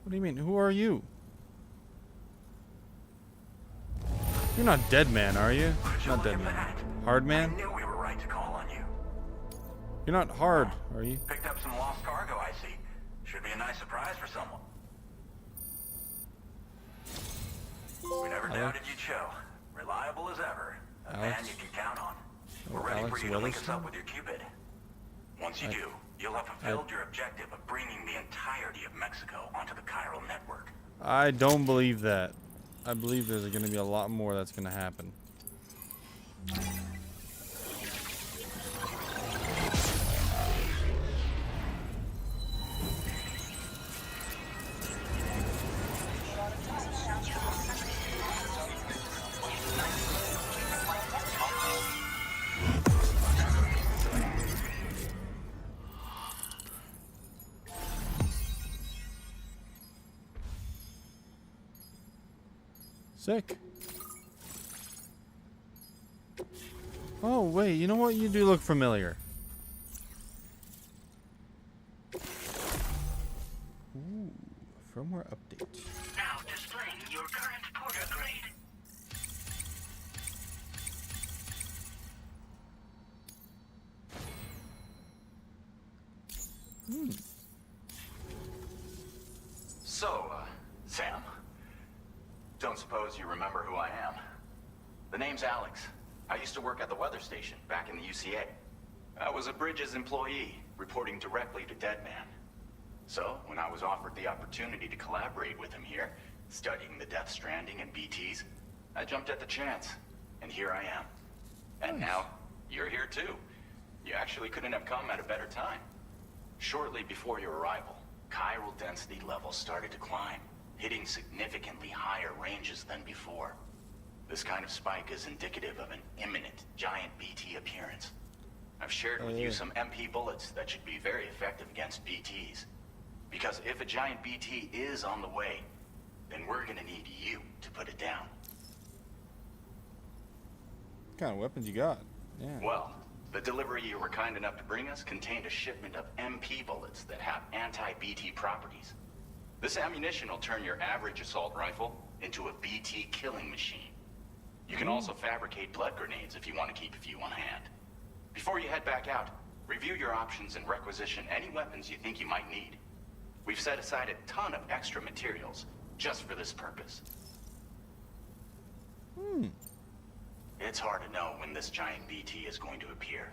What do you mean? Who are you? You're not Dead Man, are you? Not Dead Man. Hard Man? I knew we were right to call on you. You're not hard, are you? Picked up some lost cargo, I see. Should be a nice surprise for someone. We never doubted you'd show. Reliable as ever. A man you can count on. We're ready for you to link us up with your Cupid. Once you do, you'll have fulfilled your objective of bringing the entirety of Mexico onto the chiral network. I don't believe that. I believe there's going to be a lot more that's going to happen. Sick. Oh, wait, you know what? You do look familiar. Ooh, firmware update. Now displaying your current porter grade. So, Sam, don't suppose you remember who I am? The name's Alex. I used to work at the weather station back in the UCA. I was a Bridges employee, reporting directly to Deadman. So, when I was offered the opportunity to collaborate with him here, studying the Death Stranding and BTs, I jumped at the chance, and here I am. And now, you're here too. You actually couldn't have come at a better time. Shortly before your arrival, chiral density levels started to climb, hitting significantly higher ranges than before. This kind of spike is indicative of an imminent giant BT appearance. I've shared with you some MP bullets that should be very effective against BTs. Because if a giant BT is on the way, then we're gonna need you to put it down. What kind of weapons you got? Yeah. Well, the delivery you were kind enough to bring us contained a shipment of MP bullets that have anti-BT properties. This ammunition will turn your average assault rifle into a BT killing machine. You can also fabricate blood grenades if you want to keep a few on hand. Before you head back out, review your options and requisition any weapons you think you might need. We've set aside a ton of extra materials just for this purpose. It's hard to know when this giant BT is going to appear.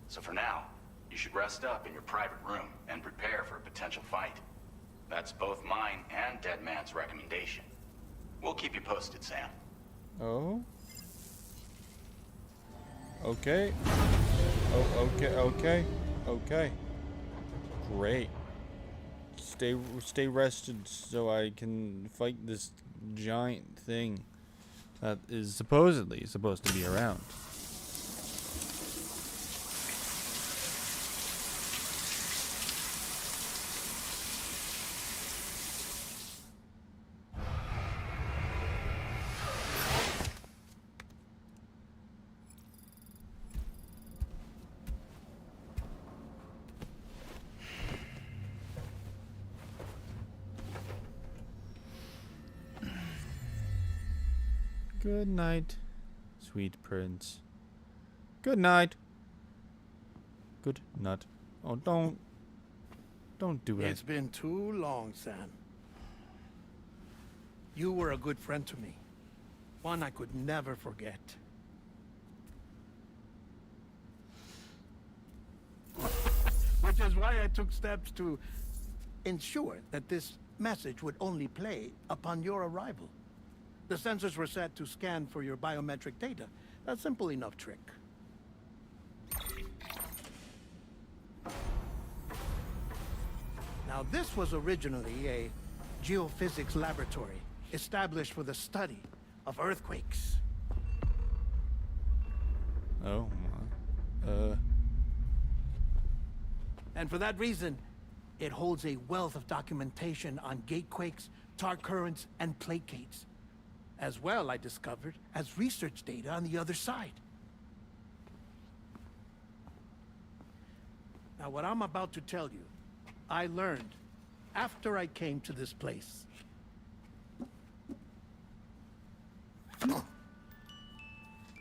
So for now, you should rest up in your private room and prepare for a potential fight. That's both mine and Deadman's recommendation. We'll keep you posted, Sam. Oh? Okay. Oh, okay. Great. Stay rested so I can fight this giant thing that is supposedly supposed to be around. Good night, sweet prince. Good night. Good night. Oh, don't. Don't do it. It's been too long, Sam. You were a good friend to me. One I could never forget. Which is why I took steps to ensure that this message would only play upon your arrival. The sensors were set to scan for your biometric data. A simple enough trick. Now, this was originally a geophysics laboratory established for the study of earthquakes. Oh my. And for that reason, it holds a wealth of documentation on gatequakes, tar currents, and placates. As well, I discovered, as research data on the other side. Now, what I'm about to tell you, I learned after I came to this place.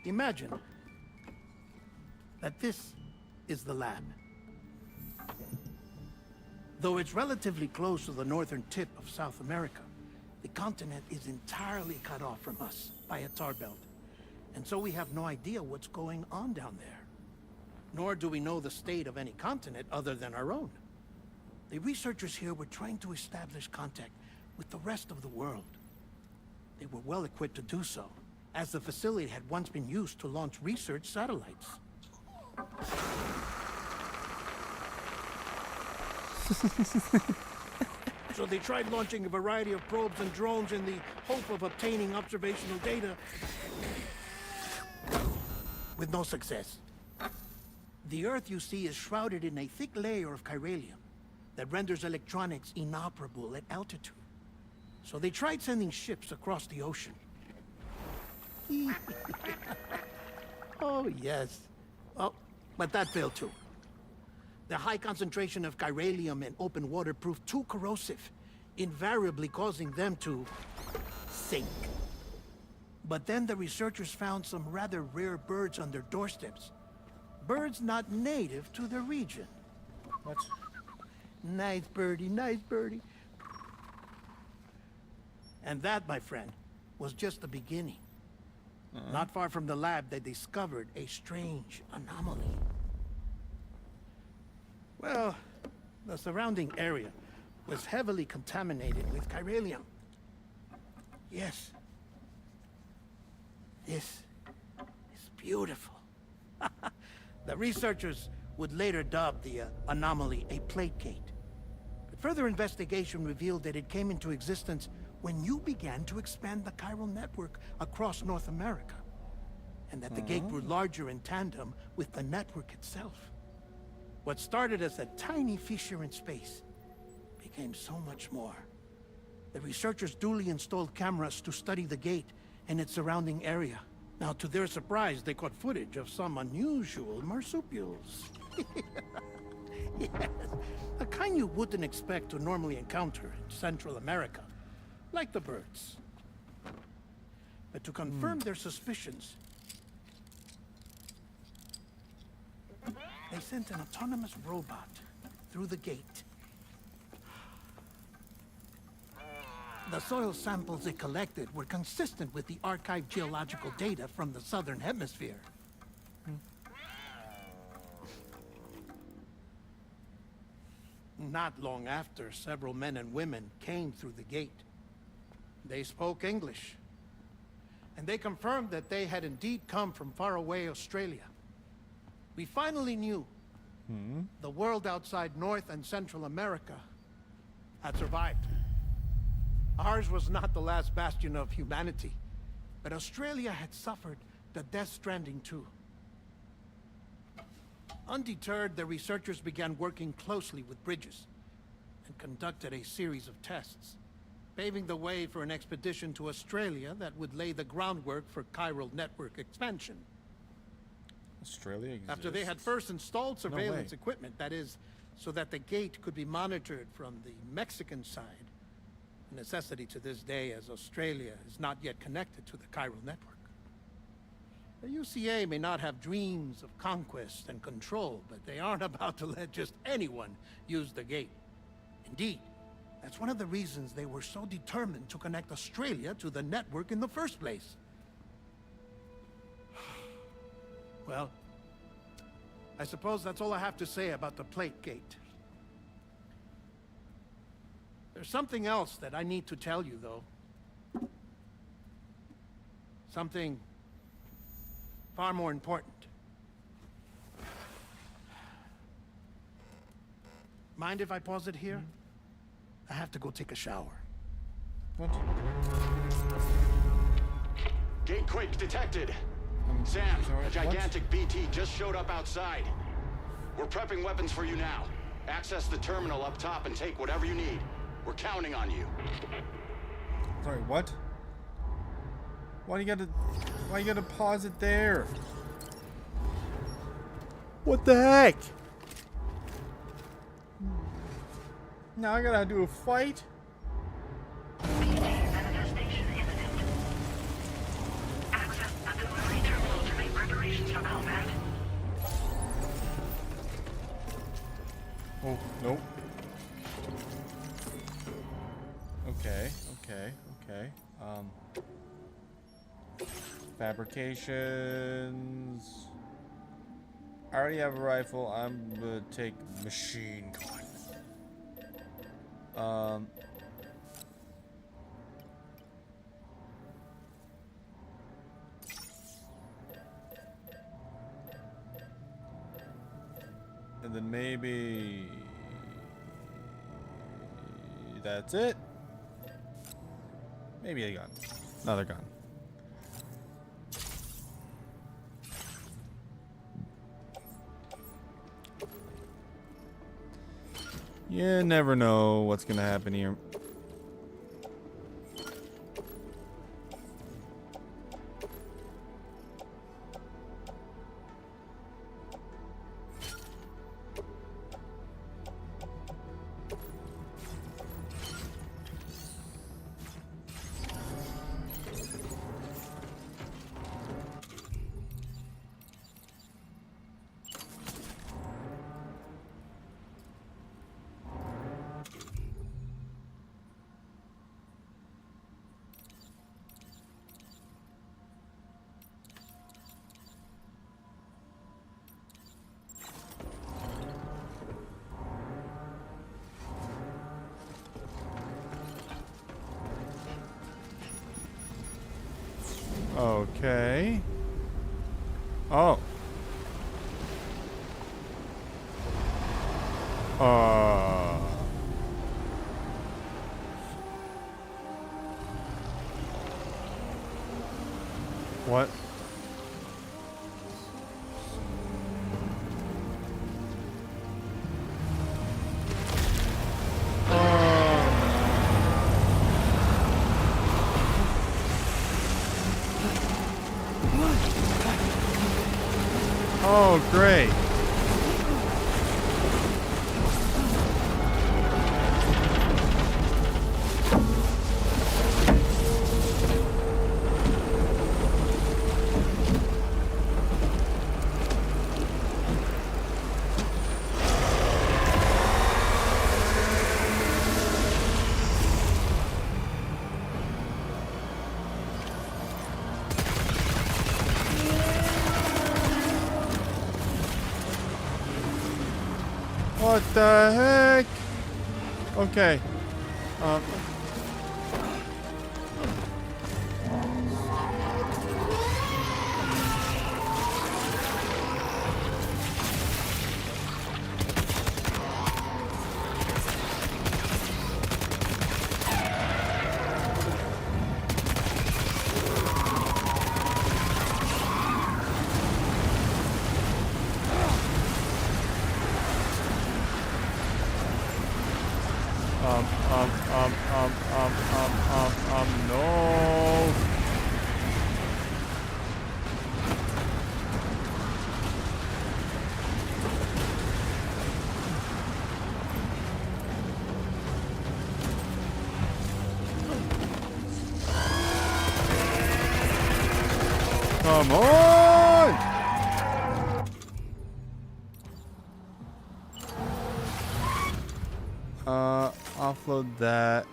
Imagine that this is the lab. Though it's relatively close to the northern tip of South America, the continent is entirely cut off from us by a tar belt. And so we have no idea what's going on down there. Nor do we know the state of any continent other than our own. The researchers here were trying to establish contact with the rest of the world. They were well equipped to do so, as the facility had once been used to launch research satellites. So they tried launching a variety of probes and drones in the hope of obtaining observational data, with no success. The Earth, you see, is shrouded in a thick layer of chiralium that renders electronics inoperable at altitude. So they tried sending ships across the ocean. Oh, yes. Oh, but that failed too. The high concentration of chiralium in open water proved too corrosive, invariably causing them to sink. But then the researchers found some rather rare birds on their doorsteps. Birds not native to the region. What? Nice birdie, nice birdie. And that, my friend, was just the beginning. Not far from the lab, they discovered a strange anomaly. Well, the surrounding area was heavily contaminated with chiralium. Yes. This is beautiful. The researchers would later dub the anomaly a plate gate. But further investigation revealed that it came into existence when you began to expand the chiral network across North America, and that the gate grew larger in tandem with the network itself. What started as a tiny fissure in space became so much more. The researchers duly installed cameras to study the gate and its surrounding area. Now, to their surprise, they caught footage of some unusual marsupials. Yes, a kind you wouldn't expect to normally encounter in Central America, like the birds. But to confirm their suspicions, they sent an autonomous robot through the gate. The soil samples it collected were consistent with the archived geological data from the southern hemisphere. Not long after, several men and women came through the gate. They spoke English, and they confirmed that they had indeed come from faraway Australia. We finally knew the world outside North and Central America had survived. Ours was not the last bastion of humanity, but Australia had suffered the death stranding too. Undeterred, the researchers began working closely with Bridges and conducted a series of tests, paving the way for an expedition to Australia that would lay the groundwork for chiral network expansion. Australia exists? After they had first installed surveillance way. equipment, that is, so that the gate could be monitored from the Mexican side, a necessity to this day as Australia is not yet connected to the chiral network. The UCA may not have dreams of conquest and control, but they aren't about to let just anyone use the gate. Indeed. That's one of the reasons they were so determined to connect Australia to the network in the first place. Well, I suppose that's all I have to say about the Plate Gate. There's something else that I need to tell you, though. Something far more important. Mind if I pause it here? I have to go take a shower. What? Gate quake detected. Sam, a gigantic BT just showed up outside. We're prepping weapons for you now. Access the terminal up top and take whatever you need. We're counting on you. Sorry, what? Why you gotta pause it there? What the heck? Now I gotta do a fight? Manifestation imminent. Access the delivery terminal to make preparations for combat. Oh, nope. Okay. Fabrications. I already have a rifle. I'm gonna take machine gun. And then maybe that's it. Maybe a gun. Another gun. You never know what's gonna happen here. Okay. Oh. What? Oh, great. What the heck? Okay. No. Come on! offload that.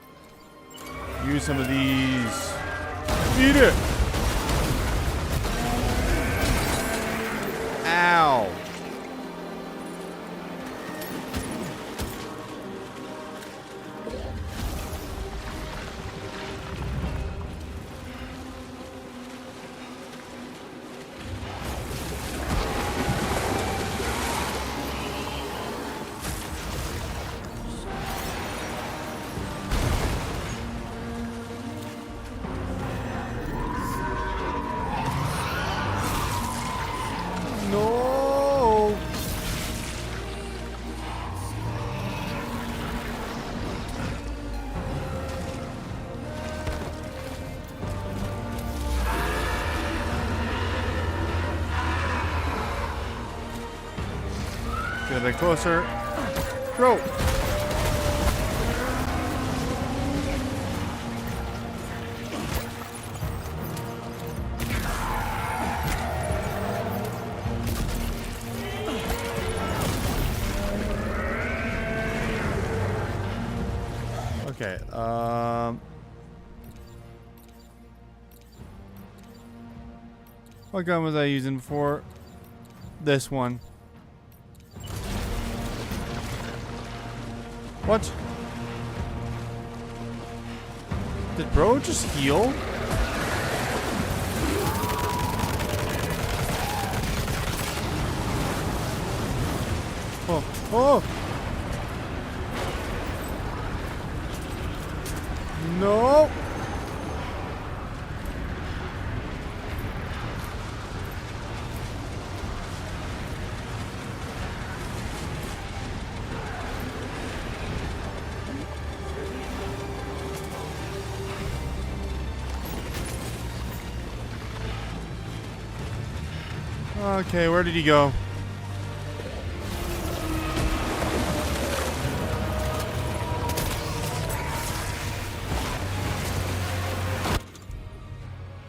Use some of these. Eat it! Ow! No! Get a bit closer. Throw! Okay, what gun was I using before? This one. What? Did bro just heal? Oh, oh! No! Okay, where did he go?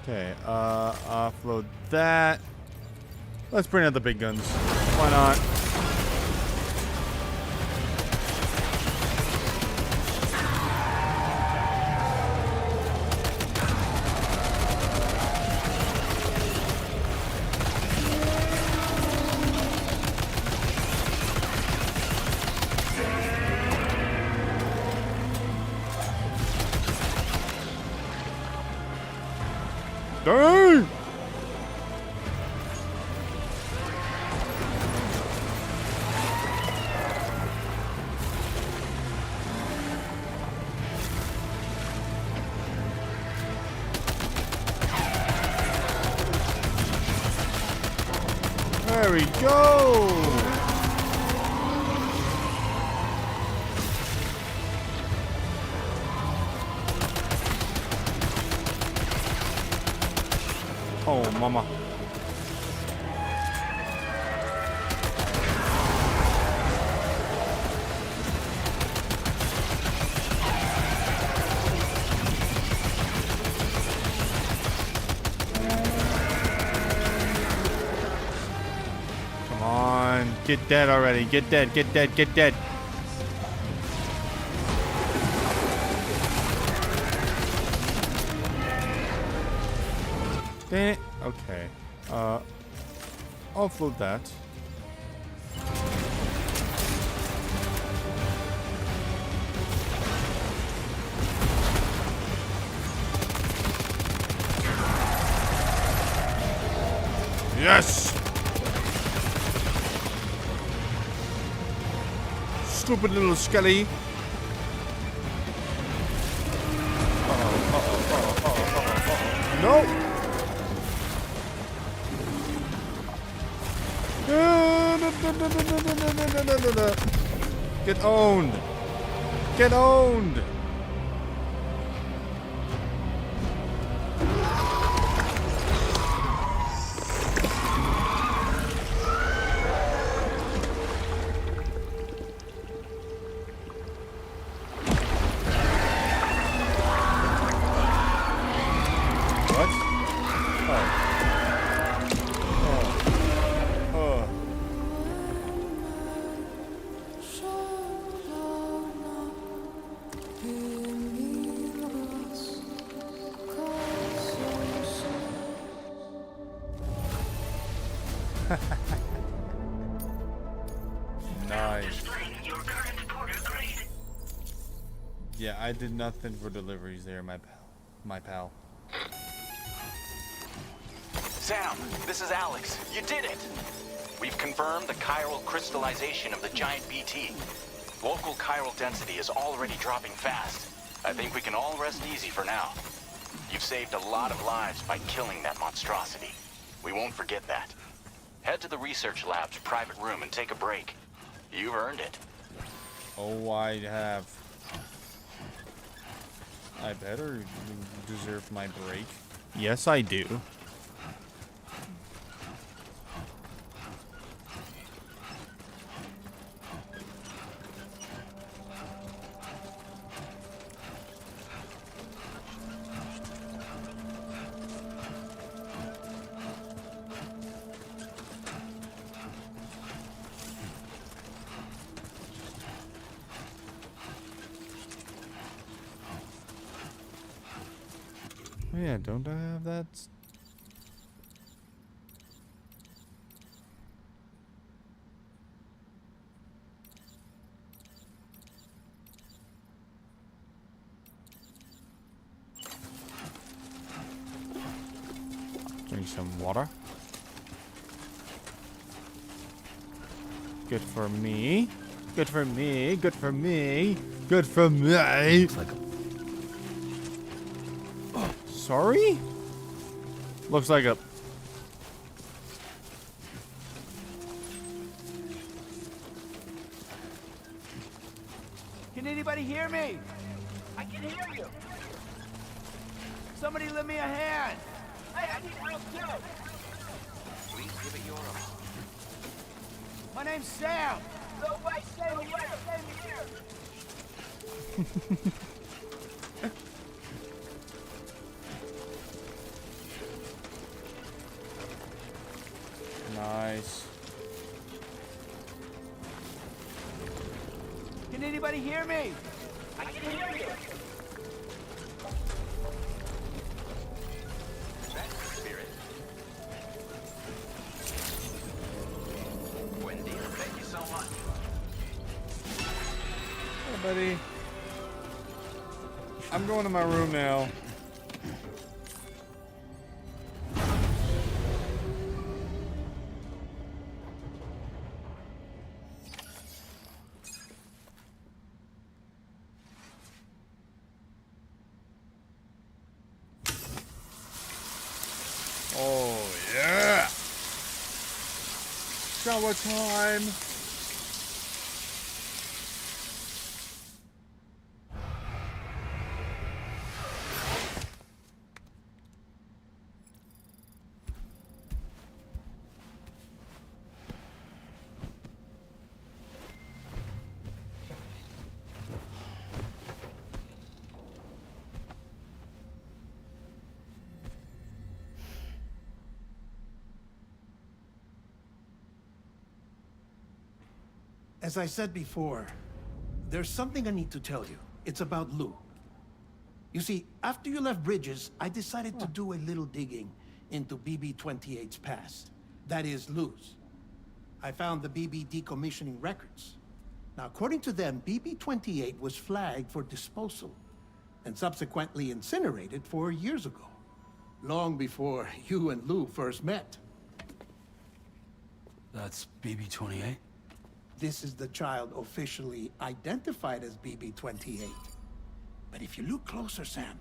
Okay, offload that. Let's bring out the big guns. Why not? Dang! There we go! Oh, mama. Come on. Get dead already. Get dead, get dead, get dead. Dang it. Okay. Offload that. Yes! Stupid little skelly. No! Get owned! Get owned! What? Oh. Nice. Yeah, I did nothing for deliveries there, my pal. Sam, this is Alex. You did it! We've confirmed the chiral crystallization of the giant BT. Local chiral density is already dropping fast. I think we can all rest easy for now. You've saved a lot of lives by killing that monstrosity. We won't forget that. Head to the research lab's private room and take a break. You've earned it. Oh, I have. I better deserve my break. Yes, I do. Oh yeah, don't I have that? Drink some water. Good for me. Good for me. Good for me. Good for me. Looks like sorry? Looks like a... Can anybody hear me? I can hear you. Somebody lend me a hand. Hey, I need help too. Please give it your all. My name's Sam. No way, stay here. Nice. Can anybody hear me? I can hear you. That's the spirit. Wendy, thank you so much. Hey, buddy. I'm going to my room now. Oh, yeah! Shower time! As I said before, there's something I need to tell you. It's about Lou. You see, after you left Bridges, I decided to do a little digging into BB-28's past. That is, Lou's. I found the BB decommissioning records. Now, according to them, BB-28 was flagged for disposal and subsequently incinerated 4 years ago, long before you and Lou first met. That's BB-28? This is the child officially identified as BB-28. But if you look closer, Sam,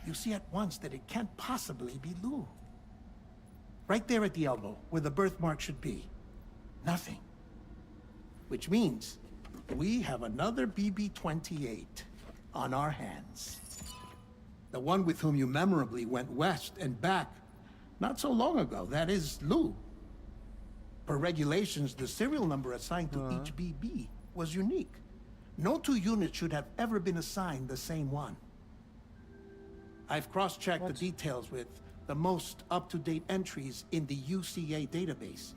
you see at once that it can't possibly be Lou. Right there at the elbow, where the birthmark should be. Nothing. Which means we have another BB-28 on our hands. The one with whom you memorably went west and back not so long ago. That is Lou. Per regulations, the serial number assigned to each BB was unique. No two units should have ever been assigned the same one. I've cross-checked the details with the most up-to-date entries in the UCA database.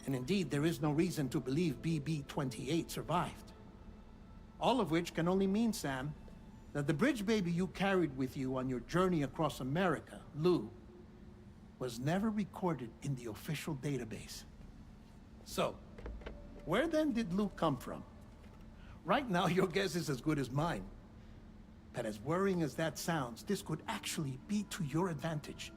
And indeed, there is no reason to believe BB-28 survived. All of which can only mean, Sam, that the bridge baby you carried with you on your journey across America, Lou, was never recorded in the official database. So, where then did Luke come from? Right now, your guess is as good as mine. But as worrying as that sounds, this could actually be to your advantage,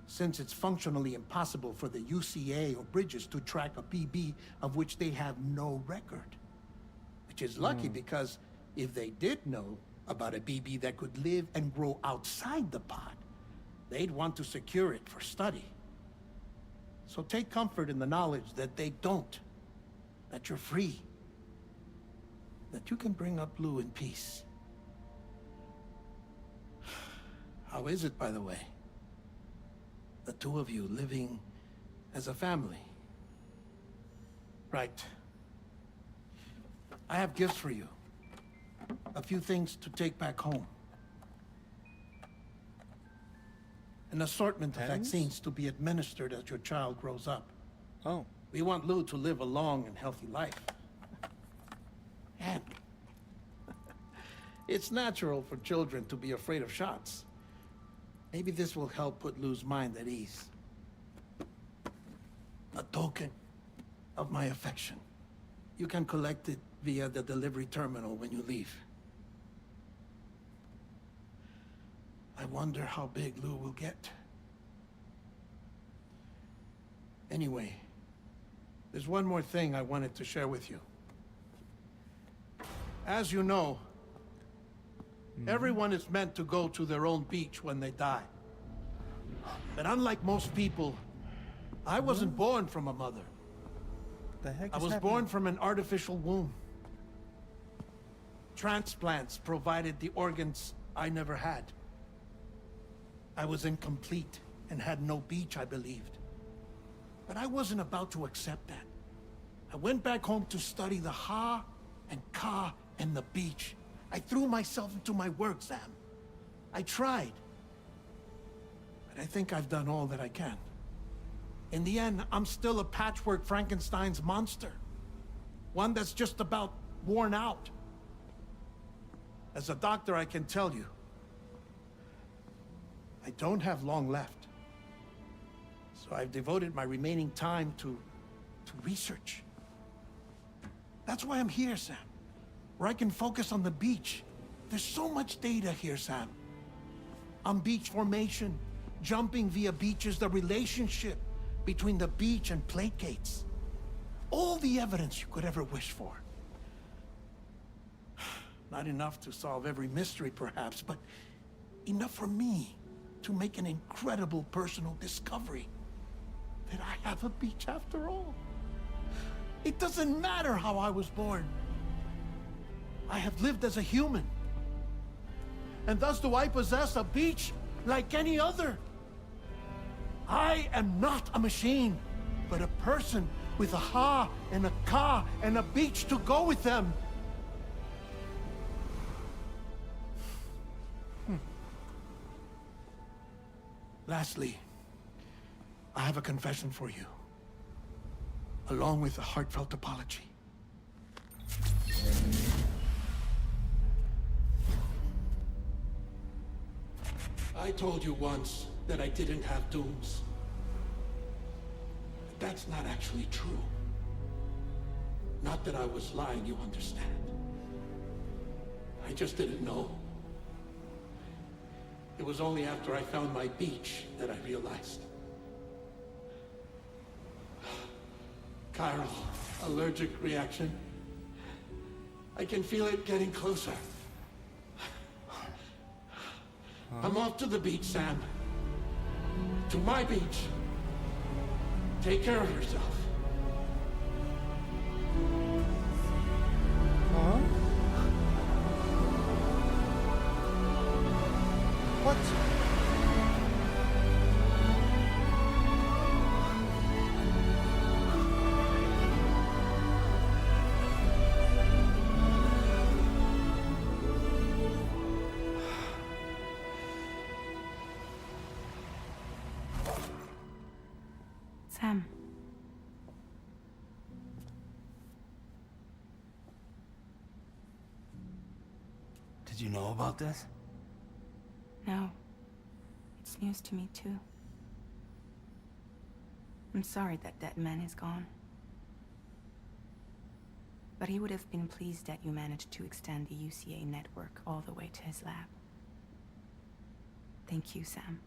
since it's functionally impossible for the UCA or Bridges to track a BB of which they have no record. Which is lucky because if they did know about a BB that could live and grow outside the pod, they'd want to secure it for study. So take comfort in the knowledge that they don't, that you're free, that you can bring up Lou in peace. How is it, by the way? The two of you living as a family. Right. I have gifts for you. A few things to take back home. An assortment of vaccines to be administered as your child grows up. Oh. We want Lou to live a long and healthy life. And it's natural for children to be afraid of shots. Maybe this will help put Lou's mind at ease. A token of my affection. You can collect it via the delivery terminal when you leave. I wonder how big Lou will get. Anyway, there's one more thing I wanted to share with you. As you know, everyone is meant to go to their own beach when they die. But unlike most people, I wasn't born from a mother. The heck I was born from an artificial womb. Transplants provided the organs I never had. I was incomplete and had no beach, I believed. But I wasn't about to accept that. I went back home to study the Ha and Ka and the beach. I threw myself into my work, Sam. I tried. But I think I've done all that I can. In the end, I'm still a patchwork Frankenstein's monster. One that's just about worn out. As a doctor, I can tell you, I don't have long left. So I've devoted my remaining time to research. That's why I'm here, Sam. Where I can focus on the beach. There's so much data here, Sam. On beach formation, jumping via beaches, the relationship between the beach and plate gates. All the evidence you could ever wish for. Not enough to solve every mystery, perhaps, but enough for me to make an incredible personal discovery. That I have a beach after all. It doesn't matter how I was born. I have lived as a human. And thus do I possess a beach like any other. I am not a machine, but a person with a Ha and a Ka and a beach to go with them. Lastly, I have a confession for you, along with a heartfelt apology. I told you once that I didn't have dooms. But that's not actually true. Not that I was lying, you understand. I just didn't know. It was only after I found my beach that I realized. Chiral allergic reaction. I can feel it getting closer. I'm off to the beach, Sam. To my beach. Take care of yourself. What? Sam. Did you know about this? No. It's news to me, too. I'm sorry that man is gone. But he would have been pleased that you managed to extend the UCA network all the way to his lab. Thank you, Sam.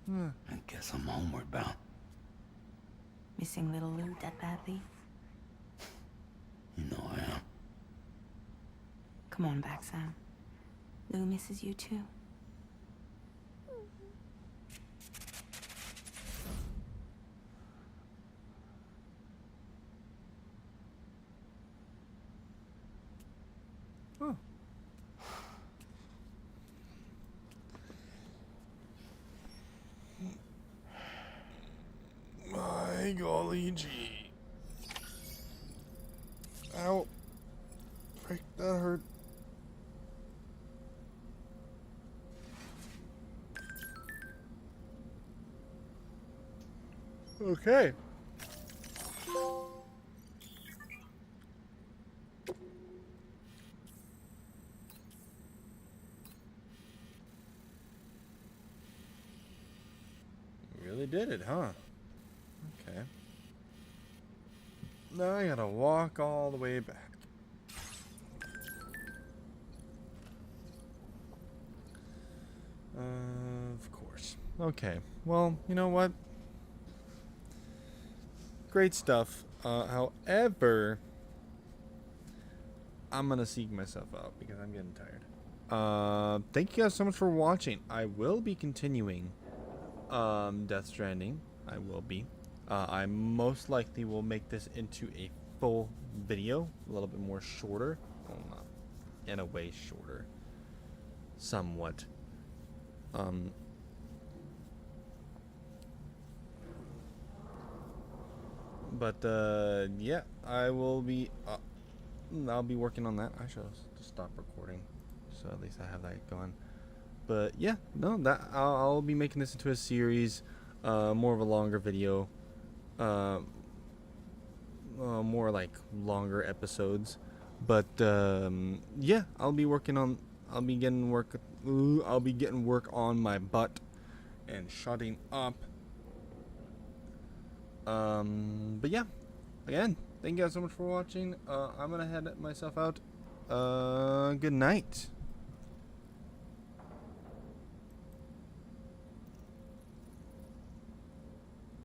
I guess I'm homeward bound. Missing little Lou that badly? You know I am. Come on back, Sam. Lou misses you too. Oh. My golly gee. Ow. Frick, that hurt. Okay. Really did it, huh? Okay. Now I gotta walk all the way back. Of course. Okay. Well, you know what? Great stuff. However, I'm gonna seek myself out because I'm getting tired. Thank you guys so much for watching. I will be continuing Death Stranding. I will be. I most likely will make this into a full video, a little bit more shorter. Well, not in a way shorter. Somewhat. But yeah, I will be. I'll be working on that. I shall just stop recording, so at least I have that going. But yeah, no, that I'll be making this into a series, more of a longer video, more like longer episodes. But yeah, I'll be working on. I'll be getting work. I'll be getting work on my butt and shutting up. But yeah, again, thank you guys so much for watching. I'm gonna head myself out. Good night.